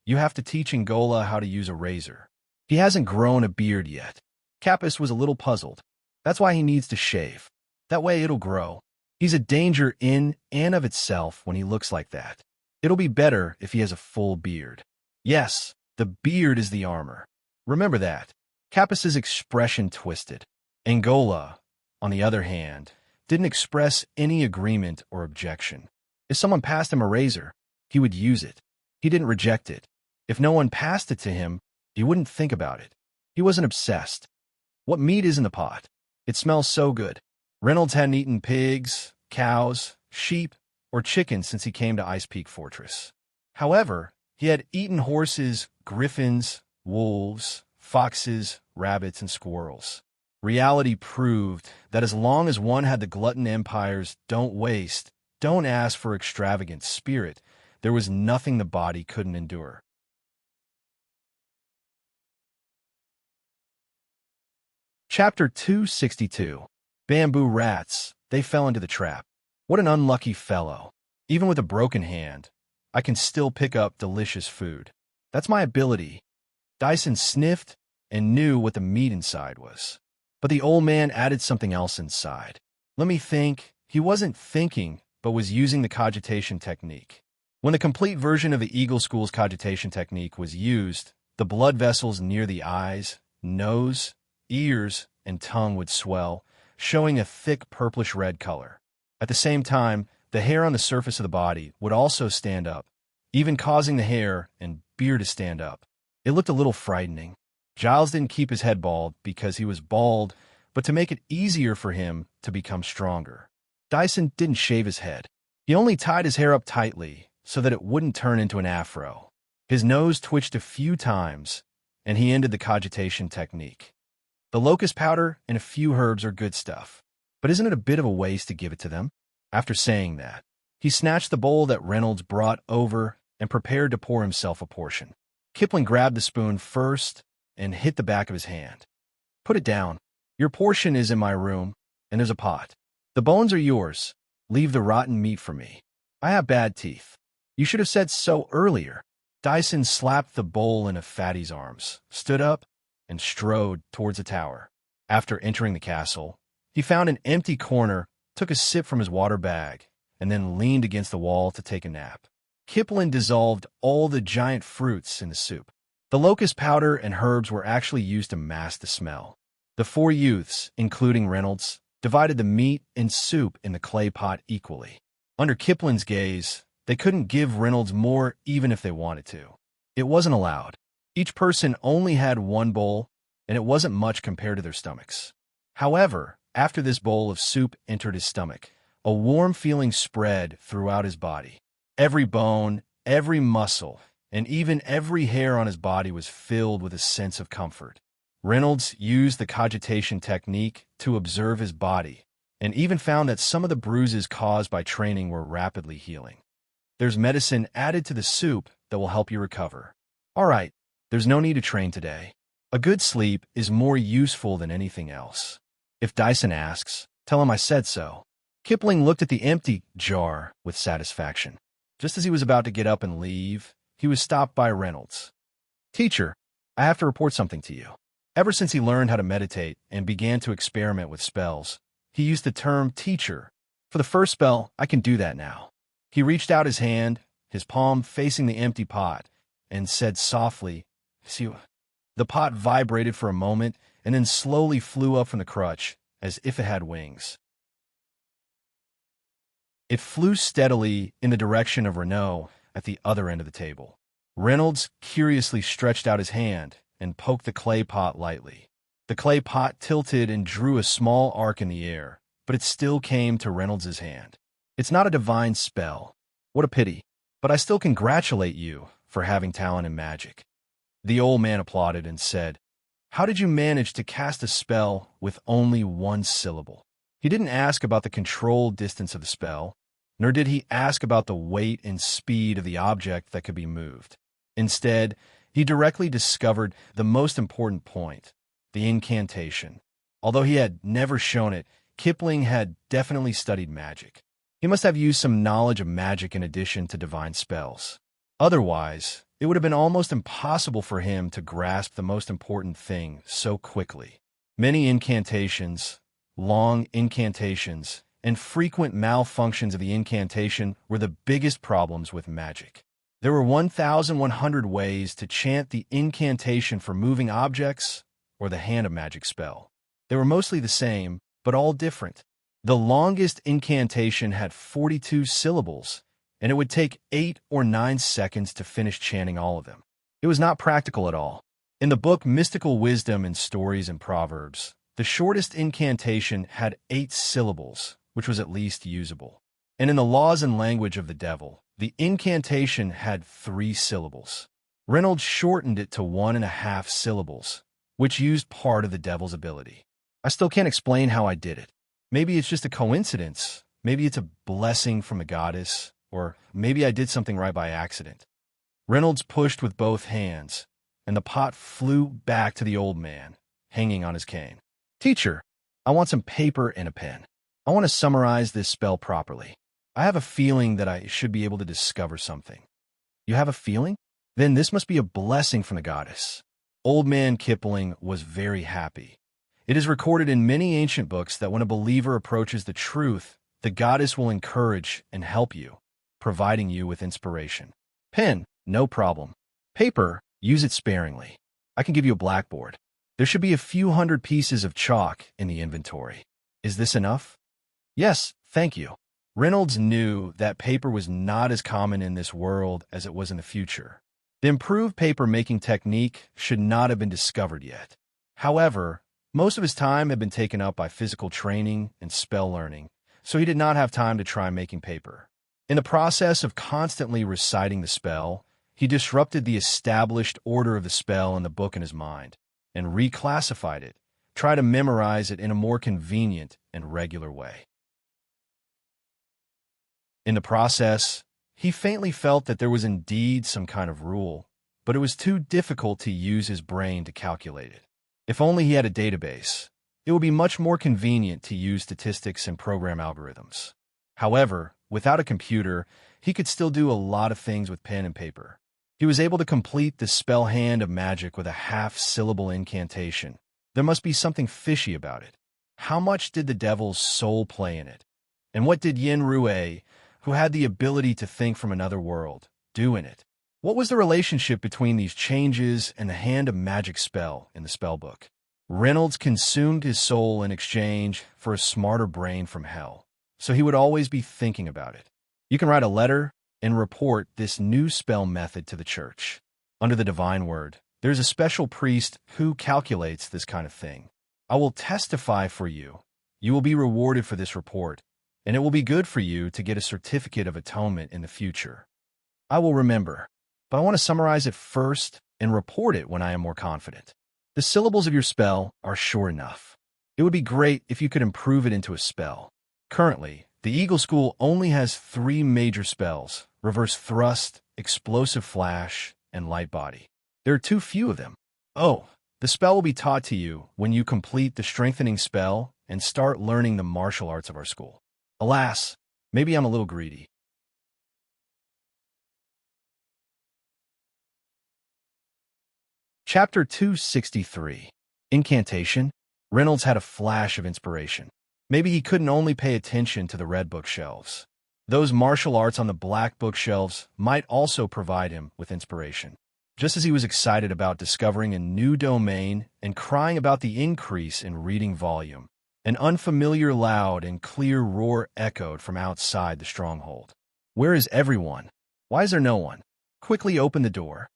you have to teach Angola how to use a razor. He hasn't grown a beard yet. Capis was a little puzzled. That's why he needs to shave. That way it'll grow. He's a danger in and of itself when he looks like that. It'll be better if he has a full beard. Yes, the beard is the armor. Remember that. Capis's expression twisted. Angola, on the other hand, didn't express any agreement or objection. If someone passed him a razor, he would use it. He didn't reject it. If no one passed it to him, he wouldn't think about it. He wasn't obsessed. What meat is in the pot? It smells so good. Reynolds hadn't eaten pigs, cows, sheep, or chickens since he came to Ice Peak Fortress. However, he had eaten horses, griffins, wolves, foxes, rabbits, and squirrels. Reality proved that as long as one had the glutton empire's don't waste, don't ask for extravagant spirit, there was nothing the body couldn't endure. Chapter 262. Bamboo rats. They fell into the trap. What an unlucky fellow. Even with a broken hand, I can still pick up delicious food. That's my ability. Dyson sniffed and knew what the meat inside was. But the old man added something else inside. Let me think. He wasn't thinking, but was using the cogitation technique. When the complete version of the Eagle School's cogitation technique was used, the blood vessels near the eyes, nose, ears, and tongue would swell, showing a thick purplish-red color. At the same time, the hair on the surface of the body would also stand up, even causing the hair and beard to stand up. It looked a little frightening. Giles didn't keep his head bald because he was bald, but to make it easier for him to become stronger. Dyson didn't shave his head. He only tied his hair up tightly so that it wouldn't turn into an afro. His nose twitched a few times, and he ended the cogitation technique. The locust powder and a few herbs are good stuff, but isn't it a bit of a waste to give it to them? After saying that, he snatched the bowl that Reynolds brought over and prepared to pour himself a portion. Kipling grabbed the spoon first and hit the back of his hand. "Put it down. Your portion is in my room, and there's a pot. The bones are yours. Leave the rotten meat for me. I have bad teeth. You should have said so earlier." Dyson slapped the bowl into Fatty's arms, stood up, and strode towards the tower. After entering the castle, he found an empty corner, took a sip from his water bag, and then leaned against the wall to take a nap. Kipling dissolved all the giant fruits in the soup. The locust powder and herbs were actually used to mask the smell. The four youths, including Reynolds, divided the meat and soup in the clay pot equally. Under Kipling's gaze, they couldn't give Reynolds more even if they wanted to. It wasn't allowed. Each person only had one bowl, and it wasn't much compared to their stomachs. However, after this bowl of soup entered his stomach, a warm feeling spread throughout his body. Every bone, every muscle, and even every hair on his body was filled with a sense of comfort. Reynolds used the cogitation technique to observe his body, and even found that some of the bruises caused by training were rapidly healing. There's medicine added to the soup that will help you recover. All right, there's no need to train today. A good sleep is more useful than anything else. If Dyson asks, tell him I said so. Kipling looked at the empty jar with satisfaction. Just as he was about to get up and leave, he was stopped by Reynolds. "Teacher, I have to report something to you." Ever since he learned how to meditate and began to experiment with spells, he used the term teacher. For the first spell, I can do that now. He reached out his hand, his palm facing the empty pot, and said softly, "See." The pot vibrated for a moment and then slowly flew up from the crutch as if it had wings. It flew steadily in the direction of Renaud at the other end of the table. Reynolds curiously stretched out his hand and poked the clay pot lightly. The clay pot tilted and drew a small arc in the air, but it still came to Reynolds' hand. "It's not a divine spell. What a pity. But I still congratulate you for having talent in magic." The old man applauded and said, "How did you manage to cast a spell with only one syllable?" He didn't ask about the controlled distance of the spell, nor did he ask about the weight and speed of the object that could be moved. Instead, he directly discovered the most important point, the incantation. Although he had never shown it, Kipling had definitely studied magic. He must have used some knowledge of magic in addition to divine spells. Otherwise, it would have been almost impossible for him to grasp the most important thing so quickly. Many incantations, long incantations, and frequent malfunctions of the incantation were the biggest problems with magic. There were 1,100 ways to chant the incantation for moving objects or the hand of magic spell. They were mostly the same, but all different. The longest incantation had 42 syllables, and it would take 8 or 9 seconds to finish chanting all of them. It was not practical at all. In the book Mystical Wisdom in Stories and Proverbs, the shortest incantation had 8 syllables, which was at least usable. And in the Laws and Language of the Devil, the incantation had 3 syllables. Reynolds shortened it to 1.5 syllables, which used part of the devil's ability. I still can't explain how I did it. Maybe it's just a coincidence. Maybe it's a blessing from the goddess, or maybe I did something right by accident. Reynolds pushed with both hands, and the pot flew back to the old man, hanging on his cane. "Teacher, I want some paper and a pen. I want to summarize this spell properly. I have a feeling that I should be able to discover something." "You have a feeling? Then this must be a blessing from the goddess." Old man Kipling was very happy. It is recorded in many ancient books that when a believer approaches the truth, the goddess will encourage and help you, providing you with inspiration. "Pen, no problem. Paper, use it sparingly. I can give you a blackboard. There should be a few hundred pieces of chalk in the inventory. Is this enough?" "Yes, thank you." Reynolds knew that paper was not as common in this world as it was in the future. The improved paper-making technique should not have been discovered yet. However, most of his time had been taken up by physical training and spell learning, so he did not have time to try making paper. In the process of constantly reciting the spell, he disrupted the established order of the spell in the book in his mind, and reclassified it, try to memorize it in a more convenient and regular way. In the process, he faintly felt that there was indeed some kind of rule, but it was too difficult to use his brain to calculate it. If only he had a database, it would be much more convenient to use statistics and program algorithms. However, without a computer, he could still do a lot of things with pen and paper. He was able to complete the spell Hand of Magic with a half-syllable incantation. There must be something fishy about it. How much did the devil's soul play in it? And what did Yin Rue, who had the ability to think from another world, do in it? What was the relationship between these changes and the Hand of Magic spell in the spellbook? Reynolds consumed his soul in exchange for a smarter brain from hell, so he would always be thinking about it. You can write a letter and report this new spell method to the church. Under the divine word, there's a special priest who calculates this kind of thing. I will testify for you. You will be rewarded for this report, and it will be good for you to get a certificate of atonement in the future. I will remember, but I want to summarize it first and report it when I am more confident. The syllables of your spell are short enough. It would be great if you could improve it into a spell. Currently, the Eagle School only has 3 major spells: Reverse Thrust, Explosive Flash, and Light Body. There are too few of them. Oh, the spell will be taught to you when you complete the strengthening spell and start learning the martial arts of our school. Alas, maybe I'm a little greedy. Chapter 263. Incantation. Reynolds had a flash of inspiration. Maybe he couldn't only pay attention to the red bookshelves. Those martial arts on the black bookshelves might also provide him with inspiration. Just as he was excited about discovering a new domain and crying about the increase in reading volume, an unfamiliar loud and clear roar echoed from outside the stronghold. Where is everyone? Why is there no one? Quickly open the door.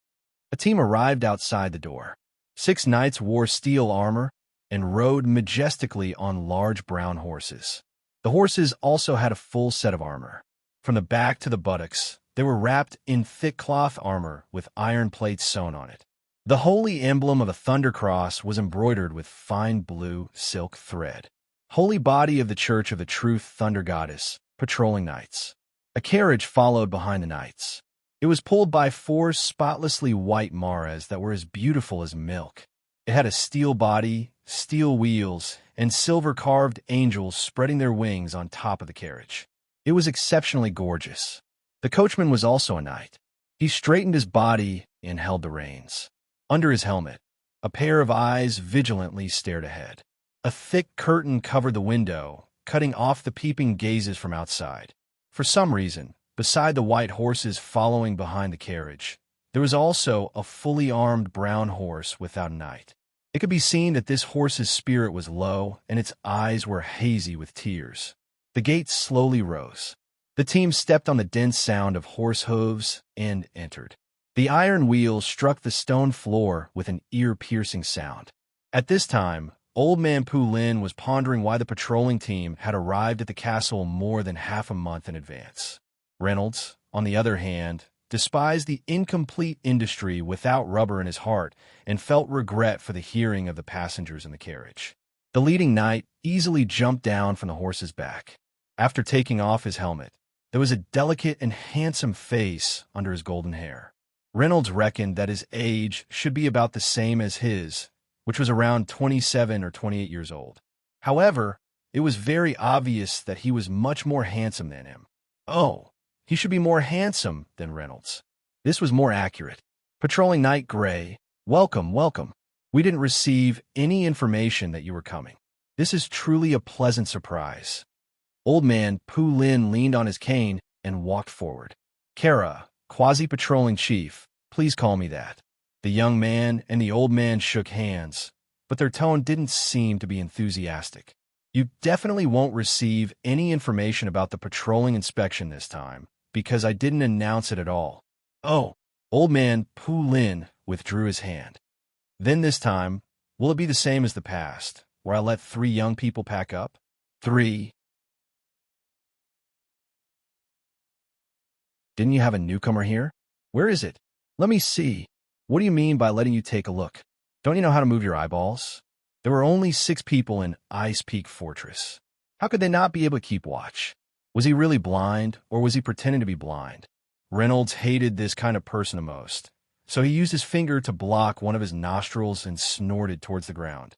A team arrived outside the door. 6 knights wore steel armor and rode majestically on large brown horses. The horses also had a full set of armor. From the back to the buttocks, they were wrapped in thick cloth armor with iron plates sewn on it. The holy emblem of a thunder cross was embroidered with fine blue silk thread. Holy body of the Church of the Truth Thunder Goddess, patrolling knights. A carriage followed behind the knights. It was pulled by 4 spotlessly white maras that were as beautiful as milk. It had a steel body, steel wheels, and silver-carved angels spreading their wings on top of the carriage. It was exceptionally gorgeous. The coachman was also a knight. He straightened his body and held the reins. Under his helmet, a pair of eyes vigilantly stared ahead. A thick curtain covered the window, cutting off the peeping gazes from outside. For some reason, beside the white horses following behind the carriage, there was also a fully armed brown horse without a knight. It could be seen that this horse's spirit was low and its eyes were hazy with tears. The gate slowly rose. The team stepped on the dense sound of horse hooves and entered. The iron wheels struck the stone floor with an ear-piercing sound. At this time, Old Man Pu Lin was pondering why the patrolling team had arrived at the castle more than half a month in advance. Reynolds, on the other hand, despised the incomplete industry without rubber in his heart and felt regret for the hearing of the passengers in the carriage. The leading knight easily jumped down from the horse's back. After taking off his helmet, there was a delicate and handsome face under his golden hair. Reynolds reckoned that his age should be about the same as his, which was around 27 or 28 years old. However, it was very obvious that he was much more handsome than him. Oh, he should be more handsome than Reynolds. This was more accurate. Patrolling Knight Gray, welcome, welcome. We didn't receive any information that you were coming. This is truly a pleasant surprise. Old Man Pu Lin leaned on his cane and walked forward. Kara, quasi-patrolling chief, please call me that. The young man and the old man shook hands, but their tone didn't seem to be enthusiastic. You definitely won't receive any information about the patrolling inspection this time, because I didn't announce it at all. Oh, Old man Pu Lin withdrew his hand. Then this time, will it be the same as the past, where I let 3 young people pack up? 3. Didn't you have a newcomer here? Where is it? Let me see. What do you mean by letting you take a look? Don't you know how to move your eyeballs? There were only 6 people in Ice Peak Fortress. How could they not be able to keep watch? Was he really blind, or was he pretending to be blind? Reynolds hated this kind of person the most, so he used his finger to block one of his nostrils and snorted towards the ground.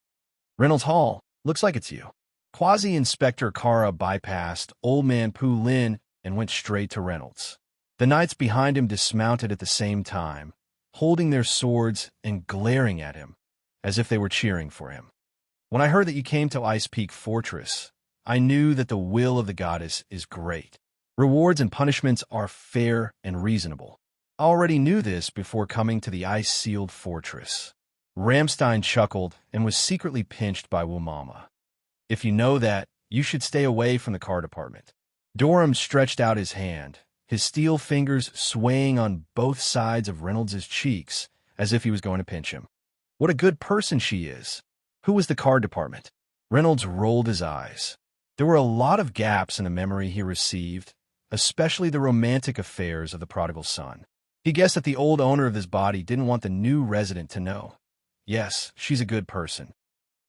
Reynolds Hall, looks like it's you. Quasi-Inspector Kara bypassed Old Man Pu Lin and went straight to Reynolds. The knights behind him dismounted at the same time, holding their swords and glaring at him, as if they were cheering for him. When I heard that you came to Ice Peak Fortress, I knew that the will of the goddess is great. Rewards and punishments are fair and reasonable. I already knew this before coming to the ice-sealed fortress. Ramstein chuckled and was secretly pinched by Wumama. If you know that, you should stay away from the car department. Durham stretched out his hand, his steel fingers swaying on both sides of Reynolds' cheeks, as if he was going to pinch him. What a good person she is. Who was the car department? Reynolds rolled his eyes. There were a lot of gaps in the memory he received, especially the romantic affairs of the prodigal son. He guessed that the old owner of this body didn't want the new resident to know. Yes, she's a good person.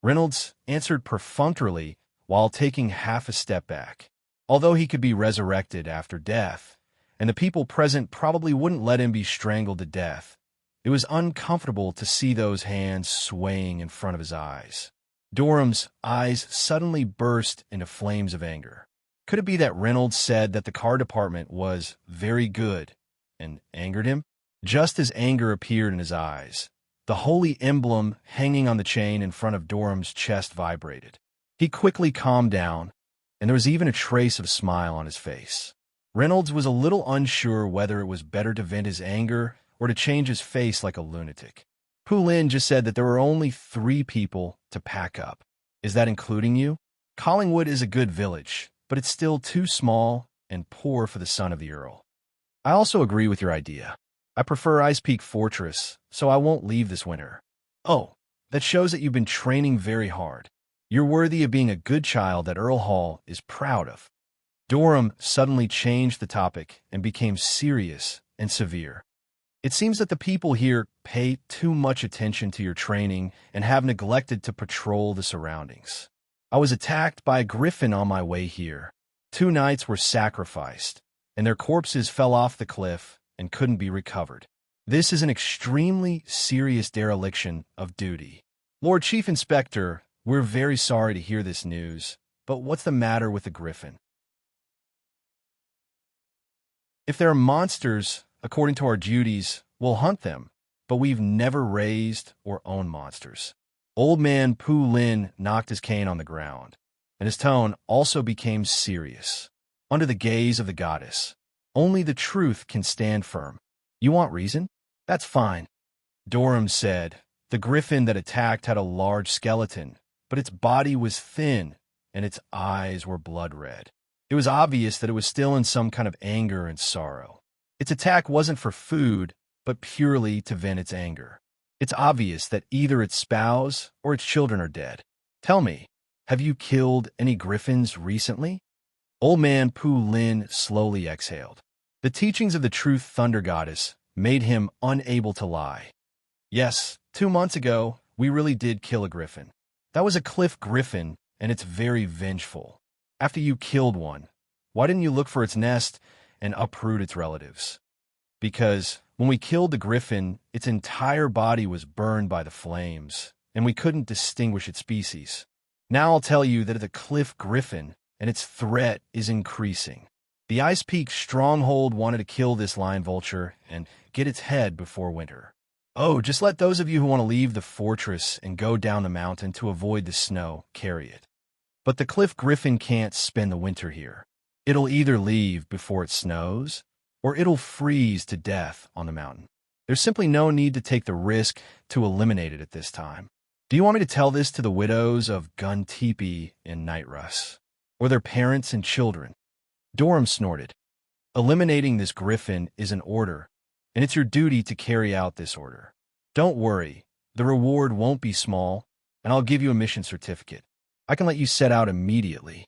Reynolds answered perfunctorily while taking half a step back. Although he could be resurrected after death, and the people present probably wouldn't let him be strangled to death, it was uncomfortable to see those hands swaying in front of his eyes. Durham's eyes suddenly burst into flames of anger. Could it be that Reynolds said that the car department was very good and angered him? Just as anger appeared in his eyes, the holy emblem hanging on the chain in front of Durham's chest vibrated. He quickly calmed down, and there was even a trace of a smile on his face. Reynolds was a little unsure whether it was better to vent his anger or to change his face like a lunatic. Pu Lin just said that there were only 3 people to pack up. Is that including you? Collingwood is a good village, but it's still too small and poor for the son of the Earl. I also agree with your idea. I prefer Ice Peak Fortress, so I won't leave this winter. Oh, that shows that you've been training very hard. You're worthy of being a good child that Earl Hall is proud of. Durham suddenly changed the topic and became serious and severe. It seems that the people here pay too much attention to your training and have neglected to patrol the surroundings. I was attacked by a griffin on my way here. 2 knights were sacrificed, and their corpses fell off the cliff and couldn't be recovered. This is an extremely serious dereliction of duty. Lord Chief Inspector, we're very sorry to hear this news, but what's the matter with the griffin? If there are monsters, according to our duties, we'll hunt them, but we've never raised or owned monsters. Old man Pu Lin knocked his cane on the ground, and his tone also became serious. Under the gaze of the goddess, only the truth can stand firm. You want reason? That's fine. Durham said. The griffin that attacked had a large skeleton, but its body was thin, and its eyes were blood red. It was obvious that it was still in some kind of anger and sorrow. Its attack wasn't for food, but purely to vent its anger. It's obvious that either its spouse or its children are dead. Tell me, have you killed any griffins recently? Old man Pu Lin slowly exhaled. The teachings of the Truth Thunder Goddess made him unable to lie. Yes, 2 months ago, we really did kill a griffin. That was a cliff griffin, and it's very vengeful. After you killed one, why didn't you look for its nest and uproot its relatives? Because when we killed the griffin, its entire body was burned by the flames, and we couldn't distinguish its species. Now I'll tell you that it's a cliff griffin, and its threat is increasing. The Ice Peak Stronghold wanted to kill this lion vulture and get its head before winter. Oh, just let those of you who want to leave the fortress and go down the mountain to avoid the snow carry it. But the cliff griffin can't spend the winter here. It'll either leave before it snows, or it'll freeze to death on the mountain. There's simply no need to take the risk to eliminate it at this time. Do you want me to tell this to the widows of Gun Teepee and Nightrus, or their parents and children? Durham snorted. Eliminating this griffin is an order, and it's your duty to carry out this order. Don't worry, the reward won't be small, and I'll give you a mission certificate. I can let you set out immediately.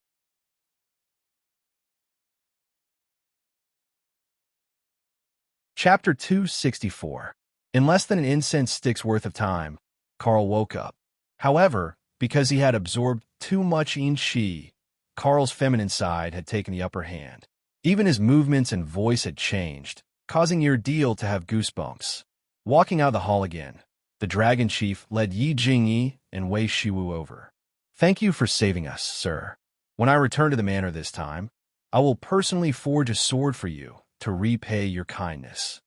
Chapter 264. In less than an incense stick's worth of time, Carl woke up. However, because he had absorbed too much qi, Carl's feminine side had taken the upper hand. Even his movements and voice had changed, causing your deal to have goosebumps. Walking out of the hall again, the dragon chief led Yi Jingyi and Wei Shiwu over. Thank you for saving us, sir. When I return to the manor this time, I will personally forge a sword for you to repay your kindness.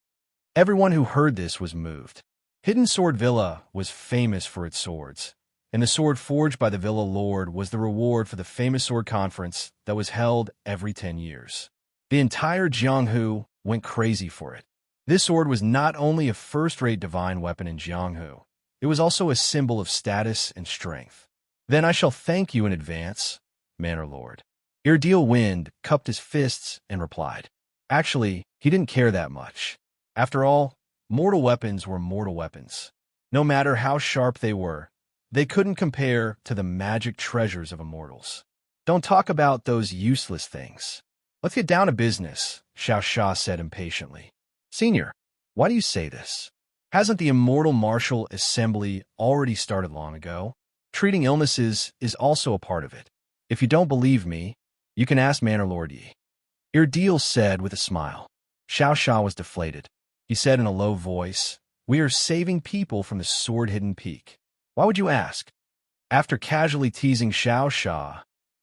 Everyone who heard this was moved. Hidden Sword Villa was famous for its swords, and the sword forged by the Villa Lord was the reward for the famous sword conference that was held every 10 years. The entire Jianghu went crazy for it. This sword was not only a first-rate divine weapon in Jianghu, it was also a symbol of status and strength. Then I shall thank you in advance, Manor Lord. Irdeel Wind cupped his fists and replied. Actually, he didn't care that much. After all, mortal weapons were mortal weapons. No matter how sharp they couldn't compare to the magic treasures of immortals. Don't talk about those useless things. Let's get down to business, Xiao Sha said impatiently. Senior, why do you say this? Hasn't the Immortal Martial Assembly already started long ago? Treating illnesses is also a part of it. If you don't believe me, you can ask Manor Lord Yi. Irdeel said with a smile. Xiao Sha was deflated. He said in a low voice, We are saving people from the sword-hidden peak. Why would you ask? After casually teasing Xiao Sha,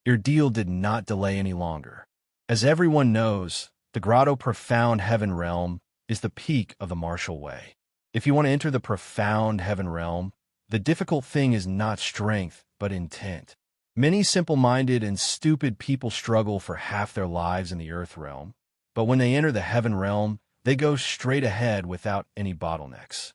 Irdeel did not delay any longer. As everyone knows, the Grotto Profound Heaven Realm is the peak of the martial way. If you want to enter the Profound Heaven Realm, the difficult thing is not strength, but intent. Many simple-minded and stupid people struggle for half their lives in the Earth Realm, but when they enter the Heaven Realm, they go straight ahead without any bottlenecks.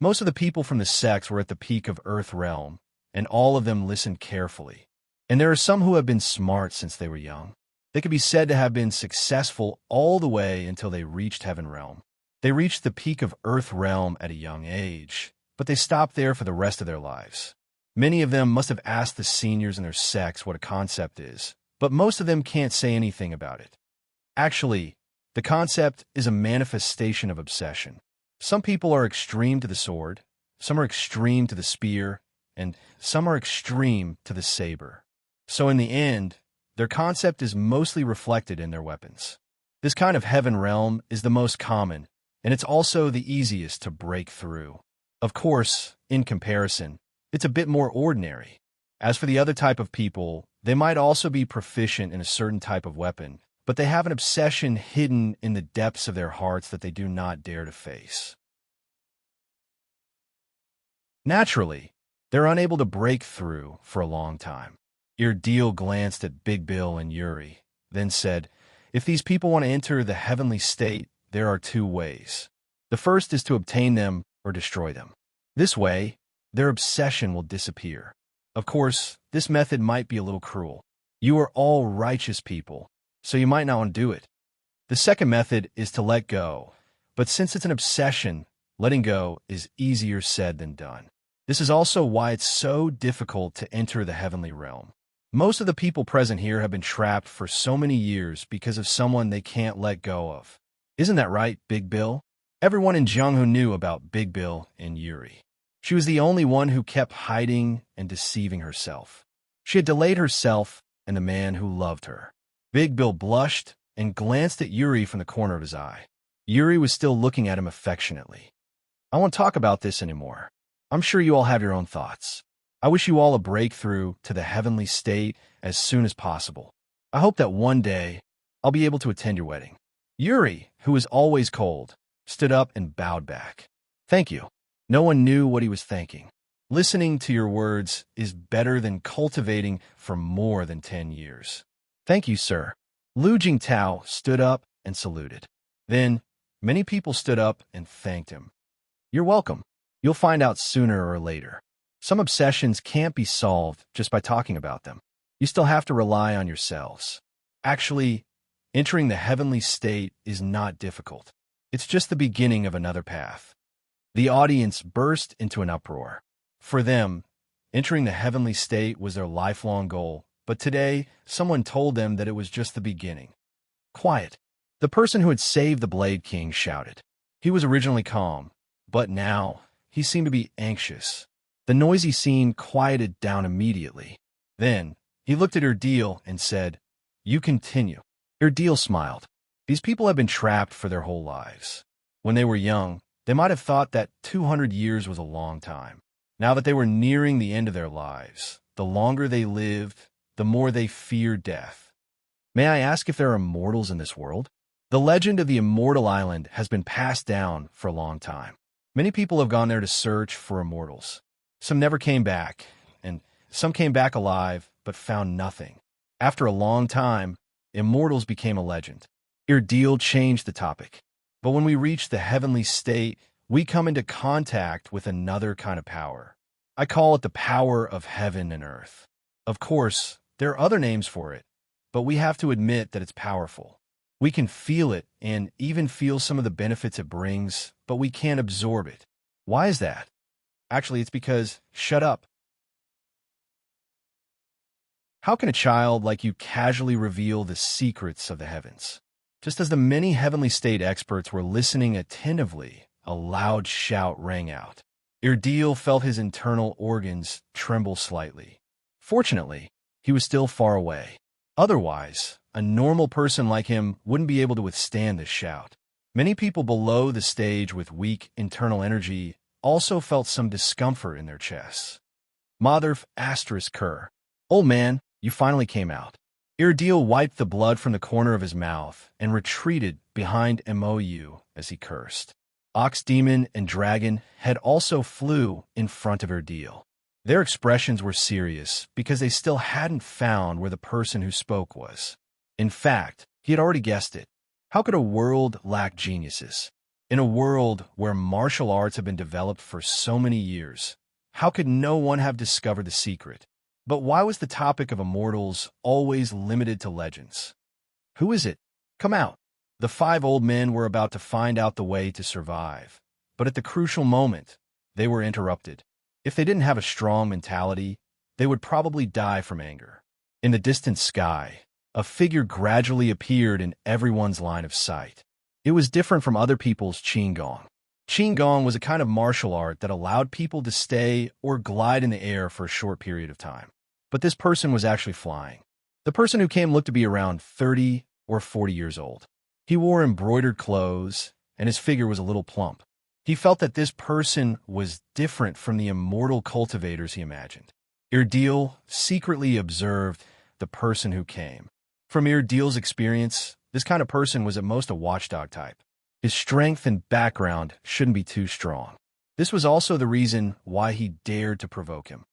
Most of the people from the sects were at the peak of Earth Realm, and all of them listened carefully. And there are some who have been smart since they were young. They could be said to have been successful all the way until they reached Heaven Realm. They reached the peak of Earth Realm at a young age, but they stopped there for the rest of their lives. Many of them must have asked the seniors in their sects what a concept is, but most of them can't say anything about it. Actually, the concept is a manifestation of obsession. Some people are extreme to the sword, some are extreme to the spear, and some are extreme to the saber. So in the end, their concept is mostly reflected in their weapons. This kind of heaven realm is the most common, and it's also the easiest to break through. Of course, in comparison, it's a bit more ordinary. As for the other type of people, they might also be proficient in a certain type of weapon, but they have an obsession hidden in the depths of their hearts that they do not dare to face. Naturally, they're unable to break through for a long time. Irdeel glanced at Big Bill and Yuri, then said, If these people want to enter the heavenly state, there are two ways. The first is to obtain them or destroy them. This way, their obsession will disappear. Of course, this method might be a little cruel. You are all righteous people, so you might not want to do it. The second method is to let go, but since it's an obsession, letting go is easier said than done. This is also why it's so difficult to enter the heavenly realm. Most of the people present here have been trapped for so many years because of someone they can't let go of. Isn't that right, Big Bill? Everyone in Jianghu knew about Big Bill and Yuri. She was the only one who kept hiding and deceiving herself. She had delayed herself and the man who loved her. Big Bill blushed and glanced at Yuri from the corner of his eye. Yuri was still looking at him affectionately. I won't talk about this anymore. I'm sure you all have your own thoughts. I wish you all a breakthrough to the heavenly state as soon as possible. I hope that one day I'll be able to attend your wedding. Yuri, who was always cold, stood up and bowed back. Thank you. No one knew what he was thanking. Listening to your words is better than cultivating for more than 10 years. Thank you, sir. Lu Jingtao stood up and saluted. Then, many people stood up and thanked him. You're welcome. You'll find out sooner or later. Some obsessions can't be solved just by talking about them. You still have to rely on yourselves. Actually, entering the heavenly state is not difficult. It's just the beginning of another path. The audience burst into an uproar. For them, entering the heavenly state was their lifelong goal, but today, someone told them that it was just the beginning. Quiet. The person who had saved the Blade King shouted. He was originally calm, but now he seemed to be anxious. The noisy scene quieted down immediately. Then, he looked at Erdeel and said, "You continue." Erdeel smiled. These people have been trapped for their whole lives. When they were young, they might have thought that 200 years was a long time. Now that they were nearing the end of their lives, the longer they lived, the more they feared death. May I ask if there are immortals in this world? The legend of the Immortal Island has been passed down for a long time. Many people have gone there to search for immortals. Some never came back, and some came back alive but found nothing. After a long time, immortals became a legend. Erdeel changed the topic. But when we reach the heavenly state, we come into contact with another kind of power. I call it the power of heaven and earth. Of course, there are other names for it, but we have to admit that it's powerful. We can feel it and even feel some of the benefits it brings, but we can't absorb it. Why is that? Actually, it's because, shut up. How can a child like you casually reveal the secrets of the heavens? Just as the many heavenly state experts were listening attentively, a loud shout rang out. Erdeel felt his internal organs tremble slightly. Fortunately, he was still far away. Otherwise, a normal person like him wouldn't be able to withstand this shout. Many people below the stage with weak internal energy also felt some discomfort in their chests. Motherf asterisk Kerr. Old man, you finally came out. Erdeel wiped the blood from the corner of his mouth and retreated behind Mou as he cursed. Ox Demon and Dragon had also flew in front of Erdeel. Their expressions were serious because they still hadn't found where the person who spoke was. In fact, he had already guessed it. How could a world lack geniuses? In a world where martial arts have been developed for so many years, how could no one have discovered the secret? But why was the topic of immortals always limited to legends? Who is it? Come out. The 5 old men were about to find out the way to survive. But at the crucial moment, they were interrupted. If they didn't have a strong mentality, they would probably die from anger. In the distant sky, a figure gradually appeared in everyone's line of sight. It was different from other people's Qigong. Qigong was a kind of martial art that allowed people to stay or glide in the air for a short period of time. But this person was actually flying. The person who came looked to be around 30 or 40 years old. He wore embroidered clothes, and his figure was a little plump. He felt that this person was different from the immortal cultivators he imagined. Erdeel secretly observed the person who came. From Erdeel's experience, this kind of person was at most a watchdog type. His strength and background shouldn't be too strong. This was also the reason why he dared to provoke him.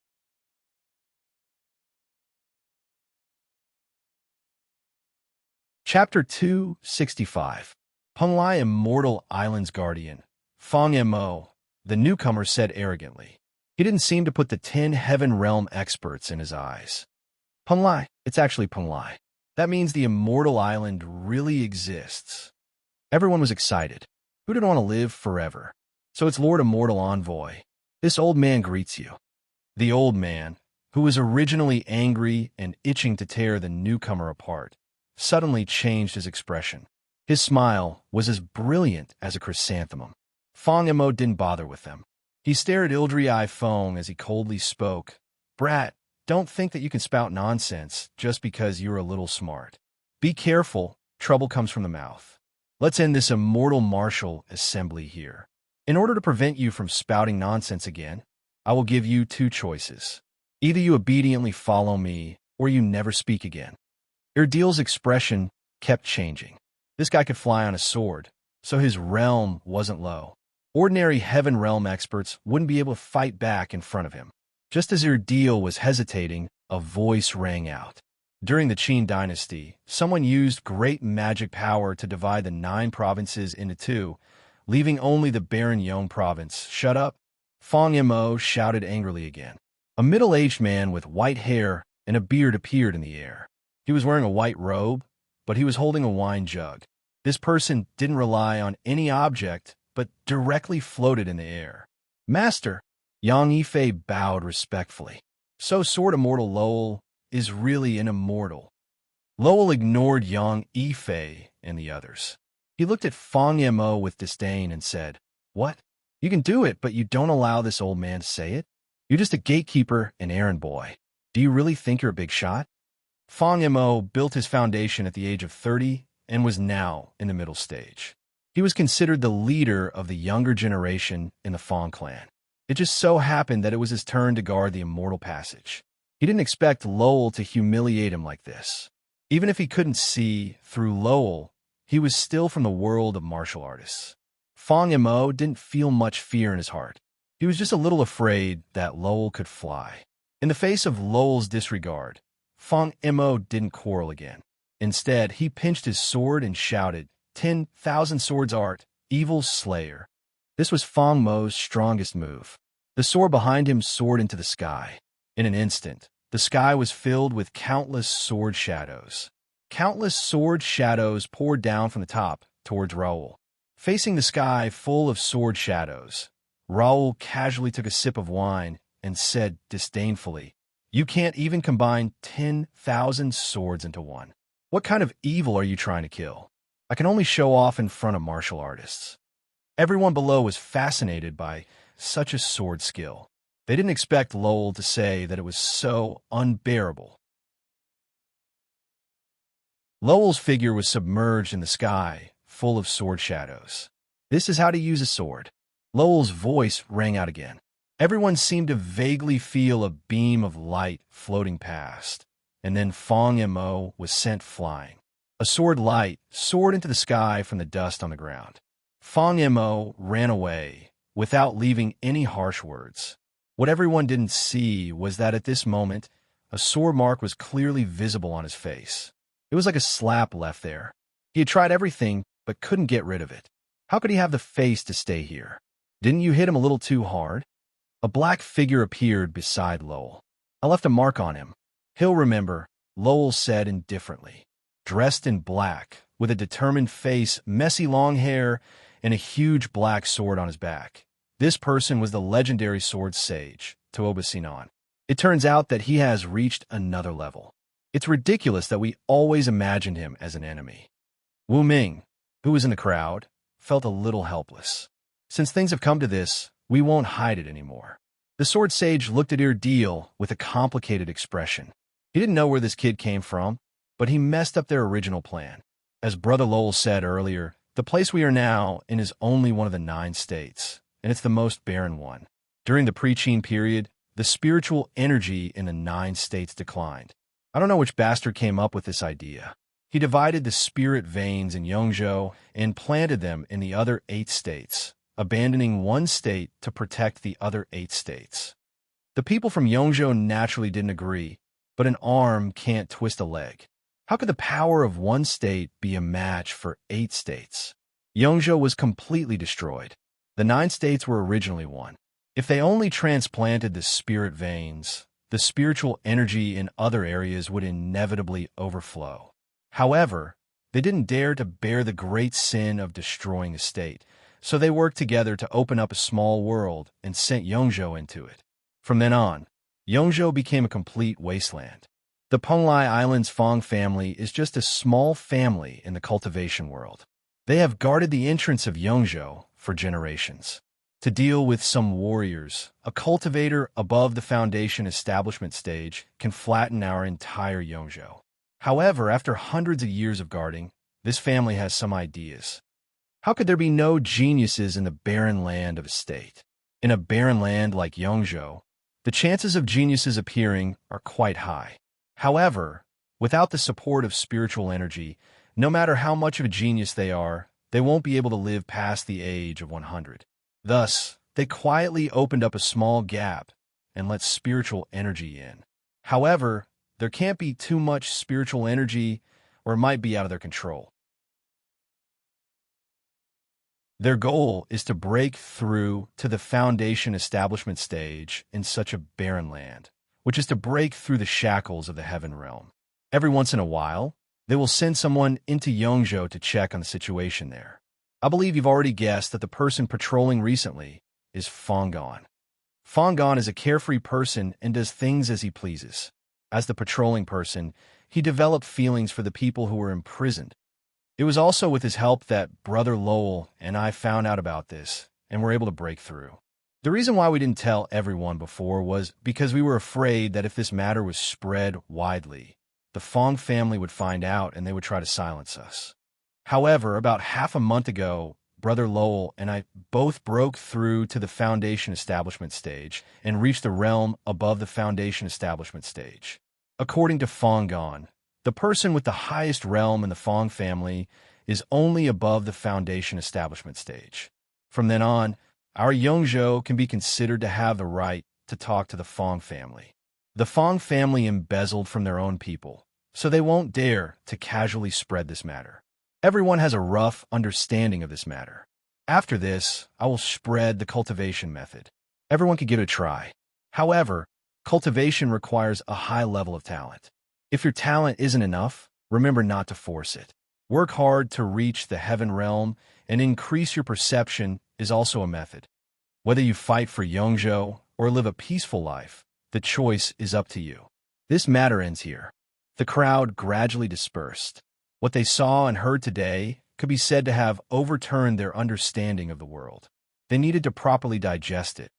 Chapter 265. Penglai Immortal Island's Guardian. Fong Mo, the newcomer said arrogantly. He didn't seem to put the 10 Heaven Realm experts in his eyes. Penglai, it's actually Penglai. That means the Immortal Island really exists. Everyone was excited. Who didn't want to live forever? So it's Lord Immortal Envoy. This old man greets you. The old man, who was originally angry and itching to tear the newcomer apart, suddenly changed his expression. His smile was as brilliant as a chrysanthemum. Fong Mo didn't bother with them. He stared at Ildri Fong as he coldly spoke. Brat, don't think that you can spout nonsense just because you're a little smart. Be careful, trouble comes from the mouth. Let's end this immortal martial assembly here. In order to prevent you from spouting nonsense again, I will give you 2 choices. Either you obediently follow me, or you never speak again. Erdeel's expression kept changing. This guy could fly on a sword, so his realm wasn't low. Ordinary Heaven Realm experts wouldn't be able to fight back in front of him. Just as Erdeel was hesitating, a voice rang out. During the Qin dynasty, someone used great magic power to divide the 9 provinces into 2, leaving only the barren Yong province. Shut up! Fong Mo shouted angrily again. A middle-aged man with white hair and a beard appeared in the air. He was wearing a white robe, but he was holding a wine jug. This person didn't rely on any object, but directly floated in the air. Master, Yang Yifei bowed respectfully. So sword immortal Lowell is really an immortal. Lowell ignored Yang Yifei and the others. He looked at Fang Yemo with disdain and said, "What? You can do it, but you don't allow this old man to say it? You're just a gatekeeper and errand boy. Do you really think you're a big shot?" Fang Yemo built his foundation at the age of 30 and was now in the middle stage. He was considered the leader of the younger generation in the Fang clan. It just so happened that it was his turn to guard the immortal passage. He didn't expect Lowell to humiliate him like this. Even if he couldn't see through Lowell, he was still from the world of martial artists. Fang Yemo didn't feel much fear in his heart. He was just a little afraid that Lowell could fly. In the face of Lowell's disregard, Fang Yemo didn't quarrel again. Instead, he pinched his sword and shouted, 10,000 swords art, evil slayer. This was Fang Mo's strongest move. The sword behind him soared into the sky. In an instant, the sky was filled with countless sword shadows. Countless sword shadows poured down from the top towards Raoul. Facing the sky full of sword shadows, Raoul casually took a sip of wine and said disdainfully, "You can't even combine 10,000 swords into one. What kind of evil are you trying to kill? I can only show off in front of martial artists." Everyone below was fascinated by such a sword skill. They didn't expect Lowell to say that it was so unbearable. Lowell's figure was submerged in the sky, full of sword shadows. "This is how to use a sword." Lowell's voice rang out again. Everyone seemed to vaguely feel a beam of light floating past, and then Fang Yemo was sent flying. A sword light soared into the sky from the dust on the ground. Fang Yemo ran away without leaving any harsh words. What everyone didn't see was that at this moment, a sword mark was clearly visible on his face. It was like a slap left there. He had tried everything, but couldn't get rid of it. How could he have the face to stay here? Didn't you hit him a little too hard? A black figure appeared beside Lowell. "I left a mark on him. He'll remember," Lowell said indifferently. Dressed in black, with a determined face, messy long hair, and a huge black sword on his back. This person was the legendary sword sage, Tooba Sinan. It turns out that he has reached another level. It's ridiculous that we always imagined him as an enemy. Wu Ming, who was in the crowd, felt a little helpless. Since things have come to this, we won't hide it anymore. The sword sage looked at Deal with a complicated expression. He didn't know where this kid came from, but he messed up their original plan. As Brother Lowell said earlier, the place we are now in is only one of the 9 states, and it's the most barren one. During the pre-Qin period, the spiritual energy in the 9 states declined. I don't know which bastard came up with this idea. He divided the spirit veins in Yongzhou and planted them in the other 8 states, abandoning one state to protect the other 8 states. The people from Yongzhou naturally didn't agree, but an arm can't twist a leg. How could the power of one state be a match for 8 states? Yongzhou was completely destroyed. The 9 states were originally one. If they only transplanted the spirit veins, the spiritual energy in other areas would inevitably overflow. However, they didn't dare to bear the great sin of destroying a state, so they worked together to open up a small world and sent Yongzhou into it. From then on, Yongzhou became a complete wasteland. The Penglai Islands Fang family is just a small family in the cultivation world. They have guarded the entrance of Yongzhou for generations. To deal with some warriors, a cultivator above the foundation establishment stage can flatten our entire Yongzhou. However, after hundreds of years of guarding, this family has some ideas. How could there be no geniuses in the barren land of a state? In a barren land like Yongzhou, the chances of geniuses appearing are quite high. However, without the support of spiritual energy, no matter how much of a genius they are, they won't be able to live past the age of 100. Thus, they quietly opened up a small gap and let spiritual energy in. However, there can't be too much spiritual energy or it might be out of their control. Their goal is to break through to the foundation establishment stage in such a barren land, which is to break through the shackles of the heaven realm. Every once in a while, They will send someone into Yongzhou to check on the situation there. I believe you've already guessed that the person patrolling recently is Fong'an. Fong'an is a carefree person and does things as he pleases. As the patrolling person, he developed feelings for the people who were imprisoned. It was also with his help that Brother Lowell and I found out about this and were able to break through. The reason why we didn't tell everyone before was because we were afraid that if this matter was spread widely, the Fong family would find out and they would try to silence us. However, about half a month ago, Brother Lowell and I both broke through to the Foundation Establishment stage and reached the realm above the Foundation Establishment stage. According to Fong'an, the person with the highest realm in the Fong family is only above the Foundation Establishment stage. From then on, our Yongzhou can be considered to have the right to talk to the Fong family. The Fong family embezzled from their own people, so they won't dare to casually spread this matter. Everyone has a rough understanding of this matter. After this, I will spread the cultivation method. Everyone can give it a try. However, cultivation requires a high level of talent. If your talent isn't enough, remember not to force it. Work hard to reach the heaven realm, and increase your perception is also a method. Whether you fight for Yongzhou or live a peaceful life, the choice is up to you. This matter ends here. The crowd gradually dispersed. What they saw and heard today could be said to have overturned their understanding of the world. They needed to properly digest it.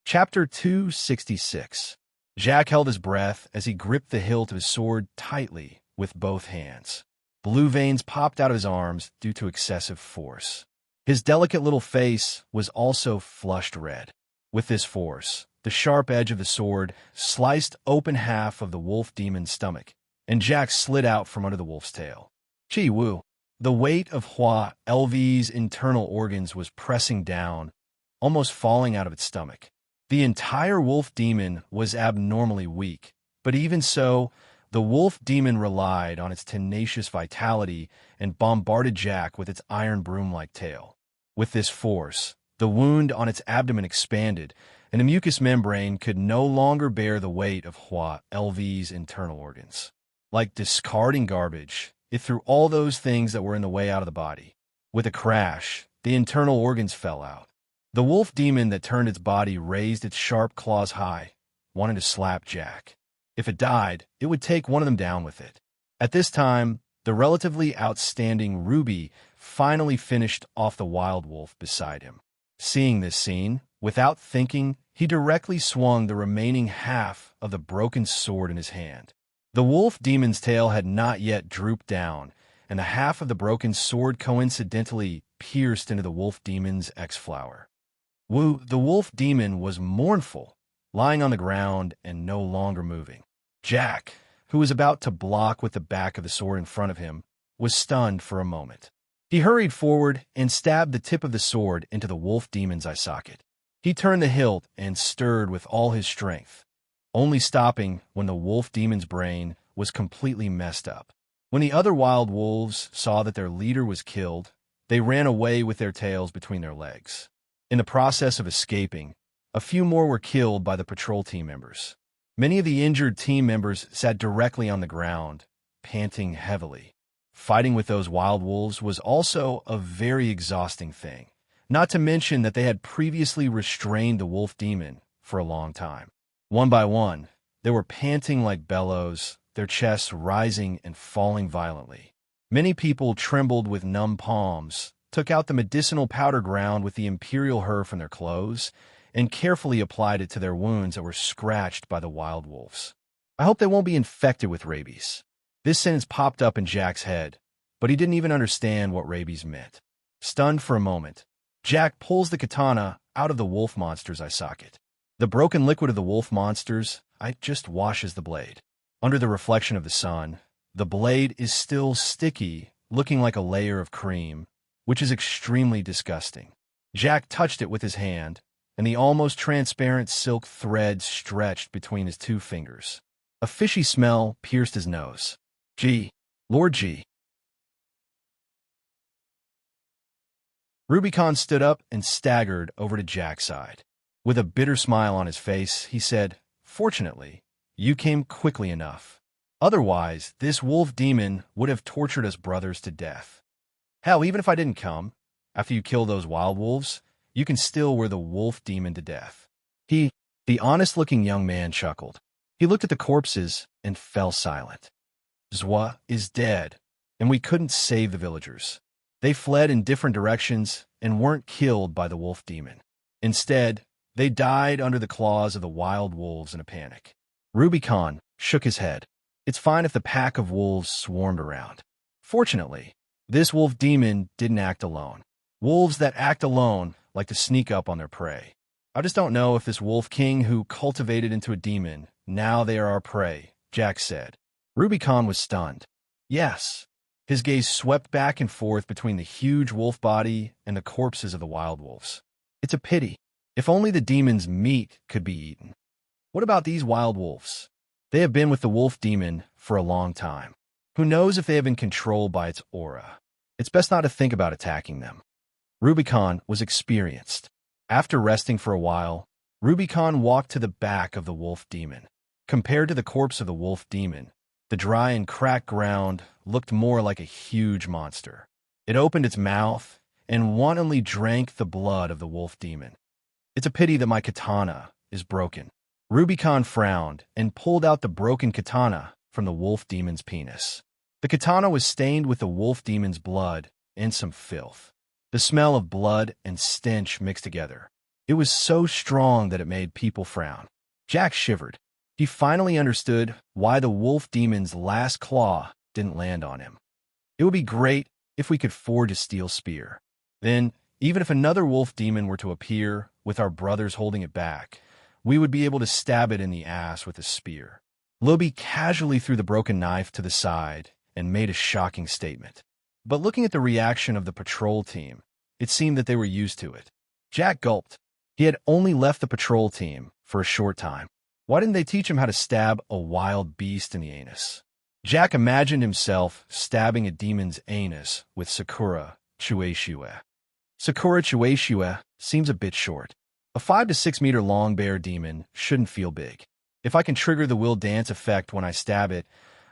Chapter 266. Jack held his breath as he gripped the hilt of his sword tightly with both hands. Blue veins popped out of his arms due to excessive force. His delicate little face was also flushed red. With this force, the sharp edge of the sword sliced open half of the wolf demon's stomach, and Jack slid out from under the wolf's tail. Chi Wu. The weight of Hua LV's internal organs was pressing down, almost falling out of its stomach. The entire wolf demon was abnormally weak, but even so, the wolf demon relied on its tenacious vitality and bombarded Jack with its iron broom-like tail. With this force, the wound on its abdomen expanded, and the mucous membrane could no longer bear the weight of Hua LV's internal organs. Like discarding garbage, it threw all those things that were in the way out of the body. With a crash, the internal organs fell out. The wolf demon that turned its body raised its sharp claws high, wanting to slap Jack. If it died, it would take one of them down with it. At this time, the relatively outstanding Ruby finally finished off the wild wolf beside him. Seeing this scene, without thinking, he directly swung the remaining half of the broken sword in his hand. The wolf demon's tail had not yet drooped down, and the half of the broken sword coincidentally pierced into the wolf demon's X-flower. The wolf demon was mournful, lying on the ground and no longer moving. Jack, who was about to block with the back of the sword in front of him, was stunned for a moment. He hurried forward and stabbed the tip of the sword into the wolf demon's eye socket. He turned the hilt and stirred with all his strength, only stopping when the wolf demon's brain was completely messed up. When the other wild wolves saw that their leader was killed, they ran away with their tails between their legs. In the process of escaping, a few more were killed by the patrol team members. Many of the injured team members sat directly on the ground, panting heavily. Fighting with those wild wolves was also a very exhausting thing, not to mention that they had previously restrained the wolf demon for a long time. One by one, they were panting like bellows, their chests rising and falling violently. Many people trembled with numb palms, took out the medicinal powder ground with the imperial herb from their clothes, and carefully applied it to their wounds that were scratched by the wild wolves. I hope they won't be infected with rabies. This sentence popped up in Jack's head, but he didn't even understand what rabies meant. Stunned for a moment, Jack pulls the katana out of the wolf monster's eye socket. The broken liquid of the wolf monster's just washes the blade. Under the reflection of the sun, the blade is still sticky, looking like a layer of cream, which is extremely disgusting. Jack touched it with his hand, and the almost transparent silk thread stretched between his two fingers. A fishy smell pierced his nose. Gee, Lord G. Rubicon stood up and staggered over to Jack's side. With a bitter smile on his face, he said, "Fortunately, you came quickly enough. Otherwise, this wolf demon would have tortured us brothers to death. Hell, even if I didn't come, after you kill those wild wolves, you can still wear the wolf demon to death." The honest-looking young man chuckled. He looked at the corpses and fell silent. Zwa is dead, and we couldn't save the villagers. They fled in different directions and weren't killed by the wolf demon. Instead, they died under the claws of the wild wolves in a panic. Rubicon shook his head. It's fine if the pack of wolves swarmed around. Fortunately, this wolf demon didn't act alone. Wolves that act alone like to sneak up on their prey. I just don't know if this wolf king who cultivated into a demon, now they are our prey, Jack said. Rubicon was stunned. Yes. His gaze swept back and forth between the huge wolf body and the corpses of the wild wolves. It's a pity. If only the demon's meat could be eaten. What about these wild wolves? They have been with the wolf demon for a long time. Who knows if they have been controlled by its aura? It's best not to think about attacking them. Rubicon was experienced. After resting for a while, Rubicon walked to the back of the wolf demon. Compared to the corpse of the wolf demon, the dry and cracked ground looked more like a huge monster. It opened its mouth and wantonly drank the blood of the wolf demon. It's a pity that my katana is broken. Rubicon frowned and pulled out the broken katana from the wolf demon's penis. The katana was stained with the wolf demon's blood and some filth. The smell of blood and stench mixed together. It was so strong that it made people frown. Jack shivered. He finally understood why the wolf demon's last claw didn't land on him. It would be great if we could forge a steel spear. Then, even if another wolf demon were to appear with our brothers holding it back, we would be able to stab it in the ass with a spear. Luby casually threw the broken knife to the side and made a shocking statement. But looking at the reaction of the patrol team, it seemed that they were used to it. Jack gulped. He had only left the patrol team for a short time. Why didn't they teach him how to stab a wild beast in the anus? Jack imagined himself stabbing a demon's anus with Sakura Chueshue. Sakura Chueshue seems a bit short. A 5 to 6 meter long bear demon shouldn't feel big. If I can trigger the will dance effect when I stab it,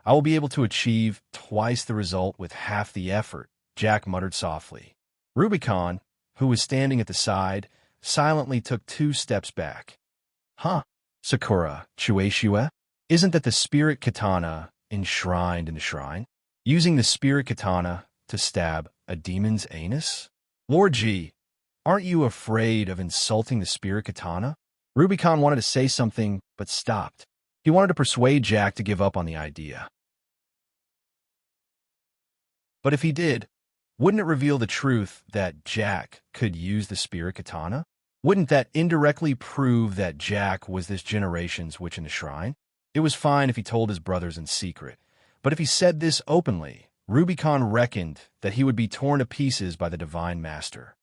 I will be able to achieve twice the result with half the effort, Jack muttered softly. Rubicon, who was standing at the side, silently took 2 steps back. Huh? Sakura Chueshue? Isn't that the spirit katana enshrined in the shrine? Using the spirit katana to stab a demon's anus? Lord G, aren't you afraid of insulting the spirit katana? Rubicon wanted to say something, but stopped. He wanted to persuade Jack to give up on the idea. But if he did, wouldn't it reveal the truth that Jack could use the spirit katana? Wouldn't that indirectly prove that Jack was this generation's witch in the shrine? It was fine if he told his brothers in secret, but if he said this openly, Rubicon reckoned that he would be torn to pieces by the Divine Master.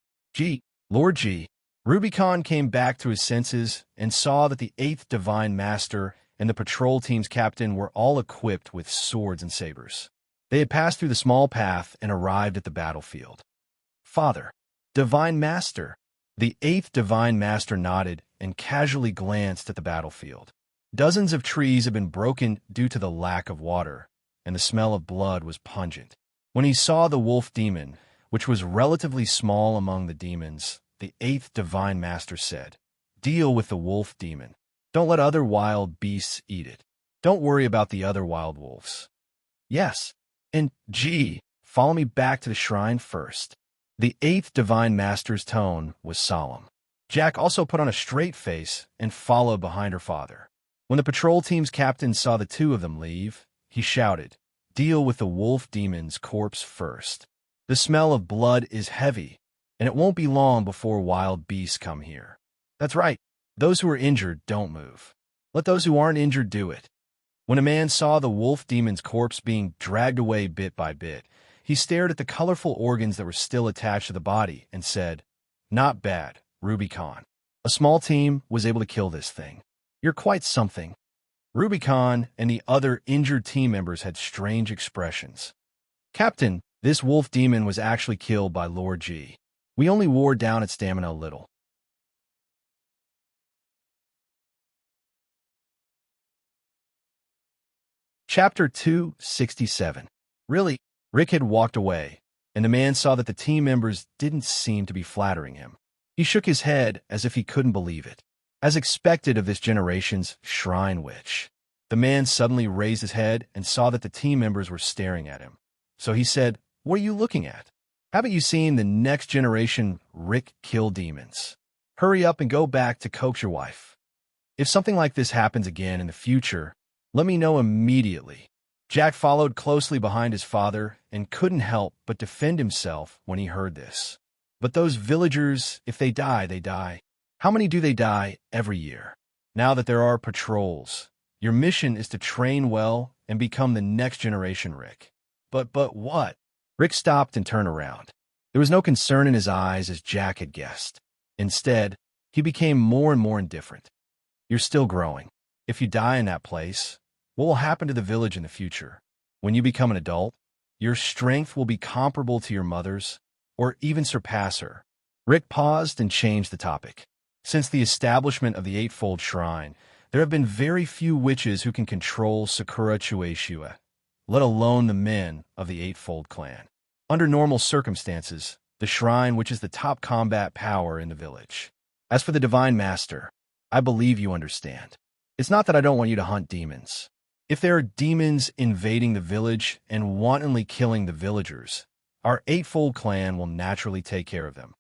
Lord G. Rubicon came back to his senses and saw that the 8th Divine Master and the patrol team's captain were all equipped with swords and sabers. They had passed through the small path and arrived at the battlefield. Father, Divine Master. The 8th Divine Master nodded and casually glanced at the battlefield. Dozens of trees had been broken due to the lack of water, and the smell of blood was pungent. When he saw the wolf demon, which was relatively small among the demons, the 8th Divine Master said, "Deal with the wolf demon. Don't let other wild beasts eat it. Don't worry about the other wild wolves." Yes, and follow me back to the shrine first. The 8th Divine Master's tone was solemn. Jack also put on a straight face and followed behind her father. When the patrol team's captain saw the 2 of them leave, he shouted, "Deal with the wolf demon's corpse first. The smell of blood is heavy, and it won't be long before wild beasts come here." That's right. Those who are injured don't move. Let those who aren't injured do it. When a man saw the wolf demon's corpse being dragged away bit by bit, he stared at the colorful organs that were still attached to the body and said, "Not bad, Rubicon. A small team was able to kill this thing. You're quite something." Rubicon and the other injured team members had strange expressions. "Captain, this wolf demon was actually killed by Lord G. We only wore down its stamina a little." Chapter 267. Really? Rick had walked away, and the man saw that the team members didn't seem to be flattering him. He shook his head as if he couldn't believe it. As expected of this generation's shrine witch, the man suddenly raised his head and saw that the team members were staring at him. So he said, "What are you looking at? Haven't you seen the next generation Rick kill demons? Hurry up and go back to coax your wife. If something like this happens again in the future, let me know immediately." Jack followed closely behind his father and couldn't help but defend himself when he heard this. But those villagers, if they die, they die. How many do they die every year? Now that there are patrols, your mission is to train well and become the next generation Rick. But what? Rick stopped and turned around. There was no concern in his eyes as Jack had guessed. Instead, he became more and more indifferent. You're still growing. If you die in that place, what will happen to the village in the future? When you become an adult, your strength will be comparable to your mother's, or even surpass her. Rick paused and changed the topic. Since the establishment of the Eightfold Shrine, there have been very few witches who can control Sakura Chueshua, let alone the men of the Eightfold clan. Under normal circumstances, the shrine which is the top combat power in the village. As for the Divine Master, I believe you understand. It's not that I don't want you to hunt demons. If there are demons invading the village and wantonly killing the villagers, our Eightfold clan will naturally take care of them.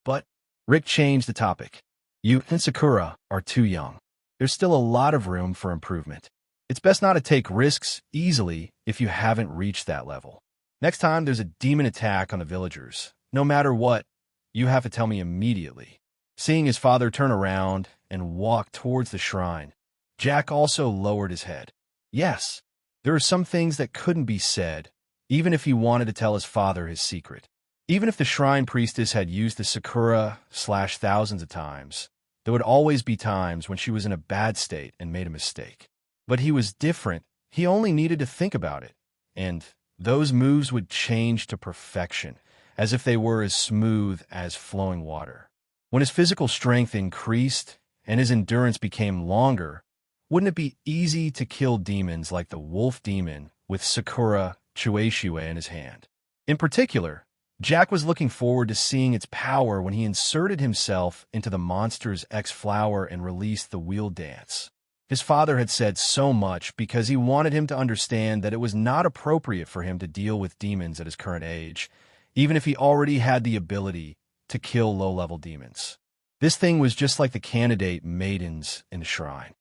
But Rick changed the topic. You and Sakura are too young. There's still a lot of room for improvement. It's best not to take risks easily if you haven't reached that level. Next time there's a demon attack on the villagers, no matter what, you have to tell me immediately. Seeing his father turn around and walk towards the shrine, Jack also lowered his head. Yes, there are some things that couldn't be said, even if he wanted to tell his father his secret. Even if the shrine priestess had used the Sakura thousands of times, there would always be times when she was in a bad state and made a mistake. But he was different. He only needed to think about it, and those moves would change to perfection, as if they were as smooth as flowing water. When his physical strength increased and his endurance became longer, wouldn't it be easy to kill demons like the wolf demon with Sakura Chueshua in his hand? In particular, Jack was looking forward to seeing its power when he inserted himself into the monster's X-flower and released the wheel dance. His father had said so much because he wanted him to understand that it was not appropriate for him to deal with demons at his current age, even if he already had the ability to kill low-level demons. This thing was just like the candidate maidens in the shrine.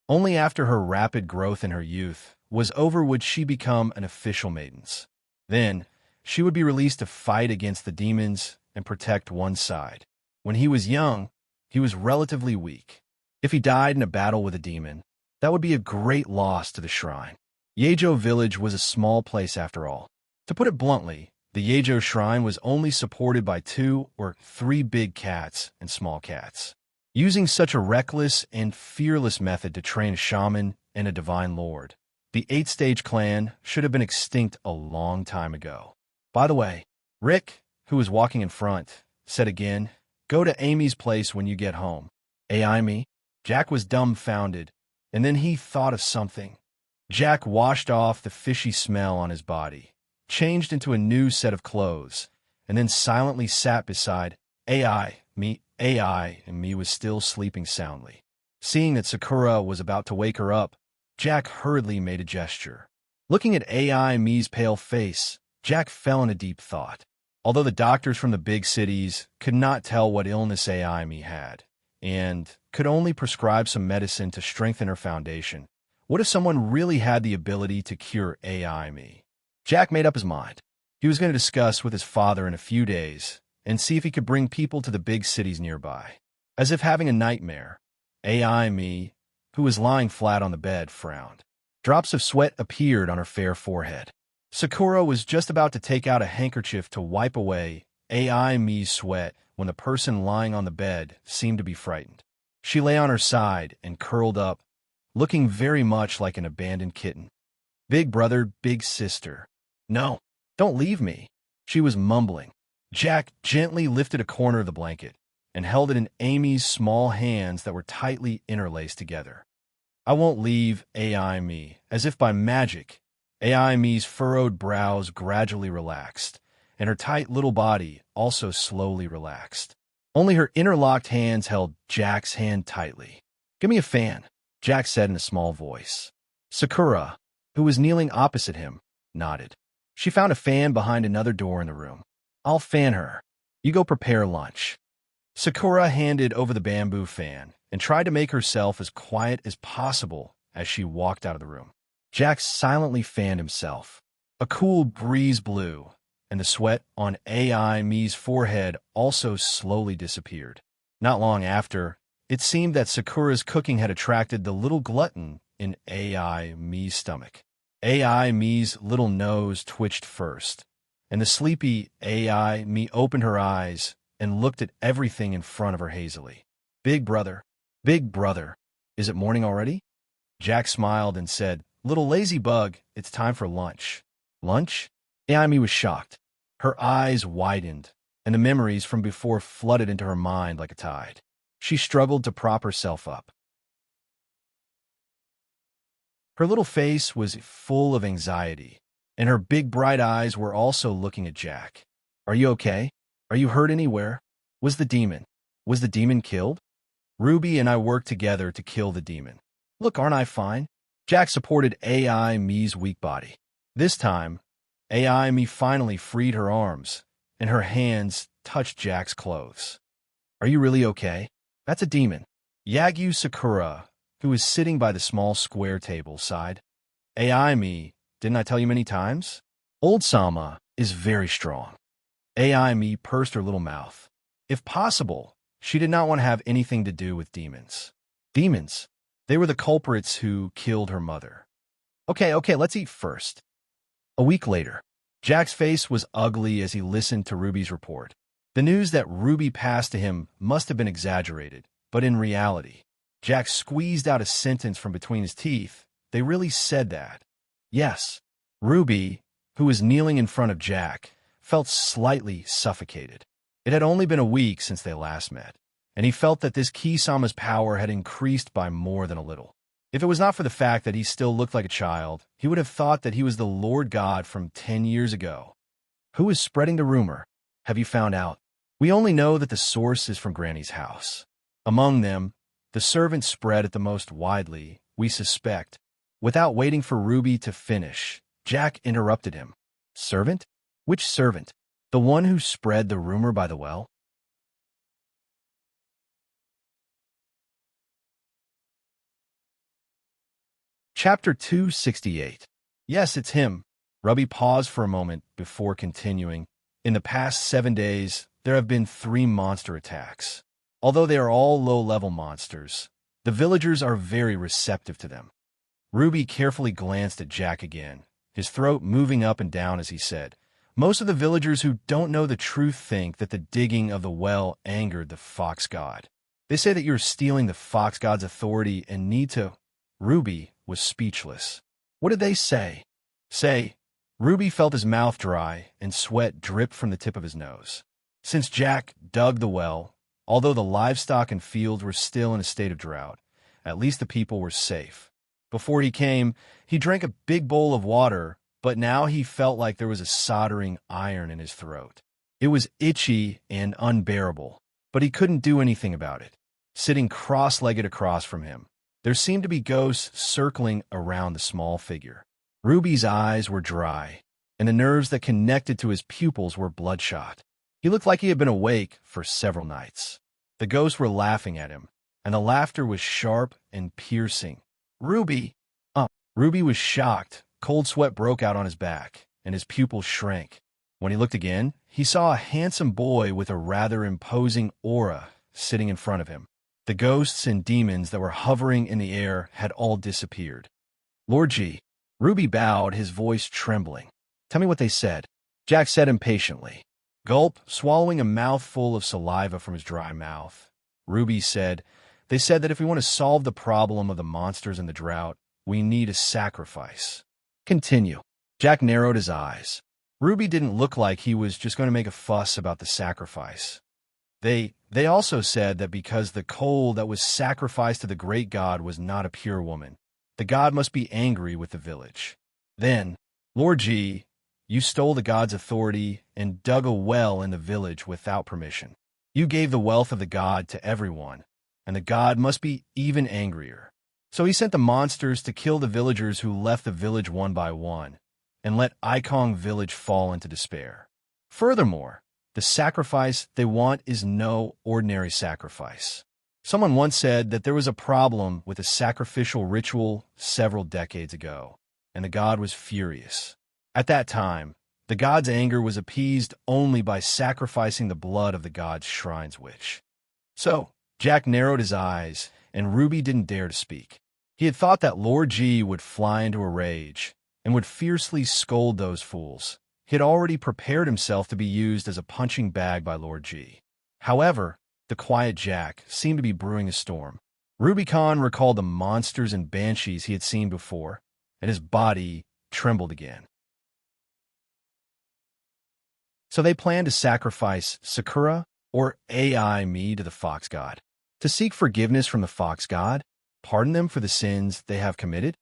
Only after her rapid growth in her youth was over would she become an official maidens. Then, she would be released to fight against the demons and protect one side. When he was young, he was relatively weak. If he died in a battle with a demon, that would be a great loss to the shrine. Yejo village was a small place after all. To put it bluntly, the Yejo shrine was only supported by 2 or 3 big cats and small cats. Using such a reckless and fearless method to train a shaman and a divine lord, the 8-stage clan should have been extinct a long time ago. By the way, Rick, who was walking in front, said again, "Go to Amy's place when you get home." Amy? Jack was dumbfounded, and then he thought of something. Jack washed off the fishy smell on his body, changed into a new set of clothes, and then silently sat beside AI, and me was still sleeping soundly. Seeing that Sakura was about to wake her up, Jack hurriedly made a gesture. Looking at Mi's pale face, Jack fell in a deep thought. Although the doctors from the big cities could not tell what illness Mi had, and could only prescribe some medicine to strengthen her foundation, what if someone really had the ability to cure Mi? Jack made up his mind. He was going to discuss with his father in a few days and see if he could bring people to the big cities nearby. As if having a nightmare, Mi, who was lying flat on the bed, frowned. Drops of sweat appeared on her fair forehead. Sakura was just about to take out a handkerchief to wipe away Mi's sweat when the person lying on the bed seemed to be frightened. She lay on her side and curled up, looking very much like an abandoned kitten. "Big brother, big sister. No, don't leave me," she was mumbling. Jack gently lifted a corner of the blanket and held it in Amy's small hands that were tightly interlaced together. I won't leave AI me. As if by magic, AI me's furrowed brows gradually relaxed, and her tight little body also slowly relaxed. Only her interlocked hands held Jack's hand tightly. "Give me a fan," Jack said in a small voice. Sakura, who was kneeling opposite him, nodded. She found a fan behind another door in the room. "I'll fan her. You go prepare lunch." Sakura handed over the bamboo fan and tried to make herself as quiet as possible as she walked out of the room. Jack silently fanned himself. A cool breeze blew, and the sweat on AI Mi's forehead also slowly disappeared. Not long after, it seemed that Sakura's cooking had attracted the little glutton in AI Mi's stomach. AI Mi's little nose twitched first, and the sleepy AI Mi opened her eyes and looked at everything in front of her hazily. Big brother, is it morning already?" Jack smiled and said, "Little lazy bug, it's time for lunch." "Lunch?" AI Mi was shocked. Her eyes widened, and the memories from before flooded into her mind like a tide. She struggled to prop herself up. Her little face was full of anxiety, and her big bright eyes were also looking at Jack. "Are you okay? Are you hurt anywhere? Was the demon killed?" "Ruby and I worked together to kill the demon. Look, aren't I fine?" Jack supported AI Mi's weak body. This time, AI Mi finally freed her arms, and her hands touched Jack's clothes. "Are you really okay? That's a demon." Yagyu Sakura, who was sitting by the small square table, sighed. "AI Mi, didn't I tell you many times? Old Sama is very strong." AI Mi pursed her little mouth. If possible, she did not want to have anything to do with demons. Demons? They were the culprits who killed her mother. Okay, let's eat first." A week later, Jack's face was ugly as he listened to Ruby's report. The news that Ruby passed to him must have been exaggerated, but in reality, Jack squeezed out a sentence from between his teeth. They really said that. Yes, Ruby, who was kneeling in front of Jack, felt slightly suffocated. It had only been a week since they last met, and he felt that this Kisama's power had increased by more than a little. If it was not for the fact that he still looked like a child, he would have thought that he was the Lord God from 10 years ago. "Who is spreading the rumor? Have you found out?" "We only know that the source is from Granny's house. Among them, the servants spread it the most widely, we suspect." Without waiting for Ruby to finish, Jack interrupted him. "Servant? Which servant? The one who spread the rumor by the well?" Chapter 268. Yes, it's him. Ruby paused for a moment before continuing. "In the past 7 days, there have been 3 monster attacks. Although they are all low-level monsters, the villagers are very receptive to them." Ruby carefully glanced at Jack again, his throat moving up and down as he said, "Most of the villagers who don't know the truth think that the digging of the well angered the fox god. They say that you're stealing the fox god's authority and need to—" Ruby was speechless. "What did they say?" Ruby felt his mouth dry and sweat drip from the tip of his nose. Since Jack dug the well, although the livestock and fields were still in a state of drought, at least the people were safe. Before he came, he drank a big bowl of water, but now he felt like there was a soldering iron in his throat. It was itchy and unbearable, but he couldn't do anything about it. Sitting cross-legged across from him, there seemed to be ghosts circling around the small figure. Ruby's eyes were dry, and the nerves that connected to his pupils were bloodshot. He looked like he had been awake for several nights. The ghosts were laughing at him, and the laughter was sharp and piercing. "Ruby!" Ruby was shocked. Cold sweat broke out on his back, and his pupils shrank. When he looked again, he saw a handsome boy with a rather imposing aura sitting in front of him. The ghosts and demons that were hovering in the air had all disappeared. "Lord G." Ruby bowed, his voice trembling. "Tell me what they said," Jack said impatiently. Gulp, swallowing a mouthful of saliva from his dry mouth. Ruby said, "They said that if we want to solve the problem of the monsters and the drought, we need a sacrifice." "Continue." Jack narrowed his eyes. Ruby didn't look like he was just going to make a fuss about the sacrifice. They also said that because the coal that was sacrificed to the great god was not a pure woman, the god must be angry with the village. Then, Lord G, you stole the god's authority and dug a well in the village without permission. You gave the wealth of the god to everyone, and the god must be even angrier. So he sent the monsters to kill the villagers who left the village one by one, and let Ikong village fall into despair. Furthermore, the sacrifice they want is no ordinary sacrifice. Someone once said that there was a problem with a sacrificial ritual several decades ago, and the god was furious. At that time, the god's anger was appeased only by sacrificing the blood of the god's shrine's witch. So, Jack narrowed his eyes, and Ruby didn't dare to speak. He had thought that Lord G would fly into a rage and would fiercely scold those fools. He had already prepared himself to be used as a punching bag by Lord G. However, the quiet Jack seemed to be brewing a storm. Rubicon recalled the monsters and banshees he had seen before, and his body trembled again. So they planned to sacrifice Sakura, or AI me, to the fox god, to seek forgiveness from the fox god, pardon them for the sins they have committed?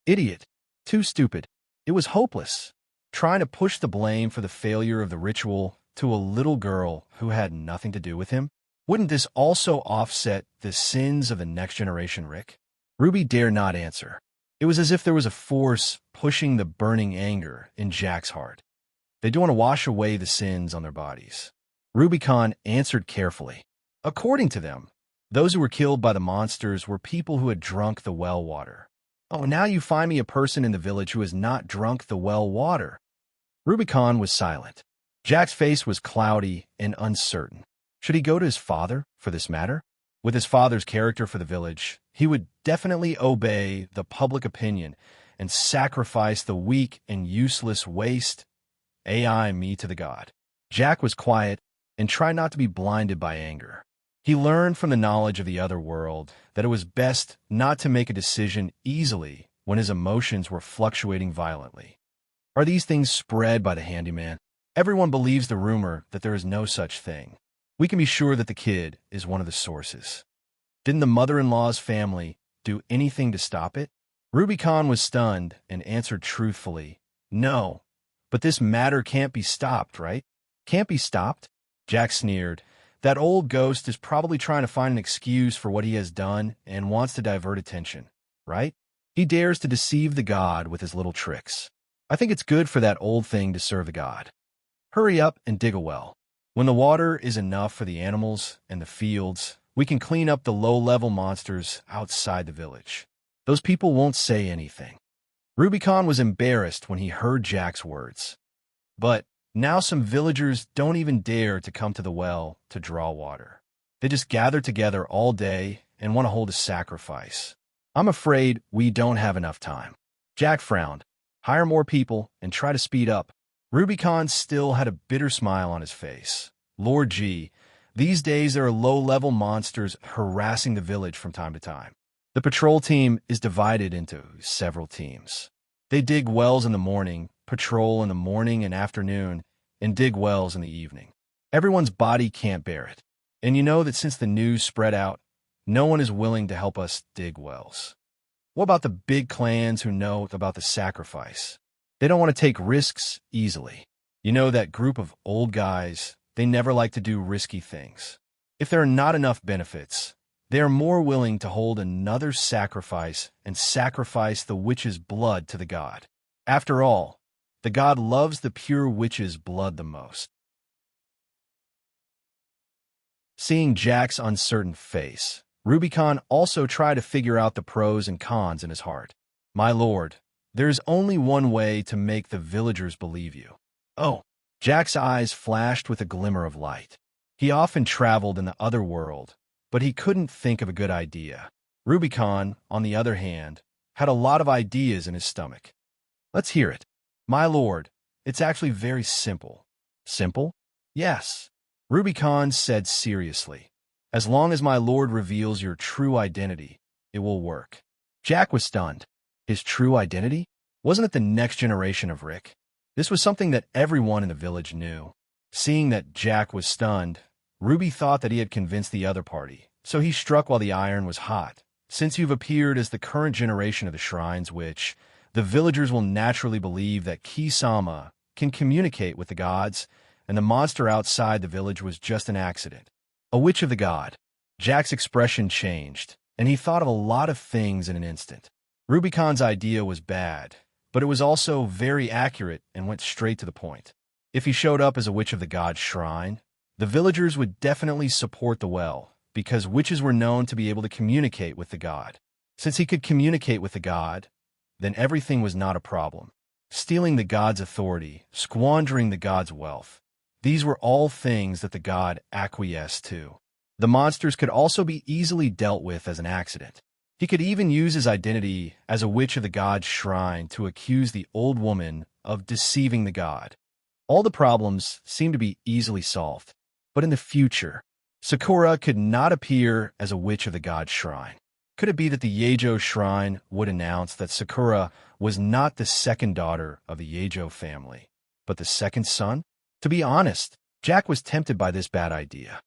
Idiot. Too stupid. It was hopeless. Trying to push the blame for the failure of the ritual to a little girl who had nothing to do with him? Wouldn't this also offset the sins of the next generation Rick? Ruby dared not answer. It was as if there was a force pushing the burning anger in Jack's heart. They don't want to wash away the sins on their bodies. Rubicon answered carefully. According to them, those who were killed by the monsters were people who had drunk the well water. Oh, now you find me a person in the village who has not drunk the well water. Rubicon was silent. Jack's face was cloudy and uncertain. Should he go to his father for this matter? With his father's character for the village, he would definitely obey the public opinion and sacrifice the weak and useless waste AI me to the god. Jack was quiet and tried not to be blinded by anger. He learned from the knowledge of the other world that it was best not to make a decision easily when his emotions were fluctuating violently. Are these things spread by the handyman? Everyone believes the rumor that there is no such thing. We can be sure that the kid is one of the sources. Didn't the mother-in-law's family do anything to stop it? Rubicon was stunned and answered truthfully, "No, but this matter can't be stopped, right?" "Can't be stopped?" Jack sneered. That old ghost is probably trying to find an excuse for what he has done and wants to divert attention, right? He dares to deceive the god with his little tricks. I think it's good for that old thing to serve the god. Hurry up and dig a well. When the water is enough for the animals and the fields, we can clean up the low-level monsters outside the village. Those people won't say anything. Rubicon was embarrassed when he heard Jack's words. But now some villagers don't even dare to come to the well to draw water. They just gather together all day and want to hold a sacrifice. I'm afraid we don't have enough time. Jack frowned. Hire more people and try to speed up. Rubicon still had a bitter smile on his face. Lord G, these days there are low-level monsters harassing the village from time to time. The patrol team is divided into several teams. They dig wells in the morning, patrol in the morning and afternoon, and dig wells in the evening. Everyone's body can't bear it. And you know that since the news spread out, no one is willing to help us dig wells. What about the big clans who know about the sacrifice? They don't want to take risks easily. You know that group of old guys, they never like to do risky things. If there are not enough benefits, they are more willing to hold another sacrifice and sacrifice the witch's blood to the god. After all, the god loves the pure witch's blood the most. Seeing Jack's uncertain face, Rubicon also tried to figure out the pros and cons in his heart. My lord, there is only one way to make the villagers believe you. Oh, Jack's eyes flashed with a glimmer of light. He often traveled in the other world, but he couldn't think of a good idea. Rubicon, on the other hand, had a lot of ideas in his stomach. Let's hear it. My lord, it's actually very simple. Simple? Yes. Rubicon said seriously. As long as my lord reveals your true identity, it will work. Jack was stunned. His true identity? Wasn't it the next generation of Rick? This was something that everyone in the village knew. Seeing that Jack was stunned, Ruby thought that he had convinced the other party, so he struck while the iron was hot. Since you've appeared as the current generation of the Shrine's Witch, the villagers will naturally believe that Kisama can communicate with the gods, and the monster outside the village was just an accident. A witch of the god. Jack's expression changed, and he thought of a lot of things in an instant. Rubicon's idea was bad, but it was also very accurate and went straight to the point. If he showed up as a witch of the god's shrine, the villagers would definitely support the well, because witches were known to be able to communicate with the god. Since he could communicate with the god, then everything was not a problem. Stealing the god's authority, squandering the god's wealth, these were all things that the god acquiesced to. The monsters could also be easily dealt with as an accident. He could even use his identity as a witch of the god's shrine to accuse the old woman of deceiving the god. All the problems seemed to be easily solved. But in the future, Sakura could not appear as a witch of the god's shrine. Could it be that the Yeijo shrine would announce that Sakura was not the second daughter of the Yeijo family, but the second son? To be honest, Jack was tempted by this bad idea.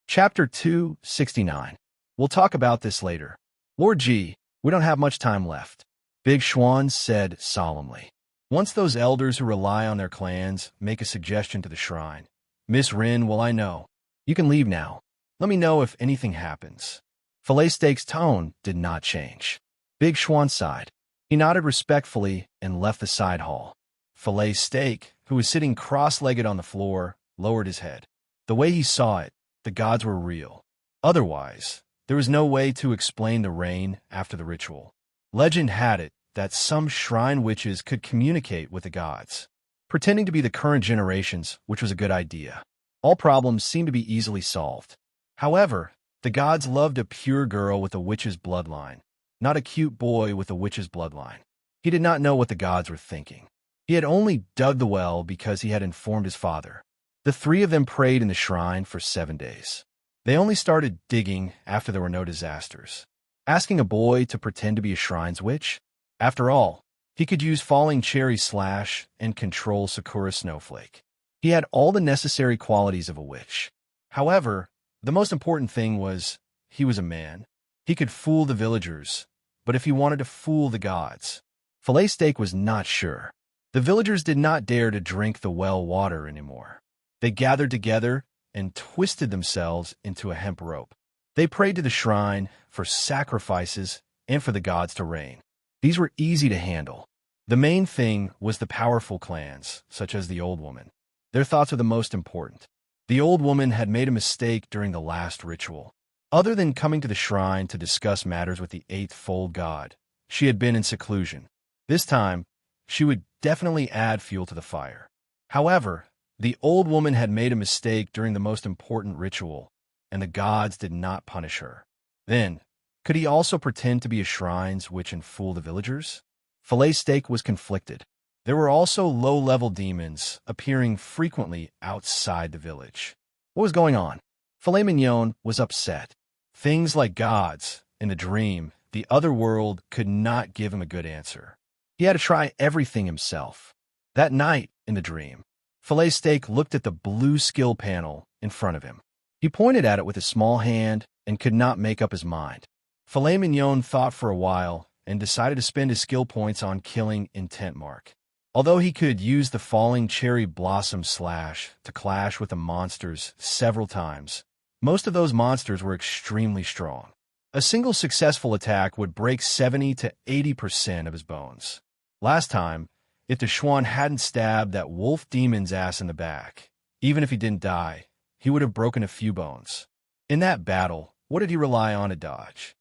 Chapter 269. We'll talk about this later. Lord G, we don't have much time left, Big Schwan said solemnly. Once those elders who rely on their clans make a suggestion to the shrine, Miss Rin, well, I know. You can leave now. Let me know if anything happens. Fillet Steak's tone did not change. Big Schwan sighed. He nodded respectfully and left the side hall. Fillet Steak, who was sitting cross-legged on the floor, lowered his head. The way he saw it, the gods were real. Otherwise, there was no way to explain the rain after the ritual. Legend had it that some shrine witches could communicate with the gods, pretending to be the current generations, which was a good idea. All problems seemed to be easily solved. However, the gods loved a pure girl with a witch's bloodline, not a cute boy with a witch's bloodline. He did not know what the gods were thinking. He had only dug the well because he had informed his father. The three of them prayed in the shrine for 7 days. They only started digging after there were no disasters. Asking a boy to pretend to be a shrine's witch? After all, he could use Falling Cherry Slash and control Sakura Snowflake. He had all the necessary qualities of a witch. However, the most important thing was he was a man. He could fool the villagers, but if he wanted to fool the gods, Fillet Steak was not sure. The villagers did not dare to drink the well water anymore. They gathered together and twisted themselves into a hemp rope. They prayed to the shrine for sacrifices and for the gods to rain. These were easy to handle. The main thing was the powerful clans, such as the Old Woman. Their thoughts are the most important. The Old Woman had made a mistake during the last ritual. Other than coming to the shrine to discuss matters with the eighth-fold god, she had been in seclusion. This time, she would definitely add fuel to the fire. However, the Old Woman had made a mistake during the most important ritual, and the gods did not punish her. Then, could he also pretend to be a shrine's witch and fool the villagers? Fillet Steak was conflicted. There were also low-level demons appearing frequently outside the village. What was going on? Filet Mignon was upset. Things like gods, in the dream, the other world could not give him a good answer. He had to try everything himself. That night, in the dream, Fillet Steak looked at the blue skill panel in front of him. He pointed at it with his small hand and could not make up his mind. Filet Mignon thought for a while and decided to spend his skill points on killing Enchantment. Although he could use the Falling Cherry Blossom Slash to clash with the monsters several times, most of those monsters were extremely strong. A single successful attack would break 70 to 80% of his bones. Last time, if the Schwan hadn't stabbed that wolf demon's ass in the back, even if he didn't die, he would have broken a few bones. In that battle, what did he rely on to dodge?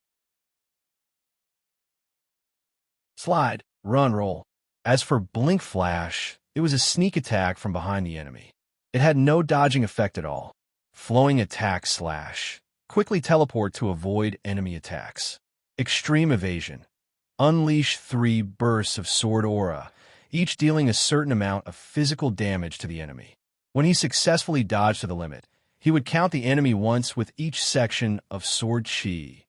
Slide, run, roll. As for Blink Flash, it was a sneak attack from behind the enemy. It had no dodging effect at all. Flowing Attack Slash. Quickly teleport to avoid enemy attacks. Extreme Evasion. Unleash 3 bursts of Sword Aura, each dealing a certain amount of physical damage to the enemy. When he successfully dodged to the limit, he would count the enemy once with each section of Sword Chi.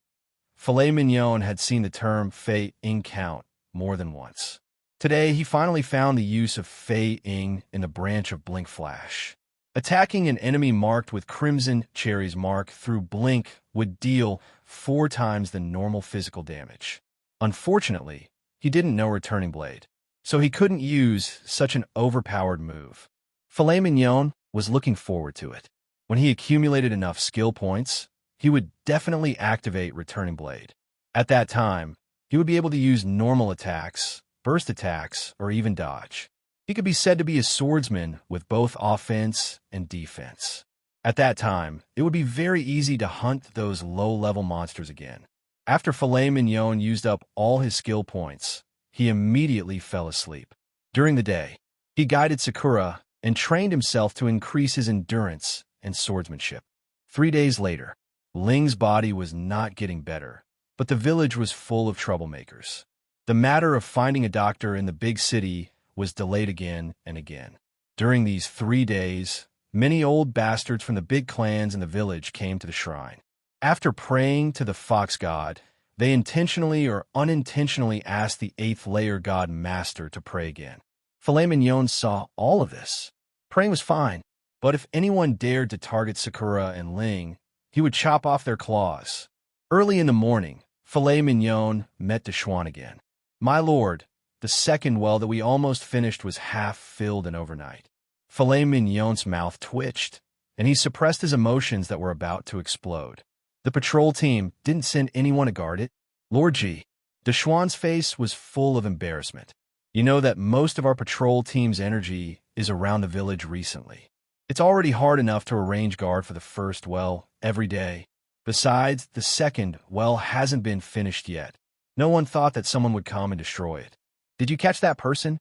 Filet Mignon had seen the term Fei Ing count more than once. Today, he finally found the use of Fei Ying in the branch of Blink Flash. Attacking an enemy marked with Crimson Cherry's mark through Blink would deal 4 times the normal physical damage. Unfortunately, he didn't know Returning Blade, so he couldn't use such an overpowered move. Filet Mignon was looking forward to it. When he accumulated enough skill points, he would definitely activate Returning Blade. At that time, he would be able to use normal attacks, burst attacks, or even dodge. He could be said to be a swordsman with both offense and defense. At that time, it would be very easy to hunt those low-level monsters again. After Filet Mignon used up all his skill points, he immediately fell asleep. During the day, he guided Sakura and trained himself to increase his endurance and swordsmanship. 3 days later, Ling's body was not getting better, but the village was full of troublemakers. The matter of finding a doctor in the big city was delayed again and again. During these 3 days, many old bastards from the big clans in the village came to the shrine. After praying to the fox god, they intentionally or unintentionally asked the 8th layer god master to pray again. Filet Mignon saw all of this. Praying was fine, but if anyone dared to target Sakura and Ling, he would chop off their claws. Early in the morning, Filet Mignon met Deshuan again. "My lord, the second well that we almost finished was half filled and overnight." Filet Mignon's mouth twitched, and he suppressed his emotions that were about to explode. "The patrol team didn't send anyone to guard it?" "Lord G." Deshuan's face was full of embarrassment. "You know that most of our patrol team's energy is around the village recently. It's already hard enough to arrange guard for the first well every day. Besides, the second well hasn't been finished yet. No one thought that someone would come and destroy it." "Did you catch that person?"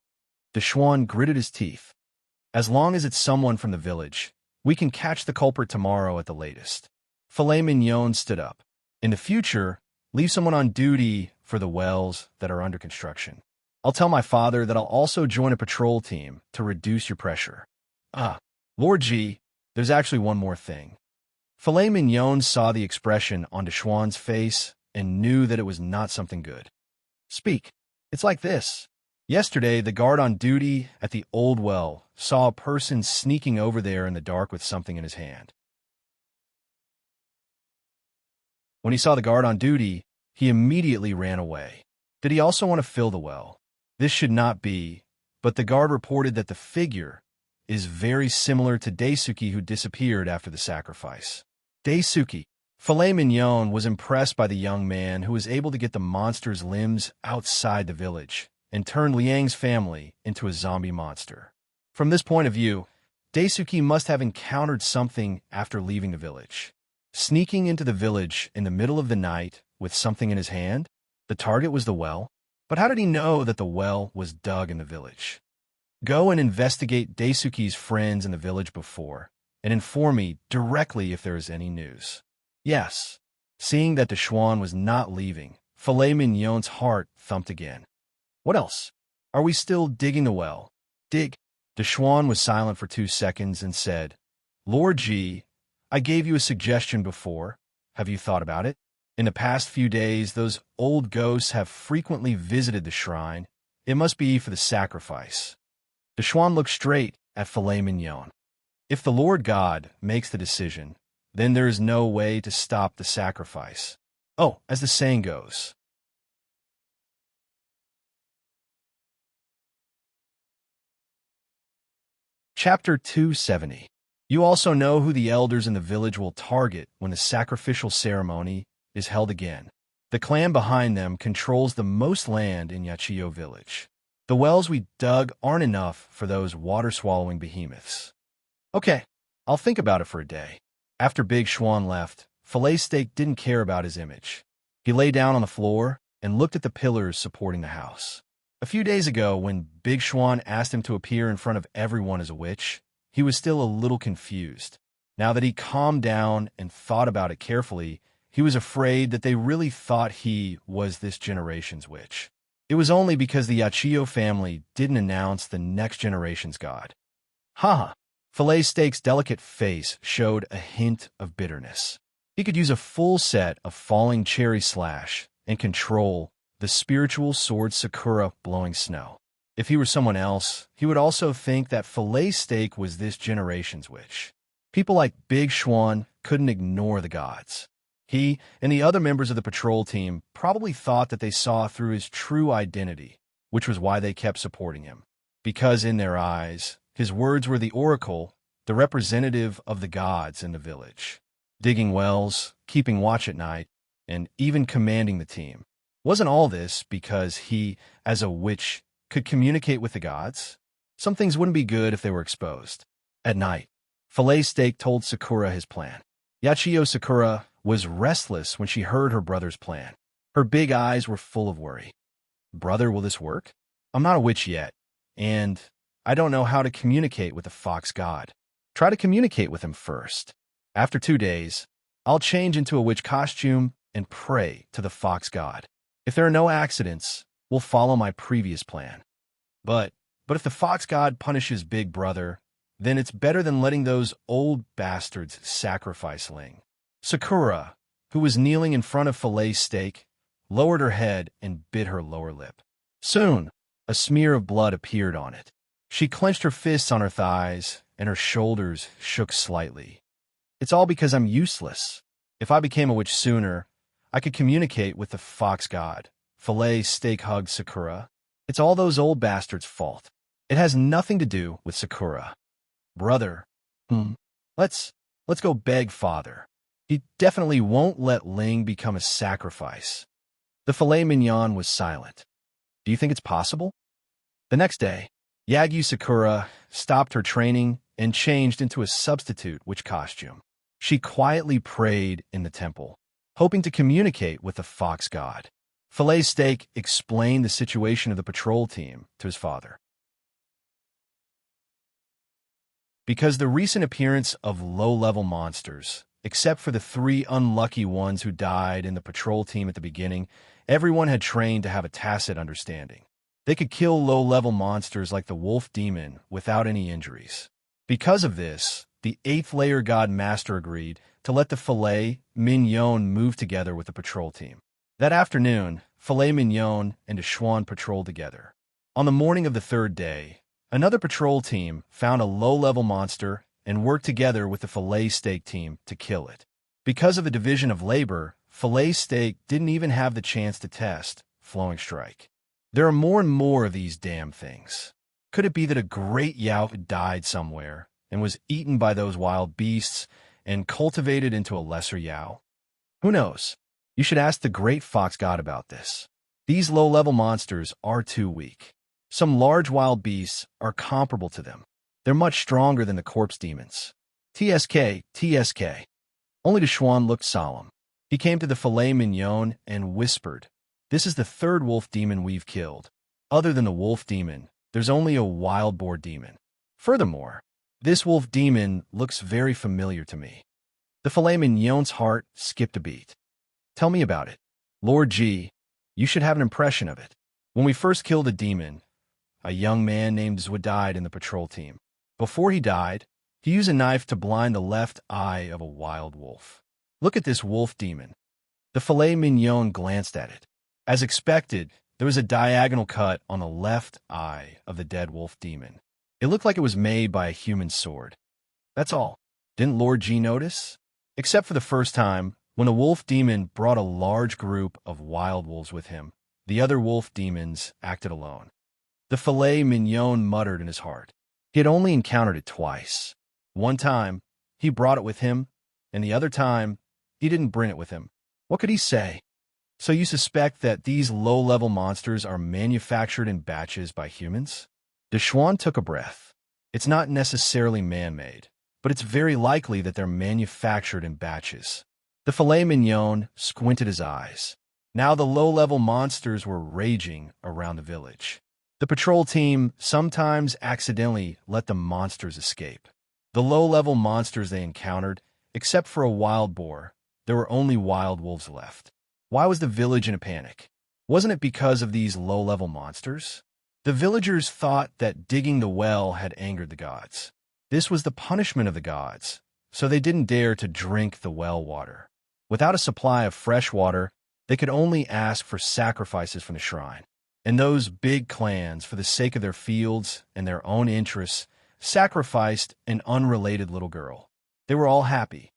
Deshuan gritted his teeth. "As long as it's someone from the village, we can catch the culprit tomorrow at the latest." Filet Mignon stood up. "In the future, leave someone on duty for the wells that are under construction. I'll tell my father that I'll also join a patrol team to reduce your pressure." Lord G, there's actually one more thing." Filet Mignon saw the expression on Deshuan's face and knew that it was not something good. "Speak." "It's like this. Yesterday, the guard on duty at the old well saw a person sneaking over there in the dark with something in his hand. When he saw the guard on duty, he immediately ran away. Did he also want to fill the well? This should not be, but the guard reported that the figure is very similar to Daisuke, who disappeared after the sacrifice." Daisuke. Filet Mignon was impressed by the young man who was able to get the monster's limbs outside the village and turn Liang's family into a zombie monster. From this point of view, Daisuke must have encountered something after leaving the village. Sneaking into the village in the middle of the night with something in his hand? The target was the well? But how did he know that the well was dug in the village? Go and investigate Daisuke's friends in the village before, and inform me directly if there is any news. Yes. Seeing that Deshuan was not leaving, Filet Mignon's heart thumped again. What else? Are we still digging the well? Dig. Deshuan was silent for 2 seconds and said, "Lord G, I gave you a suggestion before. Have you thought about it? In the past few days, those old ghosts have frequently visited the shrine. It must be for the sacrifice." Deshuan looked straight at Filet Mignon. "If the Lord God makes the decision, then there is no way to stop the sacrifice. Oh, as the saying goes." Chapter 270. You also know who the elders in the village will target when the sacrificial ceremony is held again. The clan behind them controls the most land in Yachiyo village. The wells we dug aren't enough for those water-swallowing behemoths. Okay, I'll think about it for a day. After Big Schwan left, Filet Steak didn't care about his image. He lay down on the floor and looked at the pillars supporting the house. A few days ago, when Big Schwan asked him to appear in front of everyone as a witch, he was still a little confused. Now that he calmed down and thought about it carefully, he was afraid that they really thought he was this generation's witch. It was only because the Yachiyo family didn't announce the next generation's god. Haha. Filet Steak's delicate face showed a hint of bitterness. He could use a full set of falling cherry slash and control the spiritual sword Sakura blowing snow. If he were someone else, he would also think that fillet steak was this generation's witch. People like Big Schwan couldn't ignore the gods. He and the other members of the patrol team probably thought that they saw through his true identity, which was why they kept supporting him. Because in their eyes, his words were the oracle, the representative of the gods in the village. Digging wells, keeping watch at night, and even commanding the team. Wasn't all this because he, as a witch, could communicate with the gods? Some things wouldn't be good if they were exposed. At night, Fillet Steak told Sakura his plan. Yachio Sakura was restless when she heard her brother's plan. Her big eyes were full of worry. Brother, will this work? I'm not a witch yet, and I don't know how to communicate with the fox god. Try to communicate with him first. After 2 days, I'll change into a witch costume and pray to the fox god. If there are no accidents, we'll follow my previous plan. But if the fox god punishes Big Brother, then it's better than letting those old bastards sacrifice Ling. Sakura, who was kneeling in front of Fillet Steak, lowered her head and bit her lower lip. Soon, a smear of blood appeared on it. She clenched her fists on her thighs, and her shoulders shook slightly. It's all because I'm useless. If I became a witch sooner, I could communicate with the fox god. Fillet Steak hugged Sakura. It's all those old bastards' fault. It has nothing to do with Sakura. Brother, let's go beg father. He definitely won't let Ling become a sacrifice. The filet mignon was silent. Do you think it's possible? The next day, Yagyu Sakura stopped her training and changed into a substitute witch costume. She quietly prayed in the temple, hoping to communicate with the fox god. Fillet Steak explained the situation of the patrol team to his father. Because the recent appearance of low-level monsters, except for the 3 unlucky ones who died in the patrol team at the beginning, everyone had trained to have a tacit understanding. They could kill low-level monsters like the wolf demon without any injuries. Because of this, the 8th layer god master agreed to let the filet mignon move together with the patrol team. That afternoon, filet mignon and Schwan patrolled together. On the morning of the 3rd day, another patrol team found a low-level monster and worked together with the Fillet Steak team to kill it. Because of a division of labor, Fillet Steak didn't even have the chance to test Flowing Strike. There are more and more of these damn things. Could it be that a great Yao died somewhere and was eaten by those wild beasts and cultivated into a lesser Yao? Who knows? You should ask the great fox god about this. These low-level monsters are too weak. Some large wild beasts are comparable to them. They're much stronger than the corpse demons. TSK. Only Schwan looked solemn. He came to the filet mignon and whispered, "This is the 3rd wolf demon we've killed. Other than the wolf demon, there's only a wild boar demon. Furthermore, this wolf demon looks very familiar to me." The filet mignon's heart skipped a beat. "Tell me about it. Lord G, you should have an impression of it. When we first killed a demon, a young man named Zwa died in the patrol team. Before he died, he used a knife to blind the left eye of a wild wolf. Look at this wolf demon." The filet mignon glanced at it. As expected, there was a diagonal cut on the left eye of the dead wolf demon. It looked like it was made by a human sword. That's all. Didn't Lord G notice? Except for the first time, when the wolf demon brought a large group of wild wolves with him, the other wolf demons acted alone. The filet mignon muttered in his heart. He had only encountered it twice. One time, he brought it with him, and the other time, he didn't bring it with him. What could he say? So you suspect that these low-level monsters are manufactured in batches by humans? Schwan took a breath. It's not necessarily man-made, but it's very likely that they're manufactured in batches. The filet mignon squinted his eyes. Now the low-level monsters were raging around the village. The patrol team sometimes accidentally let the monsters escape. The low-level monsters they encountered, except for a wild boar, there were only wild wolves left. Why was the village in a panic? Wasn't it because of these low-level monsters? The villagers thought that digging the well had angered the gods. This was the punishment of the gods, so they didn't dare to drink the well water. Without a supply of fresh water, They could only ask for sacrifices from the shrine. And those big clans, for the sake of their fields and their own interests, sacrificed an unrelated little girl. They were all happy.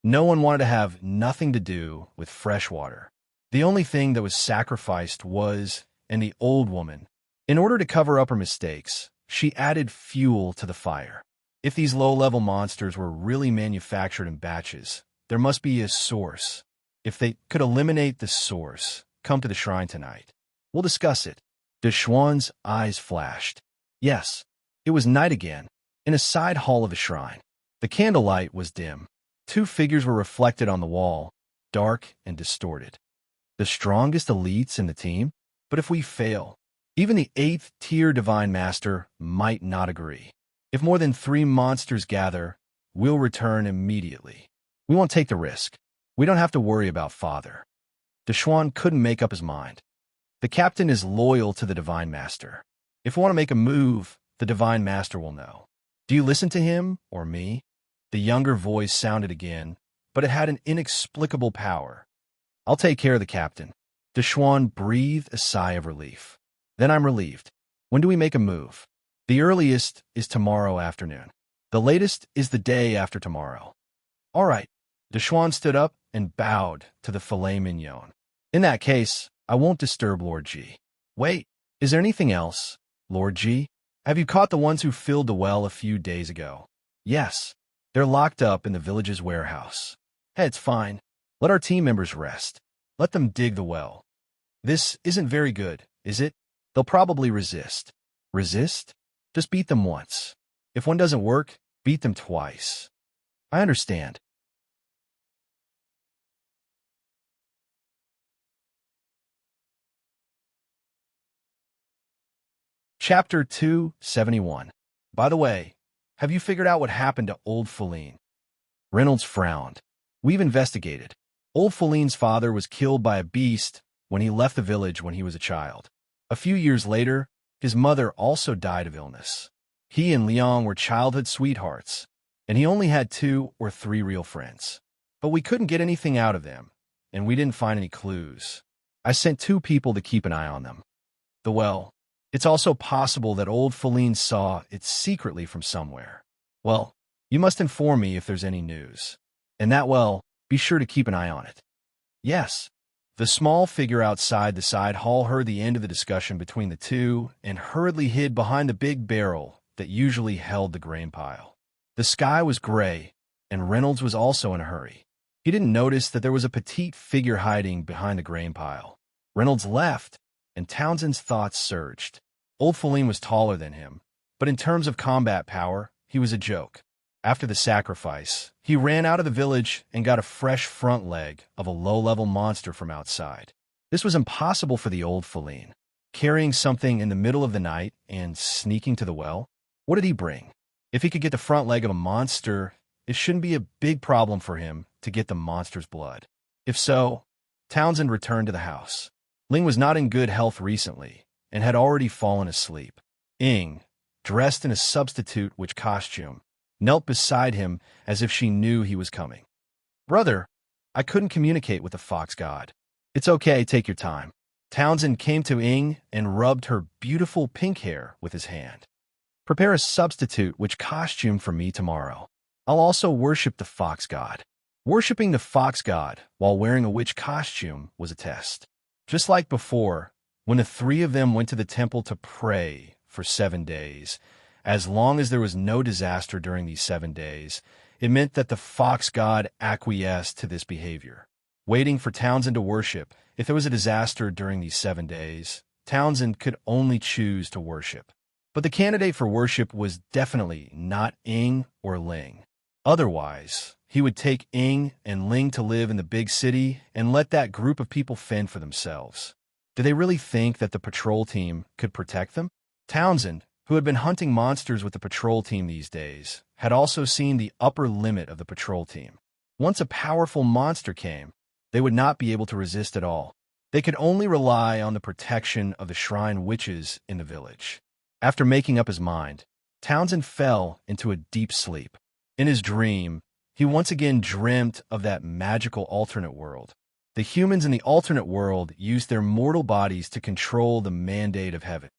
No one wanted to have nothing to do with fresh water. The only thing that was sacrificed was, and the old woman, in order to cover up her mistakes, she added fuel to the fire. If these low-level monsters were really manufactured in batches, there must be a source. If they could eliminate the source, come to the shrine tonight. We'll discuss it. De Schwann's eyes flashed. Yes, it was night again, in a side hall of the shrine. The candlelight was dim. Two figures were reflected on the wall, dark and distorted. The strongest elites in the team? But if we fail, even the 8th-tier Divine Master might not agree. If more than 3 monsters gather, we'll return immediately. We won't take the risk. We don't have to worry about Father. De Schwann couldn't make up his mind. The captain is loyal to the Divine Master. If we want to make a move, the Divine Master will know. Do you listen to him or me? The younger voice sounded again, but it had an inexplicable power. I'll take care of the captain. De Schwann breathed a sigh of relief. Then I'm relieved. When do we make a move? The earliest is tomorrow afternoon. The latest is the day after tomorrow. All right. De Schwann stood up and bowed to the filet mignon. In that case, I won't disturb Lord G. Wait, is there anything else, Lord G? Have you caught the ones who filled the well a few days ago? Yes. They're locked up in the village's warehouse. Hey, it's fine. Let our team members rest. Let them dig the well. This isn't very good, is it? They'll probably resist. Resist? Just beat them once. If one doesn't work, beat them twice. I understand. Chapter 271. By the way, have you figured out what happened to Old Feline? Reynolds frowned. We've investigated. Old Feline's father was killed by a beast when he left the village when he was a child. A few years later, his mother also died of illness. He and Liang were childhood sweethearts, and he only had 2 or 3 real friends. But we couldn't get anything out of them, and we didn't find any clues. I sent 2 people to keep an eye on them. The well. It's also possible that Old Feline saw it secretly from somewhere. Well, you must inform me if there's any news. And that well, be sure to keep an eye on it. Yes. The small figure outside the side hall heard the end of the discussion between the two and hurriedly hid behind the big barrel that usually held the grain pile. The sky was gray, and Reynolds was also in a hurry. He didn't notice that there was a petite figure hiding behind the grain pile. Reynolds left, and Townsend's thoughts surged. Old Feline was taller than him, but in terms of combat power, he was a joke. After the sacrifice, he ran out of the village and got a fresh front leg of a low-level monster from outside. This was impossible for the Old Feline. Carrying something in the middle of the night and sneaking to the well? What did he bring? If he could get the front leg of a monster, it shouldn't be a big problem for him to get the monster's blood. If so, Townsend returned to the house. Ling was not in good health recently and had already fallen asleep. Ing, dressed in a substitute witch costume, knelt beside him as if she knew he was coming. Brother, I couldn't communicate with the fox god. It's okay, take your time. Townsend came to Ing and rubbed her beautiful pink hair with his hand. Prepare a substitute witch costume for me tomorrow. I'll also worship the fox god. Worshipping the fox god while wearing a witch costume was a test. Just like before, when the 3 of them went to the temple to pray for 7 days, as long as there was no disaster during these 7 days, it meant that the fox god acquiesced to this behavior. Waiting for Townsend to worship, if there was a disaster during these 7 days, Townsend could only choose to worship. But the candidate for worship was definitely not Ing or Ling. Otherwise, he would take Ing and Ling to live in the big city and let that group of people fend for themselves. Did they really think that the patrol team could protect them? Townsend, who had been hunting monsters with the patrol team these days, had also seen the upper limit of the patrol team. Once a powerful monster came, they would not be able to resist at all. They could only rely on the protection of the shrine witches in the village. After making up his mind, Townsend fell into a deep sleep. In his dream, He once again dreamt of that magical alternate world. The humans in the alternate world used their mortal bodies to control the mandate of heaven.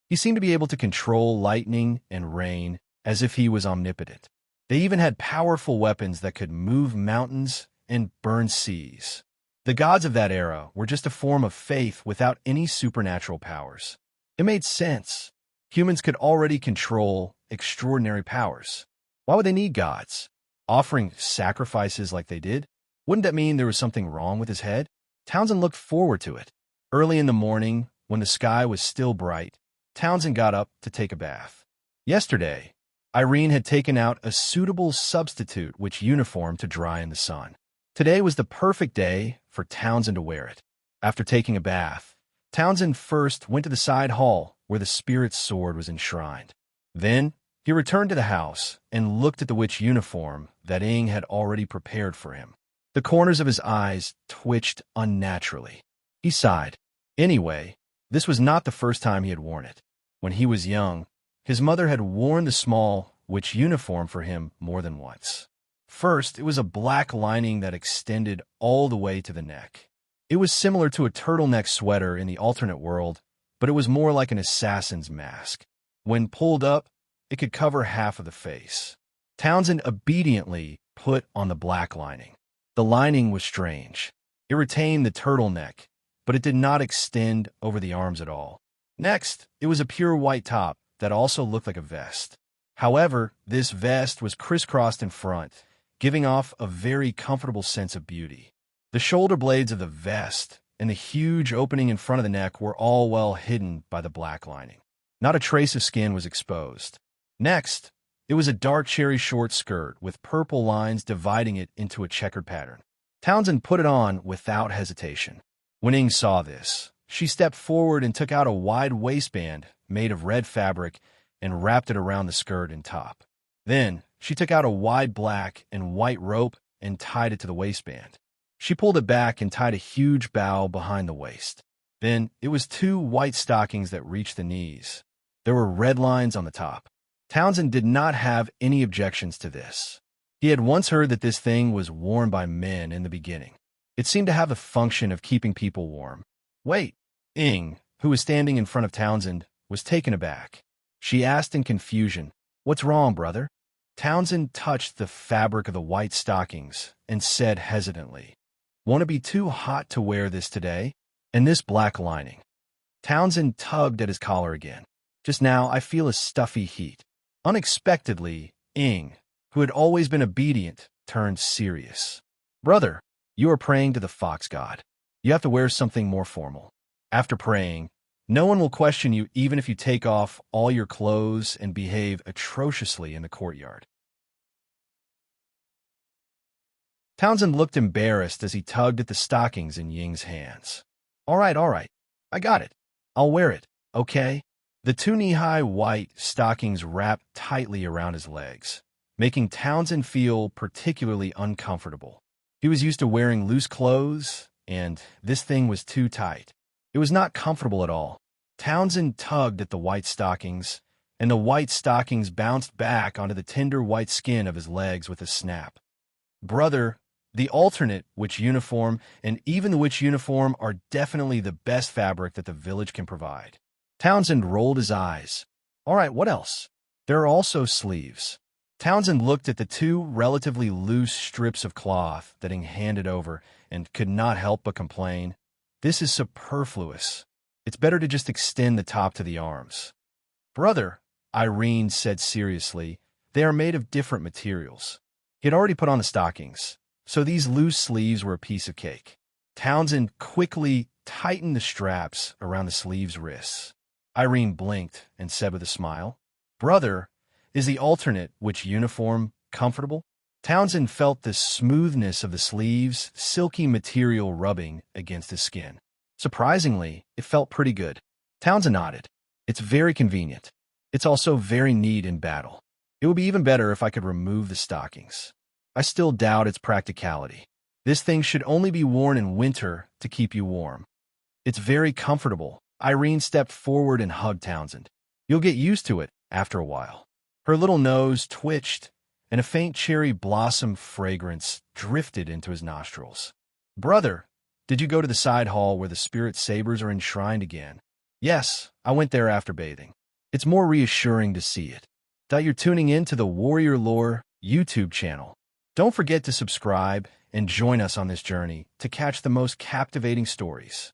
He seemed to be able to control lightning and rain as if he was omnipotent. They even had powerful weapons that could move mountains and burn seas. The gods of that era were just a form of faith without any supernatural powers. It made sense. Humans could already control extraordinary powers. Why would they need gods? Offering sacrifices like they did? Wouldn't that mean there was something wrong with his head? Townsend looked forward to it. Early in the morning, when the sky was still bright, Townsend got up to take a bath. Yesterday, Irene had taken out a suitable substitute uniform to dry in the sun. Today was the perfect day for Townsend to wear it. After taking a bath, Townsend first went to the side hall where the spirit's sword was enshrined. Then, he returned to the house and looked at the witch uniform that Ing had already prepared for him. The corners of his eyes twitched unnaturally. He sighed. Anyway, this was not the first time he had worn it. When he was young, his mother had worn the small witch uniform for him more than once. First, it was a black lining that extended all the way to the neck. It was similar to a turtleneck sweater in the alternate world, but it was more like an assassin's mask. When pulled up, it could cover half of the face. Townsend obediently put on the black lining. The lining was strange. It retained the turtleneck, but it did not extend over the arms at all. Next, it was a pure white top that also looked like a vest. However, this vest was crisscrossed in front, giving off a very comfortable sense of beauty. The shoulder blades of the vest and the huge opening in front of the neck were all well hidden by the black lining. Not a trace of skin was exposed. Next, it was a dark cherry short skirt with purple lines dividing it into a checkered pattern. Townsend put it on without hesitation. When Ing saw this, she stepped forward and took out a wide waistband made of red fabric and wrapped it around the skirt and top. Then, she took out a wide black and white rope and tied it to the waistband. She pulled it back and tied a huge bow behind the waist. Then, it was 2 white stockings that reached the knees. There were red lines on the top. Townsend did not have any objections to this. He had once heard that this thing was worn by men in the beginning. It seemed to have the function of keeping people warm. Wait, Ing, who was standing in front of Townsend, was taken aback. She asked in confusion, "What's wrong, brother?" Townsend touched the fabric of the white stockings and said hesitantly, "Won't it be too hot to wear this today? And this black lining?" Townsend tugged at his collar again. "Just now I feel a stuffy heat." Unexpectedly, Ing, who had always been obedient, turned serious. "Brother, you are praying to the fox god. You have to wear something more formal. After praying, no one will question you even if you take off all your clothes and behave atrociously in the courtyard." Townsend looked embarrassed as he tugged at the stockings in Ying's hands. All right, I got it. I'll wear it, okay?" The 2 knee-high white stockings wrapped tightly around his legs, making Townsend feel particularly uncomfortable. He was used to wearing loose clothes, and this thing was too tight. It was not comfortable at all. Townsend tugged at the white stockings, and the white stockings bounced back onto the tender white skin of his legs with a snap. "Brother, the alternate witch uniform and even the witch uniform are definitely the best fabric that the village can provide." Townsend rolled his eyes. "All right, what else?" "There are also sleeves." Townsend looked at the 2 relatively loose strips of cloth that Ing handed over and could not help but complain, "This is superfluous. It's better to just extend the top to the arms." "Brother," Irene said seriously, "they are made of different materials." He had already put on the stockings, so these loose sleeves were a piece of cake. Townsend quickly tightened the straps around the sleeves' wrists. Irene blinked and said with a smile, "Brother, is the alternate witch uniform comfortable?" Townsend felt the smoothness of the sleeves' silky material rubbing against his skin. Surprisingly, it felt pretty good. Townsend nodded. "It's very convenient. It's also very neat in battle. It would be even better if I could remove the stockings. I still doubt its practicality. This thing should only be worn in winter to keep you warm." "It's very comfortable." Irene stepped forward and hugged Townsend. "You'll get used to it after a while." Her little nose twitched, and a faint cherry blossom fragrance drifted into his nostrils. "Brother, did you go to the side hall where the spirit sabers are enshrined again?" "Yes, I went there after bathing. It's more reassuring to see it." That you're tuning in to the Warrior Lore YouTube channel. Don't forget to subscribe and join us on this journey to catch the most captivating stories.